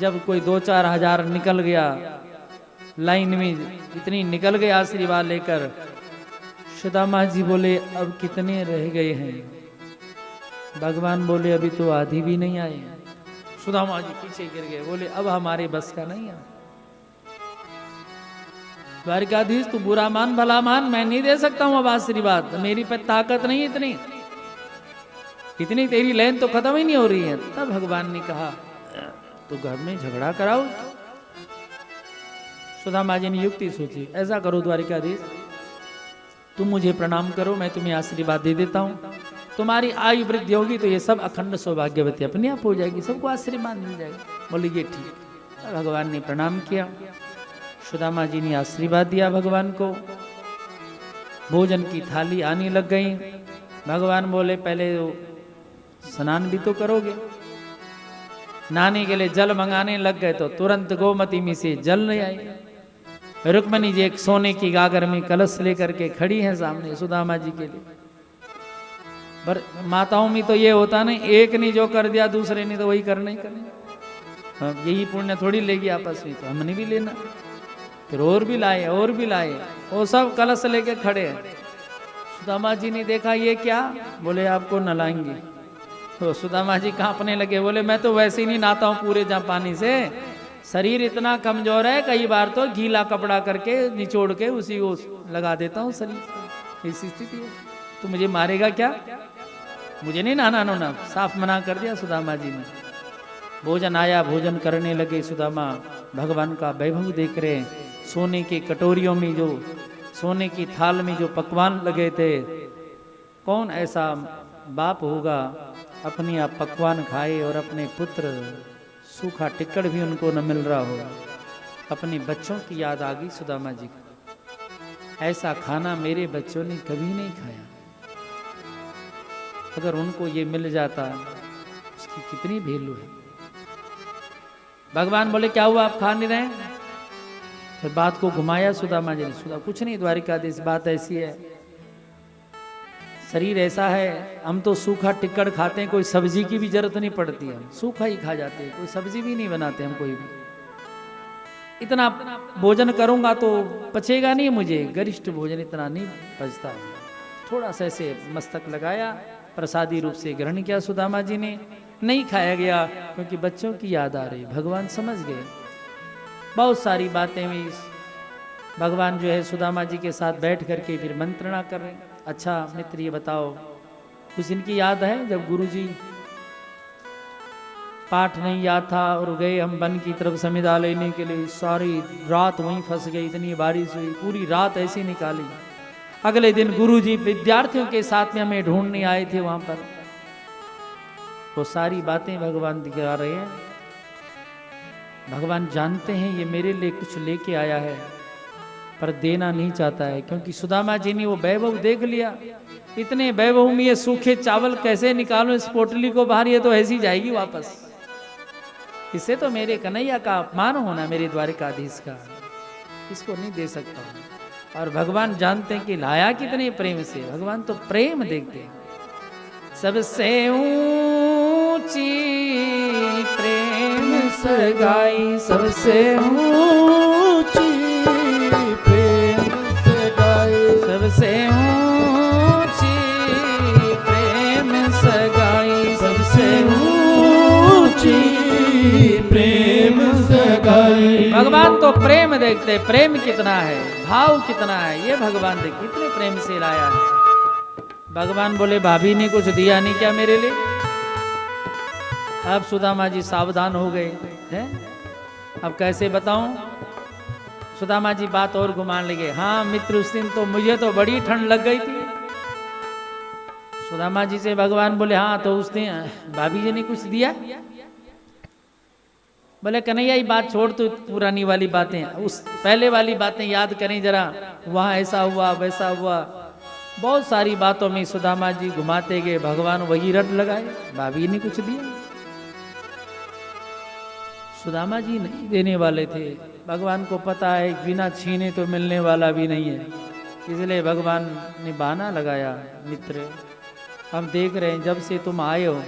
जब कोई 2-4 हजार निकल गया लाइन में, इतनी निकल गए आशीर्वाद लेकर, सुदामा जी बोले अब कितने रह गए हैं? भगवान बोले अभी तो आधी भी नहीं आए। सुदामा जी पीछे गिर गए, बोले अब हमारे बस का नहीं है। द्वारिकाधीश तू बुरा मान भला मान, मैं नहीं दे सकता हूं अब आशीर्वाद, मेरी पे ताकत नहीं इतनी तेरी लाइन तो खत्म ही नहीं हो रही है। तब भगवान ने कहा तो घर में झगड़ा कराओ। सुदामा जी ने युक्ति सोची, ऐसा करो द्वारिकाधीश तुम मुझे प्रणाम करो, मैं तुम्हें आशीर्वाद दे देता हूँ। तुम्हारी आयु वृद्धि होगी तो ये सब अखंड सौभाग्यवती अपने आप हो जाएगी, सबको आशीर्वाद मिल जाएगा। बोले ये ठीक। भगवान ने प्रणाम किया, सुदामा जी ने आशीर्वाद दिया भगवान को। भोजन की थाली आने लग गई। भगवान बोले पहले स्नान भी तो करोगे। नहाने के लिए जल मंगाने लग गए तो तुरंत गोमती में से जल नहीं आई। रुक्मणी जी एक सोने की गागर में कलश लेकर के खड़ी हैं सामने सुदामा जी के लिए। पर माताओं में तो ये होता नहीं, एक ने जो कर दिया दूसरे ने तो वही करना ही करना। यही पुण्य थोड़ी लेगी आपस में, तो हमने भी लेना। फिर और भी लाए और भी लाए, वो सब कलश लेके खड़े हैं। सुदामा जी ने देखा ये क्या, बोले आपको नलाएंगे। तो सुदामा जी कांपने लगे, बोले मैं तो वैसे ही नहीं नहाता हूँ पूरे जहाँ पानी से, शरीर इतना कमजोर है, कई बार तो गीला कपड़ा करके निचोड़ के उसी को लगा देता हूँ शरीर। ऐसी स्थिति है, तो मुझे मारेगा क्या? मुझे नहीं नहाना नोना, साफ मना कर दिया सुदामा जी ने। भोजन आया, भोजन करने लगे सुदामा। भगवान का वैभव देख रहे हैं। सोने की कटोरियों में जो, सोने की थाल में जो पकवान लगे थे, कौन ऐसा बाप होगा अपनी आप पकवान खाए और अपने पुत्र सूखा टिक्कड़ भी उनको न मिल रहा हो। अपने बच्चों की याद आ गई सुदामा जी को। ऐसा खाना मेरे बच्चों ने कभी नहीं खाया, अगर उनको ये मिल जाता उसकी कितनी वैल्यू है। भगवान बोले क्या हुआ आप खा नहीं रहे? फिर बात को घुमाया सुदामा जी ने। सुदा कुछ नहीं द्वारिकाधीश, बात ऐसी है, शरीर ऐसा है, हम तो सूखा टिक्कड़ खाते हैं, कोई सब्जी की भी जरूरत नहीं पड़ती है, हम सूखा ही खा जाते हैं, कोई सब्जी भी नहीं बनाते हम कोई भी। इतना भोजन करूंगा तो पचेगा नहीं, मुझे गरिष्ठ भोजन इतना नहीं पचता है। थोड़ा सा ऐसे मस्तक लगाया, प्रसादी रूप से ग्रहण किया सुदामा जी ने। नहीं खाया गया क्योंकि बच्चों की याद आ रही। भगवान समझ गए। बहुत सारी बातें हुई। भगवान जो है सुदामा जी के साथ बैठ करके फिर मंत्रणा कर रहे। अच्छा मित्र ये बताओ, कुछ इनकी याद है जब गुरुजी पाठ नहीं याद था और गए हम वन की तरफ संविदा लेने के लिए। सारी रात वहीं फंस गई, इतनी बारिश हुई, पूरी रात ऐसी निकाली। अगले दिन गुरुजी विद्यार्थियों के साथ में हमें ढूंढने आए थे वहां पर। वो सारी बातें भगवान दिखा रहे हैं। भगवान जानते हैं ये मेरे लिए कुछ लेके आया है, पर देना नहीं चाहता है, क्योंकि सुदामा जी ने वो वैभव देख लिया। इतने वैभव में ये सूखे चावल कैसे निकालो इस पोटली को बाहर, ये तो ऐसी जाएगी वापस। इससे तो मेरे कन्हैया का अपमान होना, मेरे द्वारिकाधीश का, इसको नहीं दे सकता हूं। और भगवान जानते हैं कि लाया कितने प्रेम से। भगवान तो प्रेम देखते हैं। सबसे ऊंची प्रेम सगाई, सबसे ऊंची प्रेम सगाई, सबसे ऊंची प्रेम सगाई, सबसे ऊंची प्रेम सगाई। भगवान तो प्रेम देखते, प्रेम कितना है, भाव कितना है, ये भगवान देख कितने प्रेम से लाया है। भगवान बोले भाभी ने कुछ दिया नहीं क्या मेरे लिए? अब सुदामा जी सावधान हो गए हैं। अब कैसे बताऊं? सुदामा जी बात और घुमान लगे। हाँ मित्र, उस दिन तो मुझे तो बड़ी ठंड लग गई थी। सुदामा जी से भगवान बोले हाँ तो उस दिन भाभी जी ने कुछ दिया? बोले कन्हैया ये बात छोड़, तो पुरानी वाली बातें, उस पहले वाली बातें याद करें जरा। वहां ऐसा हुआ वैसा हुआ, बहुत सारी बातों में सुदामा जी घुमाते गए। भगवान वही रट लगाए, भाभी ने कुछ दिया? सुदामा जी नहीं देने वाले थे। भगवान को पता है बिना छीने तो मिलने वाला भी नहीं है, इसलिए भगवान ने बहाना लगाया। मित्र हम देख रहे हैं जब से तुम आए हो,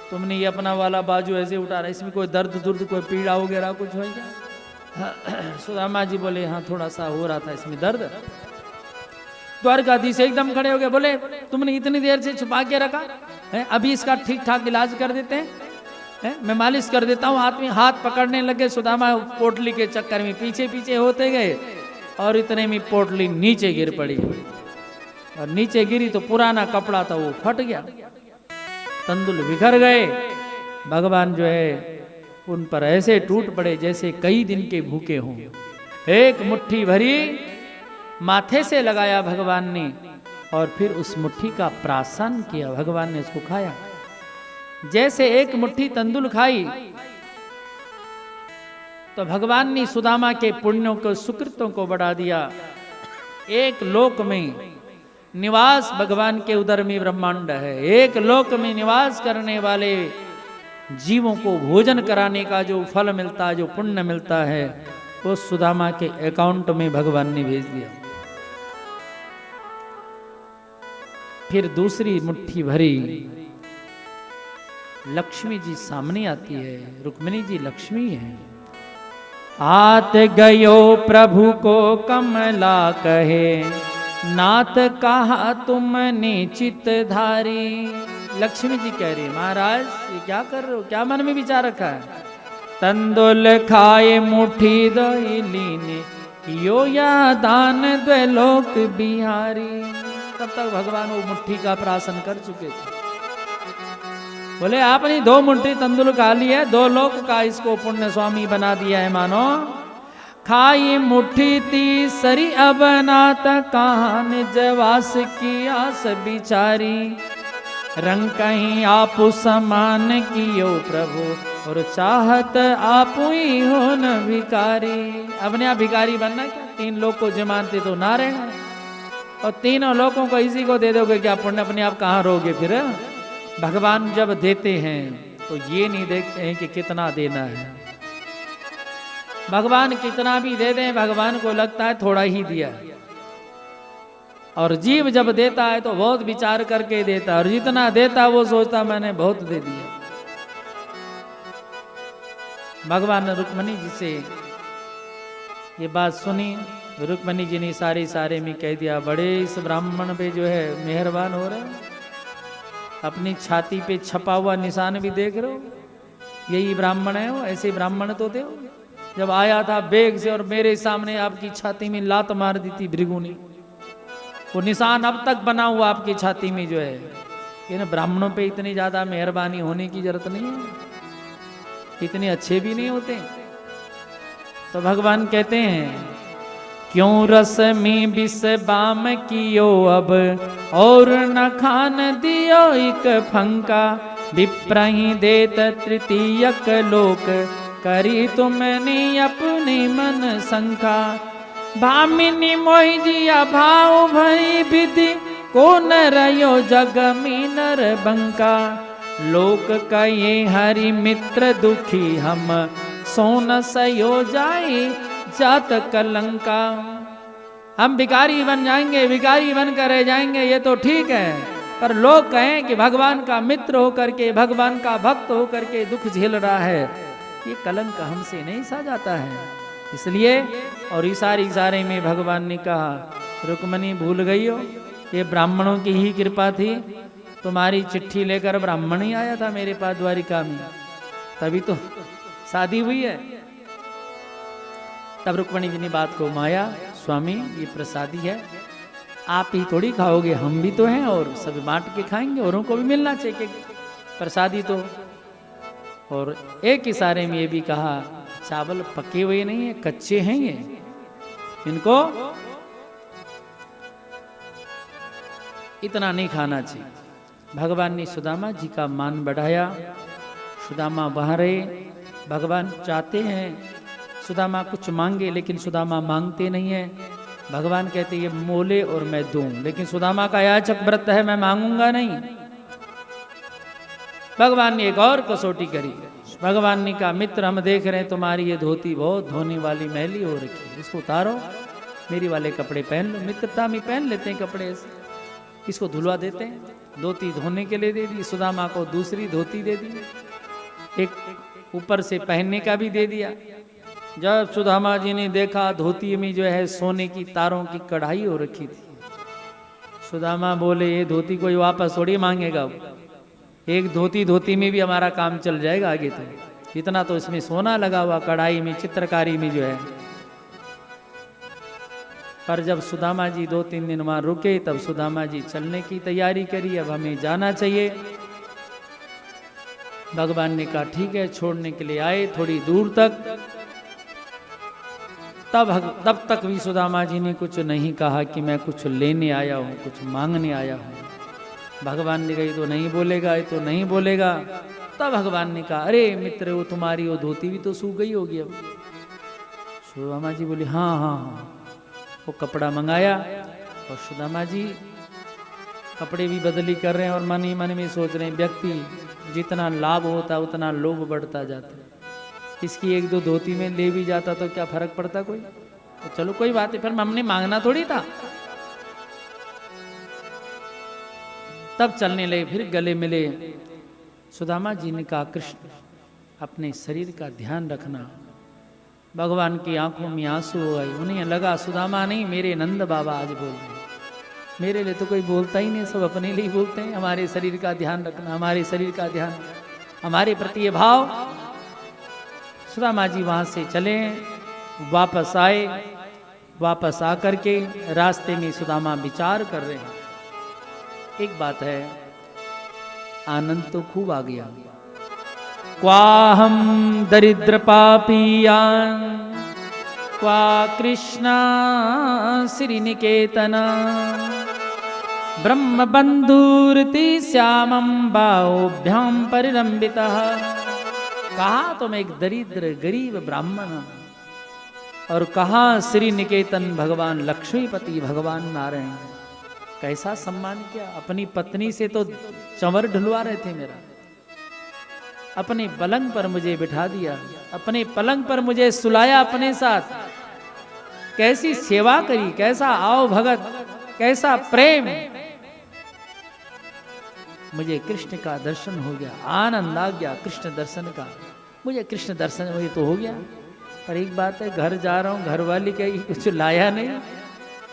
तुमने ये अपना वाला बाजू ऐसे उठा रहा, इसमें कोई दर्द दुर्द कोई पीड़ा वगैरह कुछ हो क्या? सुदामा जी बोले हाँ थोड़ा सा हो रहा था इसमें दर्द। द्वारकाधीश एकदम खड़े हो गए, बोले तुमने इतनी देर से छुपा के रखा है, अभी इसका ठीक ठाक इलाज कर देते हैं, मैं मालिश कर देता हूँ। हाथ में हाथ पकड़ने लगे। सुदामा पोटली के चक्कर में पीछे पीछे होते गए और इतने में पोटली नीचे गिर पड़ी, और नीचे गिरी तो पुराना कपड़ा था वो फट गया, तंदुल बिखर गए। भगवान जो है उन पर ऐसे टूट पड़े जैसे कई दिन के भूखे हों। एक मुट्ठी भरी माथे से लगाया भगवान ने, और फिर उस मुट्ठी का प्राशन किया। भगवान ने उसको खाया। जैसे एक मुट्ठी तंदुल खाई तो भगवान ने सुदामा के पुण्यों को, सुकृतों को बढ़ा दिया। एक लोक में निवास भगवान के उदर में ब्रह्मांड है। एक लोक में निवास करने वाले जीवों को भोजन कराने का जो फल मिलता है, जो पुण्य मिलता है, वो सुदामा के अकाउंट में भगवान ने भेज दिया। फिर दूसरी मुट्ठी भरी लक्ष्मी जी सामने आती है। रुक्मिणी जी लक्ष्मी है। हाथ गयो प्रभु को कमला कहे, नाथ कहा तुमने चित धारी। लक्ष्मी जी कह रही महाराज ये क्या कर रहे हो, क्या मन में विचार रखा है? तंदुल खाए मुट्ठी दही लीने, यो या दान द्वैलोक बिहारी। तब तक भगवान वो मुट्ठी का प्राशन कर चुके थे। बोले आपने 2 मुट्ठी तंदुल खा ली है, 2 लोक का इसको पुण्य स्वामी बना दिया है मानो। खाई मुट्ठी तीसरी अब नात कहा निजवास की आस बिचारी। रंग कहीं आप समान कियो प्रभु, और चाहत आप ही हो न भिकारी। अपने आप भिकारी बनना क्या? 3 लोग को जमानते तो ना रहना, और 3 लोगों को इसी को दे दोगे क्या पुण्य? अपने आप कहाँ रहोगे फिर? भगवान जब देते हैं तो ये नहीं देखते हैं कि कितना देना है। भगवान कितना भी दे दें, भगवान को लगता है थोड़ा ही दिया। और जीव जब देता है तो बहुत विचार करके देता है, और जितना देता वो सोचता मैंने बहुत दे दिया। भगवान ने रुक्मिणी जी से ये बात सुनी। रुक्मिणी जी ने सारे में कह दिया, बड़े इस ब्राह्मण पे जो है मेहरबान हो रहे हैं। अपनी छाती पे छपा हुआ निशान भी देख रहे हो, यही ब्राह्मण है वो, ऐसे ब्राह्मण तो थे। जब आया था बेग से और मेरे सामने आपकी छाती में लात मार दी थी भृगु ने, वो निशान अब तक बना हुआ आपकी छाती में जो है। इन ब्राह्मणों पे इतनी ज्यादा मेहरबानी होने की जरूरत नहीं है। इतने अच्छे भी नहीं होते। तो भगवान कहते हैं क्यों रस में विष बाम कियो अब, और न खान दियो एक फंका, विप्रही देत तृतीयक लोक, करी तुमने अपने मन शंका। भामिनी मोहि जिया भाव भरी विधि, को न रयो जग में नर बंका। लोक कहे हरि मित्र दुखी, हम सोन सयो जाए जात कलंका। हम भिखारी बन जाएंगे, भिखारी बनकर रह जाएंगे, ये तो ठीक है, पर लोग कहें कि भगवान का मित्र होकर के, भगवान का भक्त होकर के दुख झेल रहा है, ये कलंक हमसे नहीं सहा जाता है। इसलिए और इशारे में भगवान ने कहा रुक्मणी भूल गई हो, ये ब्राह्मणों की ही कृपा थी। तुम्हारी चिट्ठी लेकर ब्राह्मण ही आया था मेरे पास द्वारिका में, तभी तो शादी हुई है। तब रुक्मणी जी ने बात को माया, स्वामी ये प्रसादी है, आप ही थोड़ी खाओगे, हम भी तो हैं और सभी बांट के खाएंगे, औरों को भी मिलना चाहिए प्रसादी तो। और एक इशारे में ये भी कहा चावल पके हुए नहीं है, कच्चे हैं ये, इनको इतना नहीं खाना चाहिए। भगवान ने सुदामा जी का मान बढ़ाया, सुदामा वहां रहे। भगवान चाहते हैं सुदामा कुछ मांगे, लेकिन सुदामा मांगते नहीं है। भगवान कहते ये मोले और मैं दूं, लेकिन सुदामा का याचक व्रत है, मैं मांगूंगा नहीं। भगवान ने एक और कसौटी करी। भगवान ने कहा मित्र हम देख रहे हैं तुम्हारी ये धोती बहुत धोने वाली मैली हो रखी है, इसको उतारो, मेरी वाले कपड़े पहन लो। मित्रता में पहन लेते हैं कपड़े, इसको धुलवा देते हैं। धोती धोने के लिए दे दी, सुदामा को दूसरी धोती दे दी, एक ऊपर से पहनने का भी दे दिया। जब सुदामा जी ने देखा धोती में जो है सोने की तारों की कढ़ाई हो रखी थी, सुदामा बोले ये धोती कोई वापस थोड़ी मांगेगा, एक धोती में भी हमारा काम चल जाएगा आगे तो। इतना तो इसमें सोना लगा हुआ, कढ़ाई में, चित्रकारी में जो है। पर जब सुदामा जी 2-3 दिन वहां रुके, तब सुदामा जी चलने की तैयारी करी, अब हमें जाना चाहिए। भगवान ने कहा ठीक है, छोड़ने के लिए आए थोड़ी दूर तक। तब तक भी सुदामा जी ने कुछ नहीं कहा कि मैं कुछ लेने आया हूँ, कुछ मांगने आया हूँ। भगवान ने कहा तो नहीं बोलेगा, ये तो नहीं बोलेगा। तब भगवान ने कहा अरे मित्र वो तुम्हारी वो धोती भी तो सूख गई होगी अब। सुदामा जी बोले हाँ हाँ हाँ। वो कपड़ा मंगाया और सुदामा जी कपड़े भी बदली कर रहे हैं और मन ही मन में सोच रहे हैं व्यक्ति जितना लाभ होता उतना लोभ बढ़ता जाता। इसकी 1-2 धोती में ले भी जाता तो क्या फर्क पड़ता कोई, तो चलो कोई बात है, फिर हमने मांगना थोड़ी था। तब चलने लगे, फिर गले मिले। सुदामा जी ने कहा कृष्ण अपने शरीर का ध्यान रखना। भगवान की आंखों में आंसू हो गए, उन्हें लगा सुदामा नहीं मेरे नंद बाबा आज बोल रहे हैं, मेरे लिए तो कोई बोलता ही नहीं, सब अपने लिए बोलते हैं। हमारे शरीर का ध्यान रखना, हमारे शरीर का ध्यान, हमारे प्रति ये भाव। सुदामा जी वहां से चले, वापस आए। वापस आकर के रास्ते में सुदामा विचार कर रहे हैं। एक बात है, आनंद तो खूब आ गया। क्वाहम दरिद्र पापियान, क्वा कृष्णा श्री निकेतना, ब्रह्म बंधुरति श्यामम बाहुभ्याम परिरंबिता। कहा तो मैं एक दरिद्र गरीब ब्राह्मण, और कहा श्री निकेतन भगवान लक्ष्मीपति भगवान नारायण। कैसा सम्मान किया, अपनी पत्नी से तो चंवर ढुलवा रहे थे मेरा, अपने पलंग पर मुझे बिठा दिया, अपने पलंग पर मुझे सुलाया अपने साथ। कैसी सेवा करी, कैसा आओ भगत, कैसा प्रेम। मुझे कृष्ण का दर्शन हो गया, आनंद आ गया कृष्ण दर्शन का। मुझे कृष्ण दर्शन मुझे तो हो गया, पर एक बात है, घर जा रहा हूँ, घर वाली कही कुछ लाया नहीं,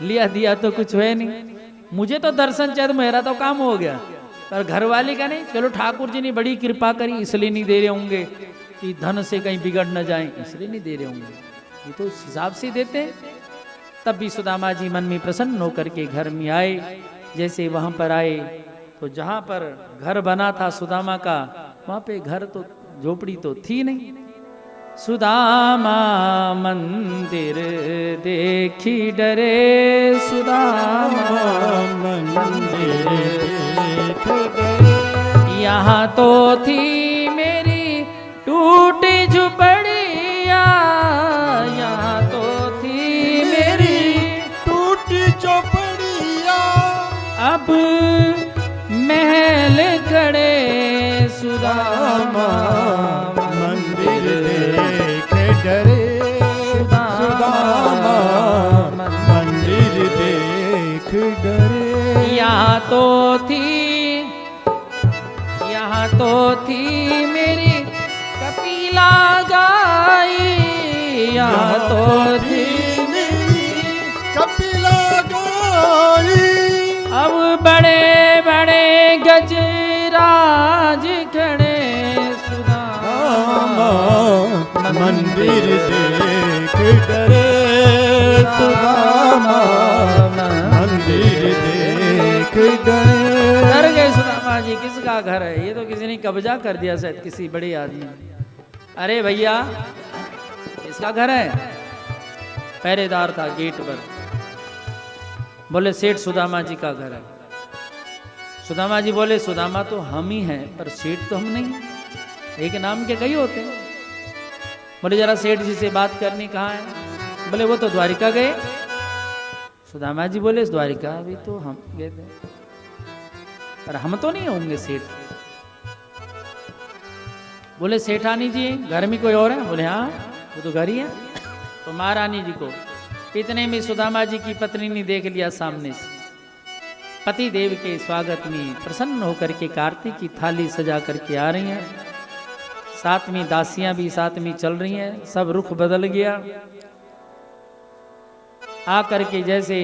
लिया दिया तो कुछ है नहीं। मुझे तो दर्शन चाहिए, मेरा तो काम हो गया, पर घर वाली का नहीं। चलो ठाकुर जी ने बड़ी कृपा करी इसलिए नहीं दे रहे होंगे कि धन से कहीं बिगड़ न जाए, इसलिए नहीं दे रहे होंगे, ये तो इस हिसाब से देते हैं। तब भी सुदामा जी मन में प्रसन्न होकर के घर में आए। जैसे वहां पर आए तो जहां पर घर बना था सुदामा का, वहां पे घर तो झोपड़ी तो थी नहीं। सुदामा मंदिर देखी डरे, सुदामा मंदिर देख डरे। यहाँ तो थी मेरी टूटी झुपड़िया, यहाँ तो थी मेरी टूटी चौपड़िया। अब महल खड़े, सुदामा मंदिर देख डरे, सुदामा मंदिर देख डरे। यहाँ तो थी मेरी कपिला गाय, यहाँ तो थी कपिला गाय। अब बड़े बड़े गजराज खड़े, सुदामा मंदिर देख डरे, सुदामा मंदिर देख डरे। डर गए सुदामा जी, किसका घर है ये? तो किसी ने कब्जा कर दिया शायद, किसी बड़े आदमी। अरे भैया इसका घर है। पहरेदार था गेट पर, बोले सेठ सुदामा जी का घर है। सुदामा जी बोले सुदामा तो हम ही हैं, पर सेठ तो हम नहीं, एक नाम के कई होते हैं। बोले जरा सेठ जी से बात करनी, कहाँ है? बोले वो तो द्वारिका गए। सुदामा जी बोले द्वारिका अभी तो हम गए थे, पर हम तो नहीं होंगे सेठ। बोले सेठानी जी घर में कोई और है? बोले हाँ वो तो घर ही है। तो महारानी जी को इतने में सुदामा जी की पत्नी ने देख लिया सामने से। पति देव के स्वागत में प्रसन्न होकर के कार्तिक की थाली सजा करके आ रही हैं, साथ में दासियां भी साथ में चल रही हैं। सब रुख बदल गया। आकर के जैसे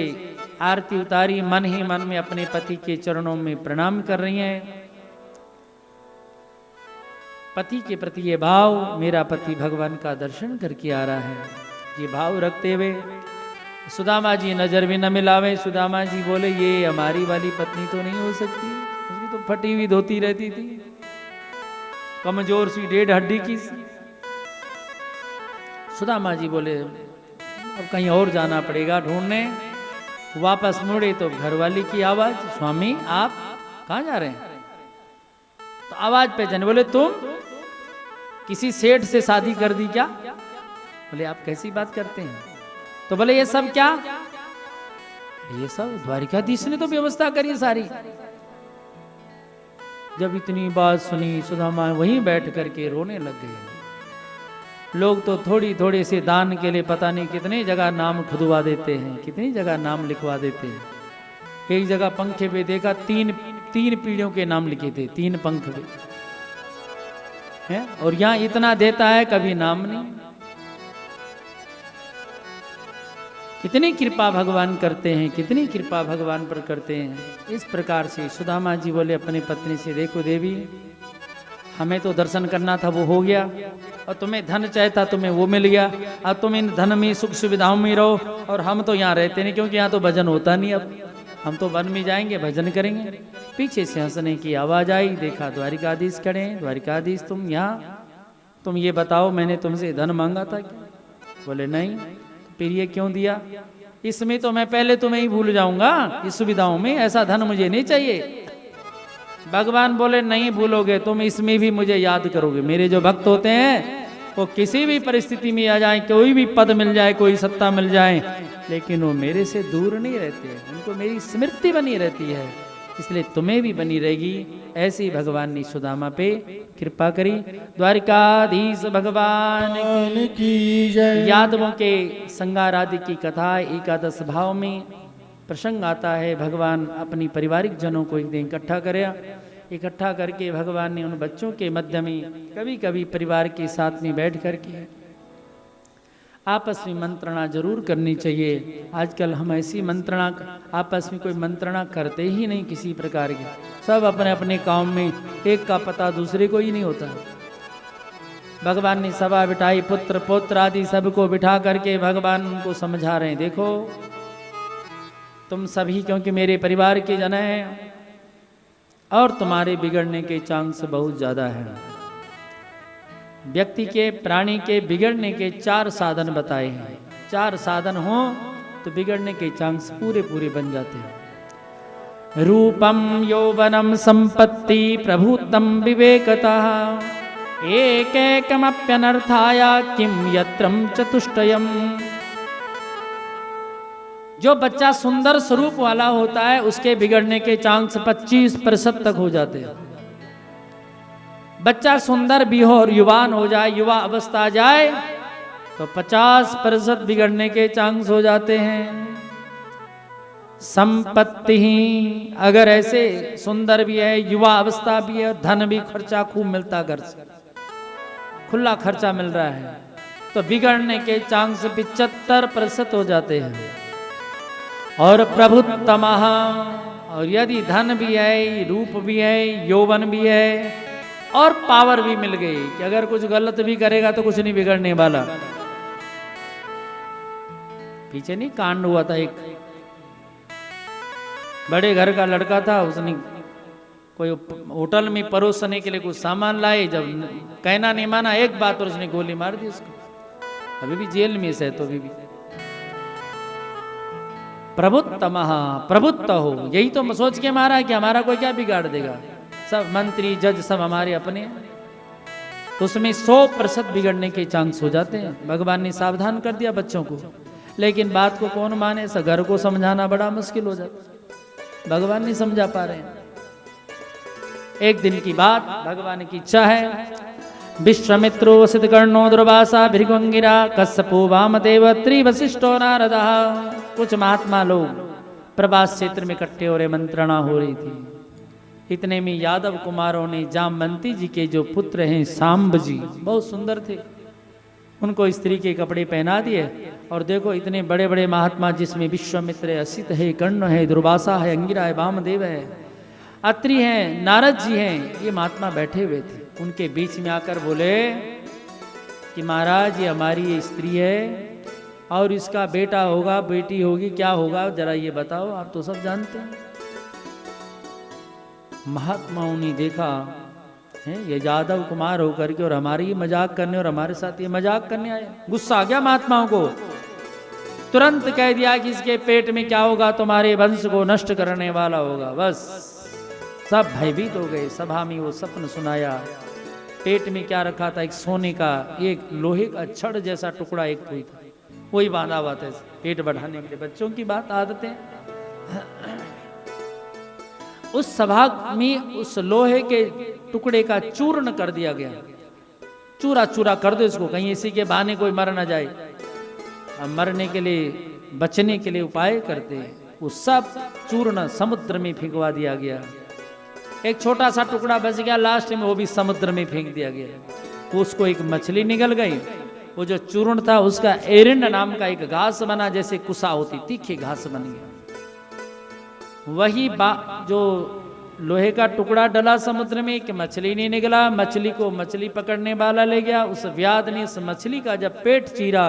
आरती उतारी, मन ही मन में अपने पति के चरणों में प्रणाम कर रही हैं। पति के प्रति ये भाव, मेरा पति भगवान का दर्शन करके आ रहा है, ये भाव रखते हुए सुदामा जी नजर भी न मिलावे। सुदामा जी बोले ये हमारी वाली पत्नी तो नहीं हो सकती, उसकी तो फटी हुई धोती रहती थी, कमजोर सी डेढ़ हड्डी की सी। सुदामा जी बोले अब कहीं और जाना पड़ेगा ढूंढने। वापस मुड़े तो घरवाली की आवाज, स्वामी आप कहाँ जा रहे हैं? तो आवाज पहचान, बोले तुम किसी सेठ से शादी कर दी क्या? बोले आप कैसी बात करते हैं? तो बोले ये सब क्या? ये सब द्वारिकाधीश ने तो व्यवस्था करी सारी। जब इतनी बात सुनी सुदामा वहीं बैठ करके रोने लग गए। लोग तो थोड़ी थोड़े से दान के लिए पता नहीं कितनी जगह नाम खुदवा देते हैं, कितनी जगह नाम लिखवा देते हैं। एक जगह पंखे पे देखा तीन पीढ़ियों के नाम लिखे थे, 3 पंख पे है, और यहाँ इतना देता है कभी नाम नहीं। कितनी कृपा भगवान करते हैं, कितनी कृपा भगवान पर करते हैं। इस प्रकार से सुदामा जी बोले अपनी पत्नी से, देखो देवी हमें तो दर्शन करना था वो हो गया, और तुम्हें धन चाहता तुम्हें वो मिल गया। अब तुम इन धन में सुख सुविधाओं में रहो, और हम तो यहाँ रहते नहीं, क्योंकि यहाँ तो भजन होता नहीं। अब हम तो वन में जाएंगे भजन करेंगे। पीछे से हंसने की आवाज आई, देखा द्वारिकाधीश खड़े हैं। द्वारिकाधीश तुम यहाँ, तुम ये बताओ मैंने तुमसे धन मांगा था क्या? बोले नहीं। फिर ये क्यों दिया? इसमें तो मैं पहले तुम्हें ही भूल जाऊंगा, इस सुविधाओं में, ऐसा धन मुझे नहीं चाहिए। भगवान बोले नहीं भूलोगे तुम, इसमें भी मुझे याद करोगे। मेरे जो भक्त होते हैं वो किसी भी परिस्थिति में आ जाए, कोई भी पद मिल जाए, कोई सत्ता मिल जाए, लेकिन वो मेरे से दूर नहीं रहते, उनको मेरी स्मृति बनी रहती है, इसलिए तुम्हें भी बनी रहेगी। ऐसे ही भगवान ने सुदामा पे कृपा करी। द्वारिकाधीश भगवान की जय। यादवों के संगार आदि की कथा 11 भाव में प्रसंग आता है। भगवान अपनी पारिवारिक जनों को एक दिन इकट्ठा करके भगवान ने उन बच्चों के मध्य में कभी कभी परिवार के साथ में बैठ करके आपस में मंत्रणा जरूर करनी चाहिए। आजकल हम ऐसी मंत्रणा आपस में कोई मंत्रणा करते ही नहीं किसी प्रकार की, सब अपने अपने काम में, एक का पता दूसरे को ही नहीं होता। भगवान ने सभा बिठाई, पुत्र पौत्र आदि सबको बिठा करके भगवान उनको समझा रहे हैं, देखो तुम सभी क्योंकि मेरे परिवार के जन हैं और तुम्हारे बिगड़ने के चांस बहुत ज्यादा है। व्यक्ति के प्राणी के बिगड़ने के 4 साधन बताए हैं। 4 साधन हो तो बिगड़ने के चांस पूरे पूरे बन जाते हैं। रूपम यौवनम संपत्ति प्रभुत्तम विवेकतः एकैकमप्यनर्थाय किम यत्रम चतुष्टयम। जो बच्चा सुंदर स्वरूप वाला होता है उसके बिगड़ने के चांस 25% तक हो जाते हैं। बच्चा सुंदर भी हो और युवान हो जाए, युवा अवस्था आ जाए तो 50% बिगड़ने के चांस हो जाते हैं। संपत्ति ही, अगर ऐसे सुंदर भी है, युवा अवस्था भी है, धन भी, खर्चा खूब मिलता, घर से खुला खर्चा मिल रहा है, तो बिगड़ने के चांस 75% हो जाते हैं। और प्रभुत्तमः, और यदि धन भी है, रूप भी है, यौवन भी है और पावर भी मिल गई कि अगर कुछ गलत भी करेगा तो कुछ नहीं बिगड़ने वाला। पीछे नहीं कांड हुआ था, एक बड़े घर का लड़का था, उसने कोई होटल में परोसने के लिए कुछ सामान लाए, जब कहना नहीं माना एक बात पर उसने गोली मार दी उसको। अभी भी जेल में से, तो अभी भी प्रभुत्तमः, प्रभुत्त हो, यही तो सोच के मारा कि हमारा कोई क्या बिगाड़ देगा, सब मंत्री जज सब हमारे अपने, तो उसमें 100% बिगड़ने के चांस हो जाते हैं। भगवान ने सावधान कर दिया बच्चों को, लेकिन बात को कौन माने, घर को समझाना बड़ा मुश्किल हो जाता, भगवान नहीं समझा पा रहे हैं। एक दिन की बात, भगवान की इच्छा है, विश्वामित्रो वसितकर्णो दुर्वासा भृगुंगिरा कश्यपो वामदेव त्रिवशिष्ठो नारदः। कुछ महात्मा लोग प्रवास क्षेत्र में इकट्ठे हो रहे, मंत्रणा हो रही थी। इतने में यादव कुमारों ने जामवंती जी के जो पुत्र हैं सांब जी, बहुत सुंदर थे, उनको स्त्री के कपड़े पहना दिए। और देखो इतने बड़े बड़े महात्मा, जिसमें विश्वामित्र है, असित है, कर्ण है, दुर्वासा है, अंगिरा है, वामदेव है, अत्रि हैं, नारद जी हैं, ये महात्मा बैठे हुए थे। उनके बीच में आकर बोले कि महाराज ये हमारी ये स्त्री है और इसका बेटा होगा, बेटी होगी, क्या होगा जरा ये बताओ, आप तो सब जानते हैं। महात्माओं ने देखा है ये यादव कुमार होकर के और हमारी ये मजाक करने, और हमारे साथ ये मजाक करने आए। गुस्सा आ गया महात्माओं को, तुरंत कह दिया कि इसके पेट में क्या होगा, तुम्हारे वंश को नष्ट करने वाला होगा। बस सब भयभीत हो गए। सभा में वो सपन सुनाया, पेट में क्या रखा था, एक सोने का, एक लोहे का छड़ जैसा टुकड़ा एक कोई था, वही बांधा हुआ था पेट बढ़ाने के लिए। बच्चों की बात, आदतें। उस सभा में उस लोहे के टुकड़े का चूर्ण कर दिया गया, चूरा चूरा कर दो इसको, कहीं इसी के बहाने कोई मर ना जाए। अब मरने के लिए, बचने के लिए उपाय करते हैं। वो सब चूर्ण समुद्र में फेंकवा दिया गया। एक छोटा सा टुकड़ा बच गया, लास्ट में वो भी समुद्र में फेंक दिया गया। उसको एक मछली निगल गई। वो जो चूर्ण था उसका एरिंड नाम का एक घास बना, जैसे कुसा होती, तीखी घास बन गया। वही जो लोहे का टुकड़ा डला समुद्र में कि मछली नहीं निकला, मछली को मछली पकड़ने वाला ले गया। उस व्याध ने उस मछली का जब पेट चीरा,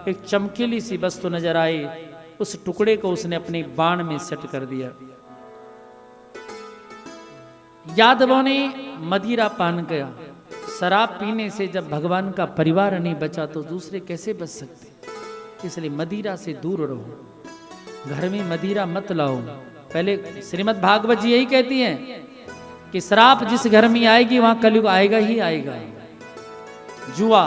एक चमकीली सी वस्तु नजर आई, उस टुकड़े को उसने अपने बाण में सेट कर दिया। यादवों ने मदिरा पान किया। शराब पीने से जब भगवान का परिवार नहीं बचा तो दूसरे कैसे बच सकते, इसलिए मदिरा से दूर रहो, घर में मदिरा मत लाओ। पहले श्रीमद् भागवत जी यही कहती हैं कि शराब जिस घर में आएगी वहां कलयुग आएगा ही आएगा। जुआ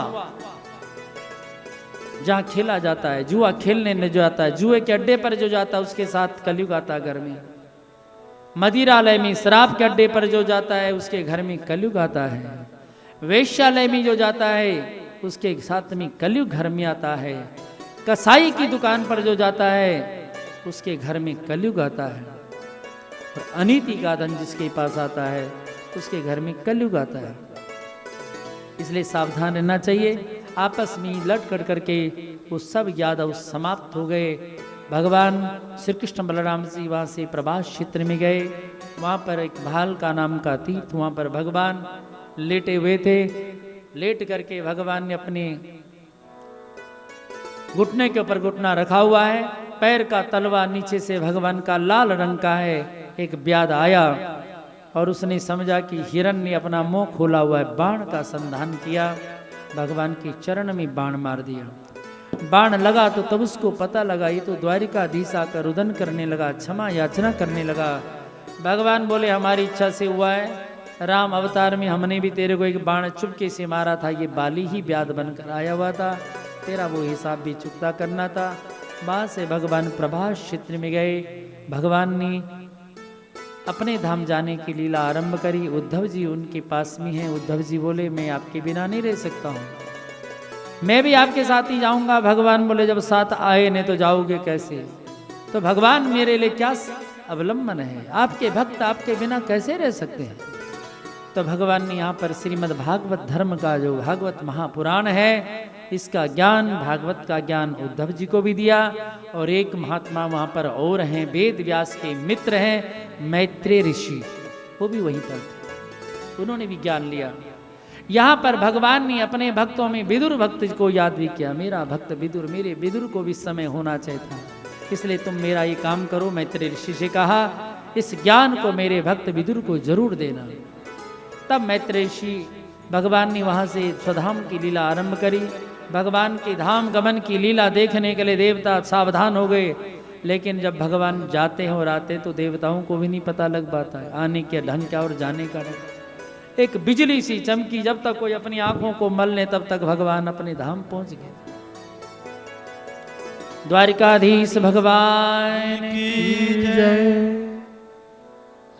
जहां खेला जाता है, जुआ खेलने में जो आता है, जुए के अड्डे पर जो जाता है उसके साथ कलयुग आता है घर में। मदिरालय में शराब के अड्डे पर जो जाता है उसके घर में कलयुग आता है। वेश्यालय में जो जाता है उसके साथ में कलयुग घर में आता है। कसाई की दुकान पर जो जाता है उसके घर में कलयुग आता है। और अनीति का धन जिसके पास आता है उसके घर में कलयुग आता है। इसलिए सावधान रहना चाहिए। आपस में लड़ कट करके वो सब यादव समाप्त हो गए। भगवान श्री कृष्ण बलराम जी वहाँ से प्रभास क्षेत्र में गए। वहाँ पर एक भाल का नाम का तीर्थ, वहाँ पर भगवान लेटे हुए थे। लेट करके भगवान ने अपने घुटने के ऊपर घुटना रखा हुआ है, पैर का तलवा नीचे से भगवान का लाल रंग का है। एक व्याध आया और उसने समझा कि हिरण ने अपना मुंह खोला हुआ है, बाण का संधान किया भगवान के चरण में बाण मार दिया। बाण लगा तो तब उसको पता लगा ये तो द्वारिकाधीश आकर रुदन करने लगा, क्षमा याचना करने लगा। भगवान बोले हमारी इच्छा से हुआ है, राम अवतार में हमने भी तेरे को एक बाण चुपके से मारा था, ये बाली ही व्याध बनकर आया हुआ था, तेरा वो हिसाब भी चुकता करना था। वहां से भगवान प्रभास क्षेत्र में गए। भगवान ने अपने धाम जाने की लीला आरंभ करी। उद्धव जी उनके पास में हैं। उद्धव जी बोले मैं आपके बिना नहीं रह सकता हूँ, मैं भी आपके साथ ही जाऊंगा। भगवान बोले जब साथ आए नहीं तो जाओगे कैसे? तो भगवान मेरे लिए क्या अवलंबन है, आपके भक्त आपके बिना कैसे रह सकते हैं? तो भगवान ने यहाँ पर श्रीमद् भागवत धर्म का जो भागवत महापुराण है इसका ज्ञान, भागवत का ज्ञान उद्धव जी को भी दिया। और एक महात्मा वहाँ पर और हैं, वेद व्यास के मित्र हैं मैत्रेय ऋषि, वो भी वहीं पर थे, उन्होंने भी ज्ञान लिया। यहाँ पर भगवान ने अपने भक्तों में विदुर भक्त को याद भी किया, मेरा भक्त विदुर, मेरे विदुर को भी समय होना चाहिए था, इसलिए तुम मेरा ये काम करो। मैत्रेय ऋषि से कहा इस ज्ञान को मेरे भक्त विदुर को जरूर देना। तब मैत्रेय ऋषि भगवान ने वहाँ से स्वधाम की लीला आरंभ करी। भगवान की धाम गमन की लीला देखने के लिए देवता सावधान हो गए, लेकिन जब भगवान जाते हैं और आते तो देवताओं को भी नहीं पता लग पाता है आने के ढंग क्या और जाने का ढंग। एक बिजली सी चमकी, जब तक कोई अपनी आंखों को मल ले तब तक भगवान अपने धाम पहुंच गए। द्वारिकाधीश भगवान की जय।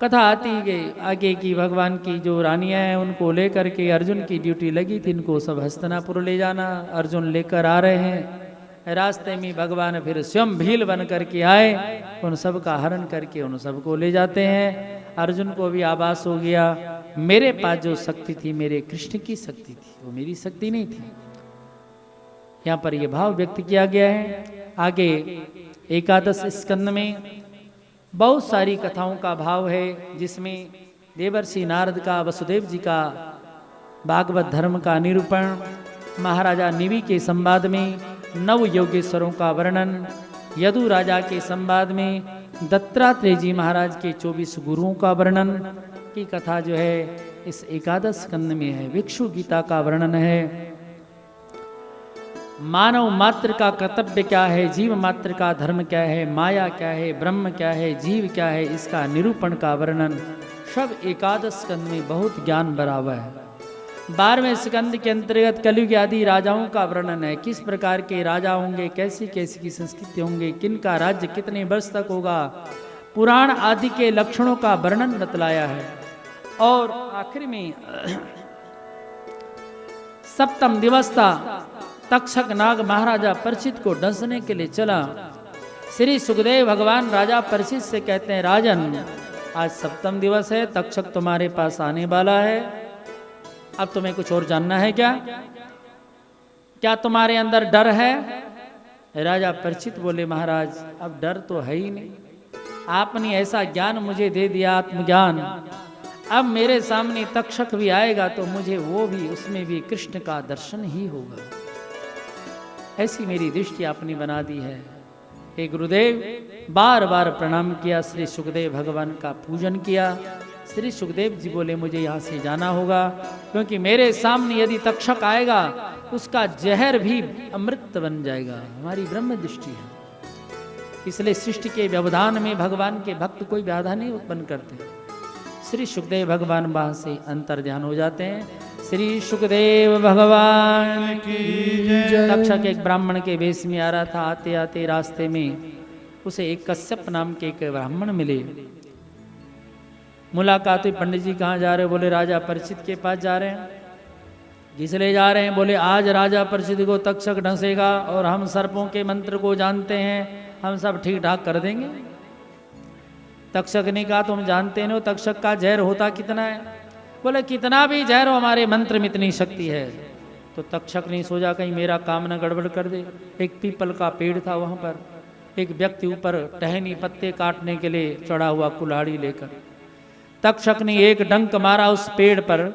कथा आती गई आगे की, भगवान की जो रानियां हैं उनको लेकर के अर्जुन की ड्यूटी लगी थी, इनको सब हस्तिनापुर ले जाना। अर्जुन लेकर आ रहे हैं, रास्ते में भगवान फिर स्वयं भील बन करके आए, उन सब का हरण करके उन सबको ले जाते हैं। अर्जुन को भी आभास हो गया मेरे पास जो शक्ति थी मेरे कृष्ण की शक्ति थी, वो मेरी शक्ति नहीं थी। यहाँ पर यह भाव व्यक्त किया गया है। आगे एकादश स्कंद में बहुत सारी कथाओं का भाव है, जिसमें देवर्षि नारद का, वसुदेव जी का भागवत धर्म का निरूपण, महाराजा निवि के संवाद में नव योगेश्वरों का वर्णन, यदु राजा के संवाद में दत्तात्रेय जी महाराज के 24 गुरुओं का वर्णन की कथा जो है इस एकादश स्कंद में है। भिक्षु गीता का वर्णन है, मानव मात्र का कर्तव्य क्या है, जीव मात्र का धर्म क्या है, माया क्या है, ब्रह्म क्या है, जीव क्या है, इसका निरूपण का वर्णन सब एकादश स्कंद में बहुत ज्ञान भरा हुआ है। 12वें स्कंद के अंतर्गत कलयुग आदि राजाओं का वर्णन है, किस प्रकार के राजा होंगे, कैसी कैसी की संस्कृति होंगे, किनका राज्य कितने वर्ष तक होगा, पुराण आदि के लक्षणों का वर्णन बतलाया है। और आखिर में सप्तम दिवस था, तक्षक नाग महाराजा परीक्षित को डसने के लिए चला। श्री सुखदेव भगवान राजा परीक्षित से कहते हैं राजन आज सप्तम दिवस है, तक्षक तुम्हारे पास आने वाला है, अब तुम्हें कुछ और जानना है क्या, क्या तुम्हारे अंदर डर है? राजा परीक्षित बोले महाराज अब डर तो है ही नहीं, आपने ऐसा ज्ञान मुझे दे दिया आत्मज्ञान, अब मेरे सामने तक्षक भी आएगा तो मुझे वो भी, उसमें भी कृष्ण का दर्शन ही होगा, ऐसी मेरी दृष्टि आपने बना दी है। हे गुरुदेव, बार बार प्रणाम किया, श्री सुखदेव भगवान का पूजन किया। श्री सुखदेव जी बोले मुझे यहाँ से जाना होगा, क्योंकि मेरे सामने यदि तक्षक आएगा उसका जहर भी अमृत बन जाएगा, हमारी ब्रह्म दृष्टि है, इसलिए सृष्टि के व्यवधान में भगवान के भक्त कोई बाधा नहीं उत्पन्न करते। श्री सुखदेव भगवान वहां से अंतर ध्यान हो जाते हैं। श्री सुखदेव भगवान की जय। तक्षक एक ब्राह्मण के वेश में आ रहा था, आते आते रास्ते में उसे एक कश्यप नाम के एक ब्राह्मण मिले। मुलाकात हुई, पंडित जी कहाँ जा रहे हो? बोले राजा परीक्षित के पास जा रहे हैं। जिसले जा रहे हैं? बोले आज राजा परीक्षित को तक्षक ढसेगा और हम सर्पों के मंत्र को जानते हैं, हम सब ठीक ठाक कर देंगे। तक्षक ने कहा तुम जानते हो तक्षक का जहर होता कितना है? बोले कितना भी जहर हो हमारे मंत्र में इतनी शक्ति है। तो तक्षक ने सोचा कहीं मेरा काम न गड़बड़ कर दे। एक पीपल का पेड़ था, वहां पर एक व्यक्ति ऊपर टहनी पत्ते काटने के लिए चढ़ा हुआ कुल्हाड़ी लेकर। तक्षक ने एक डंक मारा उस पेड़ पर,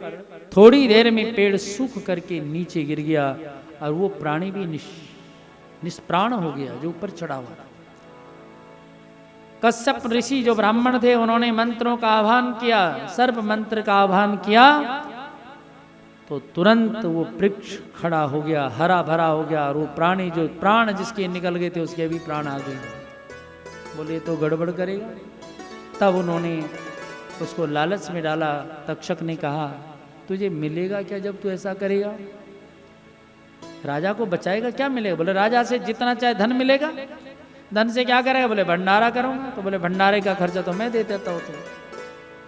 थोड़ी देर में पेड़ सूख करके नीचे गिर गया और वो प्राणी भी निष्प्राण हो गया जो ऊपर चढ़ा हुआ था। कश्यप ऋषि जो ब्राह्मण थे उन्होंने मंत्रों का आह्वान किया, सर्प मंत्र का आह्वान किया तो तुरंत वो वृक्ष खड़ा हो गया, हरा भरा हो गया, और वो प्राणी जो प्राण जिसके निकल गए थे उसके भी प्राण आ गए। बोले तो गड़बड़ करेगा। तब उन्होंने उसको लालच में डाला। तक्षक ने कहा तुझे मिलेगा क्या जब तू ऐसा करेगा? राजा को बचाएगा क्या मिलेगा? बोले राजा से जितना चाहे धन मिलेगा। धन से क्या करेगा? बोले भंडारा करूंगा। तो बोले भंडारे का खर्चा तो मैं दे देता हूँ। तो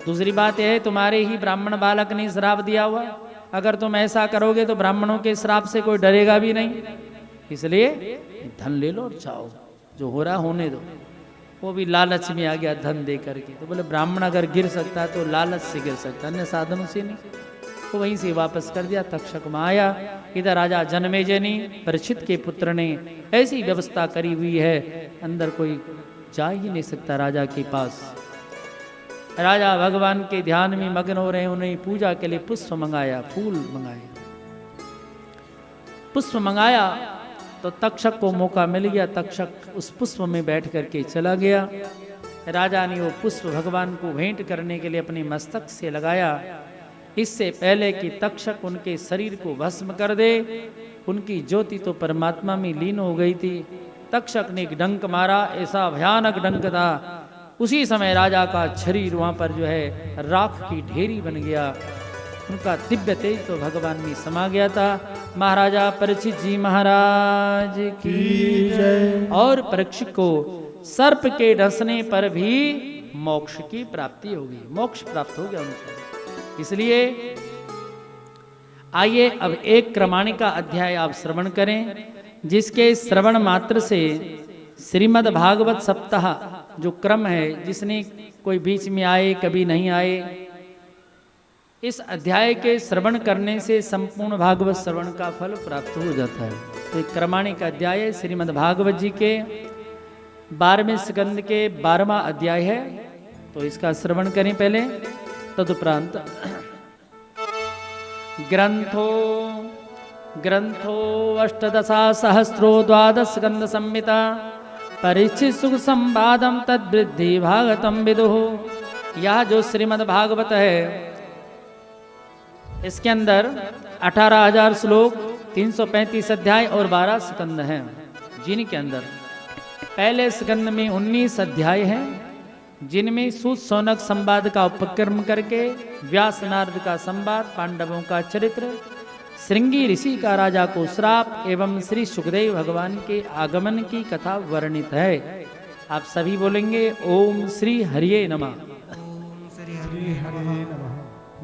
दूसरी बात यह है तुम्हारे ही ब्राह्मण बालक ने श्राप दिया हुआ, अगर तुम ऐसा करोगे तो ब्राह्मणों के श्राप से कोई डरेगा भी नहीं, इसलिए धन ले लो और जाओ, जो हो रहा होने दो। वो भी लालच में आ गया धन दे करके। तो बोले ब्राह्मण अगर गिर सकता है तो लालच से गिर सकता है, अन्य साधनों से नहीं। तो वहीं से वापस कर दिया। तक्षक में आया। इधर राजा जनमेजय ने, परीक्षित के पुत्र ने ऐसी व्यवस्था करी हुई है, अंदर कोई जा ही नहीं सकता राजा के पास। राजा भगवान के ध्यान में मग्न हो रहे हैं। उन्हें पूजा के लिए पुष्प मंगाया, फूल मंगाए, पुष्प मंगाया। तो तक्षक को मौका मिल गया। तक्षक उस पुष्प में बैठ करके चला गया। राजा ने वो पुष्प भगवान को भेंट करने के लिए अपने मस्तक से लगाया, इससे पहले कि तक्षक उनके शरीर को भस्म कर दे। उनकी ज्योति तो परमात्मा में लीन हो गई थी। तक्षक ने एक डंक मारा, ऐसा भयानक डंक था। उसी समय राजा का शरीर वहां पर जो है राख की ढेरी बन गया। उनका दिव्य तेज तो भगवान में समा गया था। महाराजा परीक्षित जी महाराज की जय। और परीक्षित को सर्प के डसने पर भी मोक्ष की प्राप्ति होगी, मोक्ष प्राप्त हो गया उनको। इसलिए आइए अब एक क्रमाणिका अध्याय आप श्रवण करें, जिसके श्रवण मात्र से श्रीमद् भागवत सप्ताह जो क्रम है, जिसने कोई बीच में आए कभी नहीं आए, इस अध्याय के श्रवण करने से संपूर्ण भागवत श्रवण का फल प्राप्त हो जाता है। तो एक क्रमाणिक अध्याय है, श्रीमद् भागवत जी के 12वें स्कंद के 12वां अध्याय है। तो इसका श्रवण करें पहले। तदुपरांत ग्रंथो अष्टदशा सहस्रो 12 स्कंद संहिता परीक्षित सुख संवादम तद्वृद्धि भागवतम विदुः। यह जो श्रीमद् भागवत है, इसके अंदर 18,000 श्लोक, 335 अध्याय और 12 स्कंद हैं, जिनके अंदर पहले स्कंद में 19 अध्याय हैं, जिनमें सूत शौनक संवाद का उपक्रम करके व्यास नारद का संवाद, पांडवों का चरित्र, श्रृंगी ऋषि का राजा को श्राप एवं श्री सुखदेव भगवान के आगमन की कथा वर्णित है। आप सभी बोलेंगे ओम श्री हरिये नमः।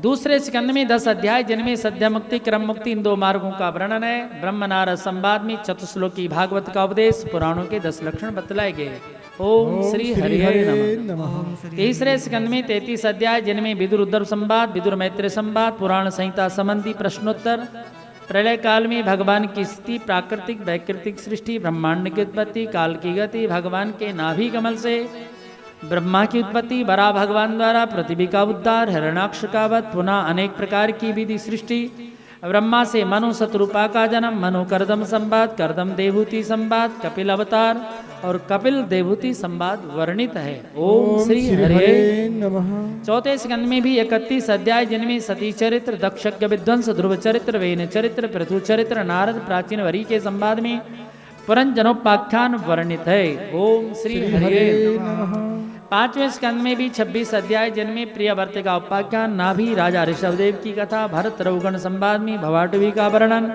दूसरे स्कंद में 10 अध्याय, जिनमें सद्य मुक्ति, क्रम मुक्ति, इन 2 मार्गों का वर्णन है। ब्रह्म नारद संवाद में चतुश्लोकी भागवत का उपदेश, पुराणों के 10 लक्षण बतलाए गए। ओम श्री हरिये नमः। तीसरे स्कंद में 33 अध्याय, जिनमें विदुर उद्धव संवाद, विदुर मैत्री संवाद, पुराण संहिता संबंधी प्रश्नोत्तर, प्रलय काल में भगवान की स्थिति, प्राकृतिक वैकृतिक सृष्टि, ब्रह्मांड की उत्पत्ति, काल की गति, भगवान के नाभि कमल से ब्रह्मा की उत्पत्ति, बरा भगवान द्वारा पृथ्वी का उद्धार, हिरण्याक्ष का वध, पुनः अनेक प्रकार की विधि सृष्टि, ब्रह्मा से मनु शतरूपा का जन्म, मनु करदम संवाद, करदम देवहूति संवाद, कपिल अवतार और कपिल देवहूति संवाद वर्णित है। ओम श्री हरे नमः। चौथे स्कंद में भी 31 अध्याय, जिनमें सती चरित्र, दक्षज्ञ विध्वंस, ध्रुव चरित्र, वेन चरित्र, पृथु चरित्र, नारद प्राचीन वरी के संवाद में पुरंजनोपाख्यान वर्णित है। ओम श्री हरे नमः। 5वें स्कंद में भी 26 अध्याय, जिनमें प्रियव्रत का उपाख्यान, नाभि, राजा ऋषभदेव की कथा, भरत रघुगण संवाद में भवाटवी का वर्णन,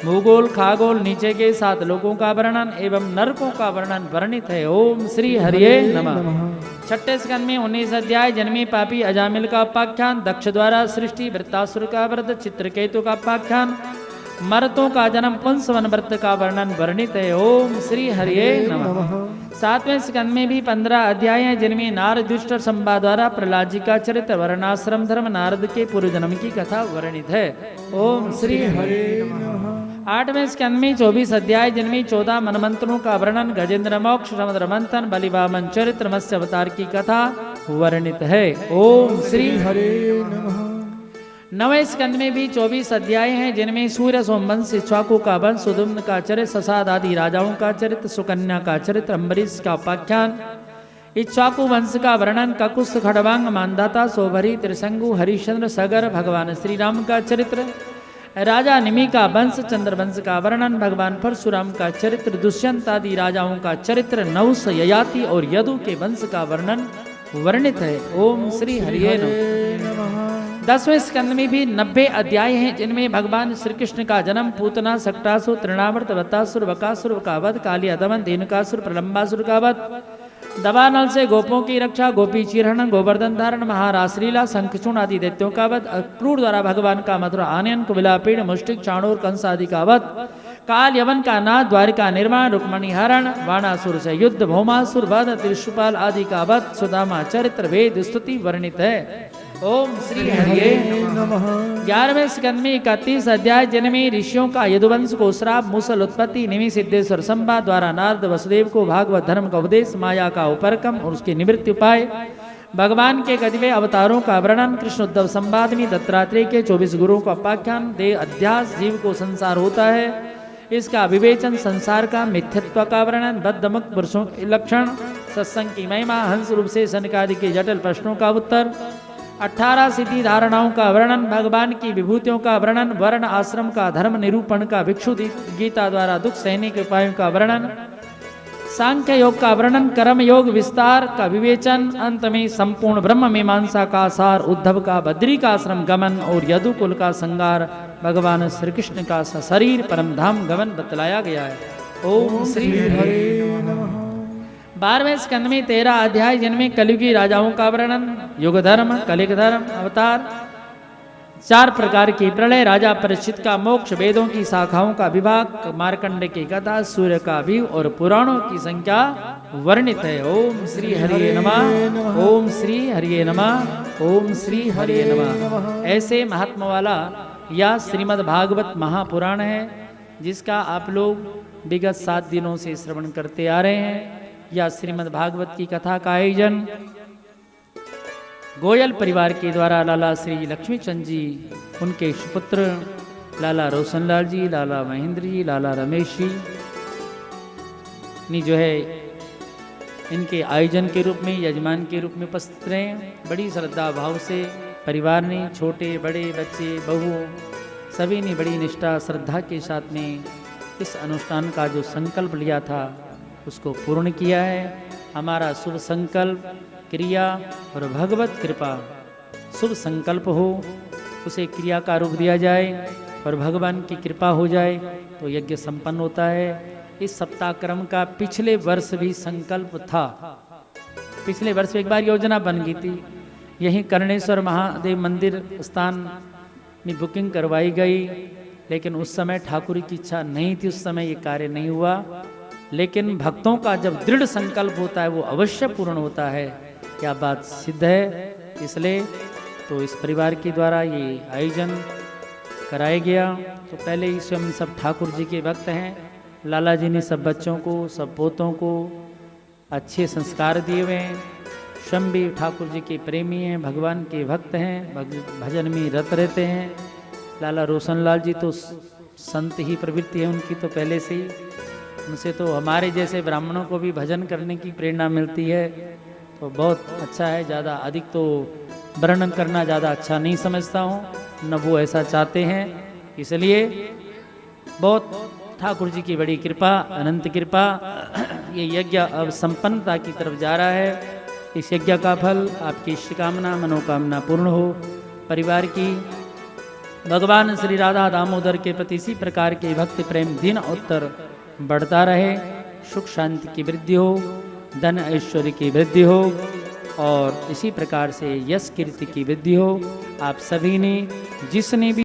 भूगोल खागोल, नीचे के 7 लोकों का वर्णन एवं नरकों का वर्णन वर्णित है। ओम श्री हरिये नमः। 6ठे स्कंद में 19 अध्याय, जिनमें पापी अजामिल का उपाख्यान, दक्ष द्वारा सृष्टि, वृत्तासुर का वध, चित्रकेतु का उपाख्यान, मर्तों का जन्म, पुंसवन व्रत का वर्णन वर्णित है। ओम श्री हरिये नमः। 7वें स्कंद में भी 15 अध्याय हैं, जिनमें नारद युधिष्ठिर संवाद द्वारा प्रहलाद जी का चरित्र, वर्णाश्रम धर्म, नारद के पूर्व जन्म की कथा वर्णित है। ओम श्री हरे नमः। 8वें स्कंद में 24 अध्याय, जिनमें 14 मनमंत्रों का वर्णन, गजेंद्र मोक्ष, समुद्र मंथन, बलिवामन चरित्र, मत्स्य अवतार की कथा वर्णित है। ओम श्री हरे नमः। 9वें स्कंद में भी 24 अध्याय हैं, जिनमें सूर्य सोमवंश, इक्ष्वाकु का वंश, सुदुम्न का चरित्र, ससाद आदि राजाओं का चरित्र, सुकन्या का चरित्र, अम्बरीश का उपाख्यान, इक्ष्वाकु वंश का वर्णन, ककुस, खड़वांग, मानधाता, सोभरी, त्रिशंगु, हरिश्चंद्र, सगर, भगवान श्री राम का चरित्र, राजा निमि का वंश, चंद्रवंश का वर्णन, भगवान परशुराम का चरित्र, दुष्यंत आदि राजाओं का चरित्र, नहुष, ययाति और यदु के वंश का वर्णन वर्णित है। ओम श्री हरिये नमः। 10वें स्कंद में भी 90 अध्याय हैं, जिनमें भगवान श्री कृष्ण का जन्म, पूतना, सक्टासुर, तृणावर्त, वत्तासुर, बकासुर का वध, कालिया दमन, धेनुकासुर, प्रलंबासुर का वध, दवानल से गोपों की रक्षा, गोपी चीरहरण, गोवर्धन धारण, महारासलीला, शंखचूर्ण आदि दैत्यों का वध, अक्रूर द्वारा भगवान का मथुरा आनयन, कुबिलापीड़, मुष्टिक, चाणूर, कंस आदि का वध, काल यवन का नाथ, द्वारिका निर्माण, रुक्मणी हरण, बाणासुर से युद्ध, भौमासुर वध, त्रिशुपाल आदि का वध, सुदामा चरित्र, वेद स्तुति वर्णित है। ओम श्री हरिये नमः। 11वें स्कंद में 31 अध्याय, जिनमें ऋषियों का यदुवंश को श्राप, मूसल उत्पत्ति, निमि सिद्धेश्वर संवाद द्वारा नारद वसुदेव को भागवत धर्म का उपदेश, माया का उपरकम और उसके निवृत्ति उपाय, भगवान के कतिपय अवतारों का वर्णन, कृष्ण उद्धव संवाद में दत्तात्रेय के 24 गुरुओं का उपाख्यान, देह अध्यास, जीव को संसार होता है इसका विवेचन, संसार का मिथ्यत्व का वर्णन, बद्धमुक्त पुरुषों के लक्षण, सत्संग की महिमा, हंस रूप से सनकादि के जटिल प्रश्नों का उत्तर, 18 सिद्धि धारणाओं का वर्णन, भगवान की विभूतियों का वर्णन, वर्ण आश्रम का धर्म निरूपण का, भिक्षु गीता द्वारा दुख सहने के उपायों का वर्णन, सांख्य योग का वर्णन, कर्म योग विस्तार का विवेचन, अंत में संपूर्ण ब्रह्म मीमांसा का सार, उद्धव का बद्री का आश्रम गमन और यदुकुल का संगार, भगवान श्री कृष्ण का सशरीर परम धाम गमन बतलाया गया है। ओम श्री हरे नमः। 12वें स्कंद में 13 अध्याय, जिनमें कलयुगी राजाओं का वर्णन, युग धर्म, कलिग धर्म, अवतार, 4 प्रकार की प्रलय, राजा परीक्षित का मोक्ष, वेदों की शाखाओं का विभाग, मार्कंड की कथा, सूर्य का व्यू और पुराणों की संख्या वर्णित है। ओम श्री हरिये नमः। ओम श्री हरिये नमः। ओम श्री हरिये नमः। ऐसे महात्मा वाला यह श्रीमद् भागवत महापुराण है, जिसका आप लोग विगत 7 दिनों से श्रवण करते आ रहे हैं। यह श्रीमद् भागवत की कथा का आयोजन गोयल परिवार के द्वारा लाला श्री लक्ष्मी चंद जी, उनके सुपुत्र लाला रोशनलाल जी, लाला महेंद्र जी, लाला रमेश जी ने जो है इनके आयोजन के रूप में, यजमान के रूप में उपस्थित रहे। बड़ी श्रद्धा भाव से परिवार ने, छोटे बड़े बच्चे बहू सभी ने बड़ी निष्ठा श्रद्धा के साथ में इस अनुष्ठान का जो संकल्प लिया था उसको पूर्ण किया है। हमारा शुभ संकल्प, क्रिया और भगवत कृपा, शुभ संकल्प हो उसे क्रिया का रूप दिया जाए और भगवान की कृपा हो जाए तो यज्ञ संपन्न होता है। इस सप्ताह क्रम का पिछले वर्ष भी संकल्प था। पिछले वर्ष एक बार योजना बन गई थी, यहीं कर्णेश्वर महादेव मंदिर स्थान में बुकिंग करवाई गई, लेकिन उस समय ठाकुर की इच्छा नहीं थी, उस समय ये कार्य नहीं हुआ। लेकिन भक्तों का जब दृढ़ संकल्प होता है वो अवश्य पूर्ण होता है, क्या बात सिद्ध है। इसलिए तो इस परिवार के द्वारा ये आयोजन कराया गया। तो पहले ही स्वयं सब ठाकुर जी के भक्त हैं। लाला जी ने सब बच्चों को, सब पोतों को अच्छे संस्कार दिए हुए हैं। स्वयं भी ठाकुर जी के प्रेमी हैं, भगवान के भक्त हैं, भजन में रत रहते हैं। लाला रोशनलाल जी तो संत ही प्रवृत्ति है उनकी, तो पहले से ही उनसे तो हमारे जैसे ब्राह्मणों को भी भजन करने की प्रेरणा मिलती है, तो बहुत अच्छा है। ज़्यादा अधिक तो वर्णन करना ज़्यादा अच्छा नहीं समझता हूँ, न वो ऐसा चाहते हैं। इसलिए बहुत ठाकुर जी की बड़ी कृपा, अनंत कृपा, ये यज्ञ अब संपन्नता की तरफ जा रहा है। इस यज्ञ का फल आपकी इष्टकामना मनोकामना पूर्ण हो। परिवार की भगवान श्री राधा दामोदर के प्रति इसी प्रकार के भक्ति प्रेम दिन उत्तर बढ़ता रहे। सुख शांति की वृद्धि हो, धन ऐश्वर्य की वृद्धि हो और इसी प्रकार से यश कीर्ति की वृद्धि हो। आप सभी ने जिसने भी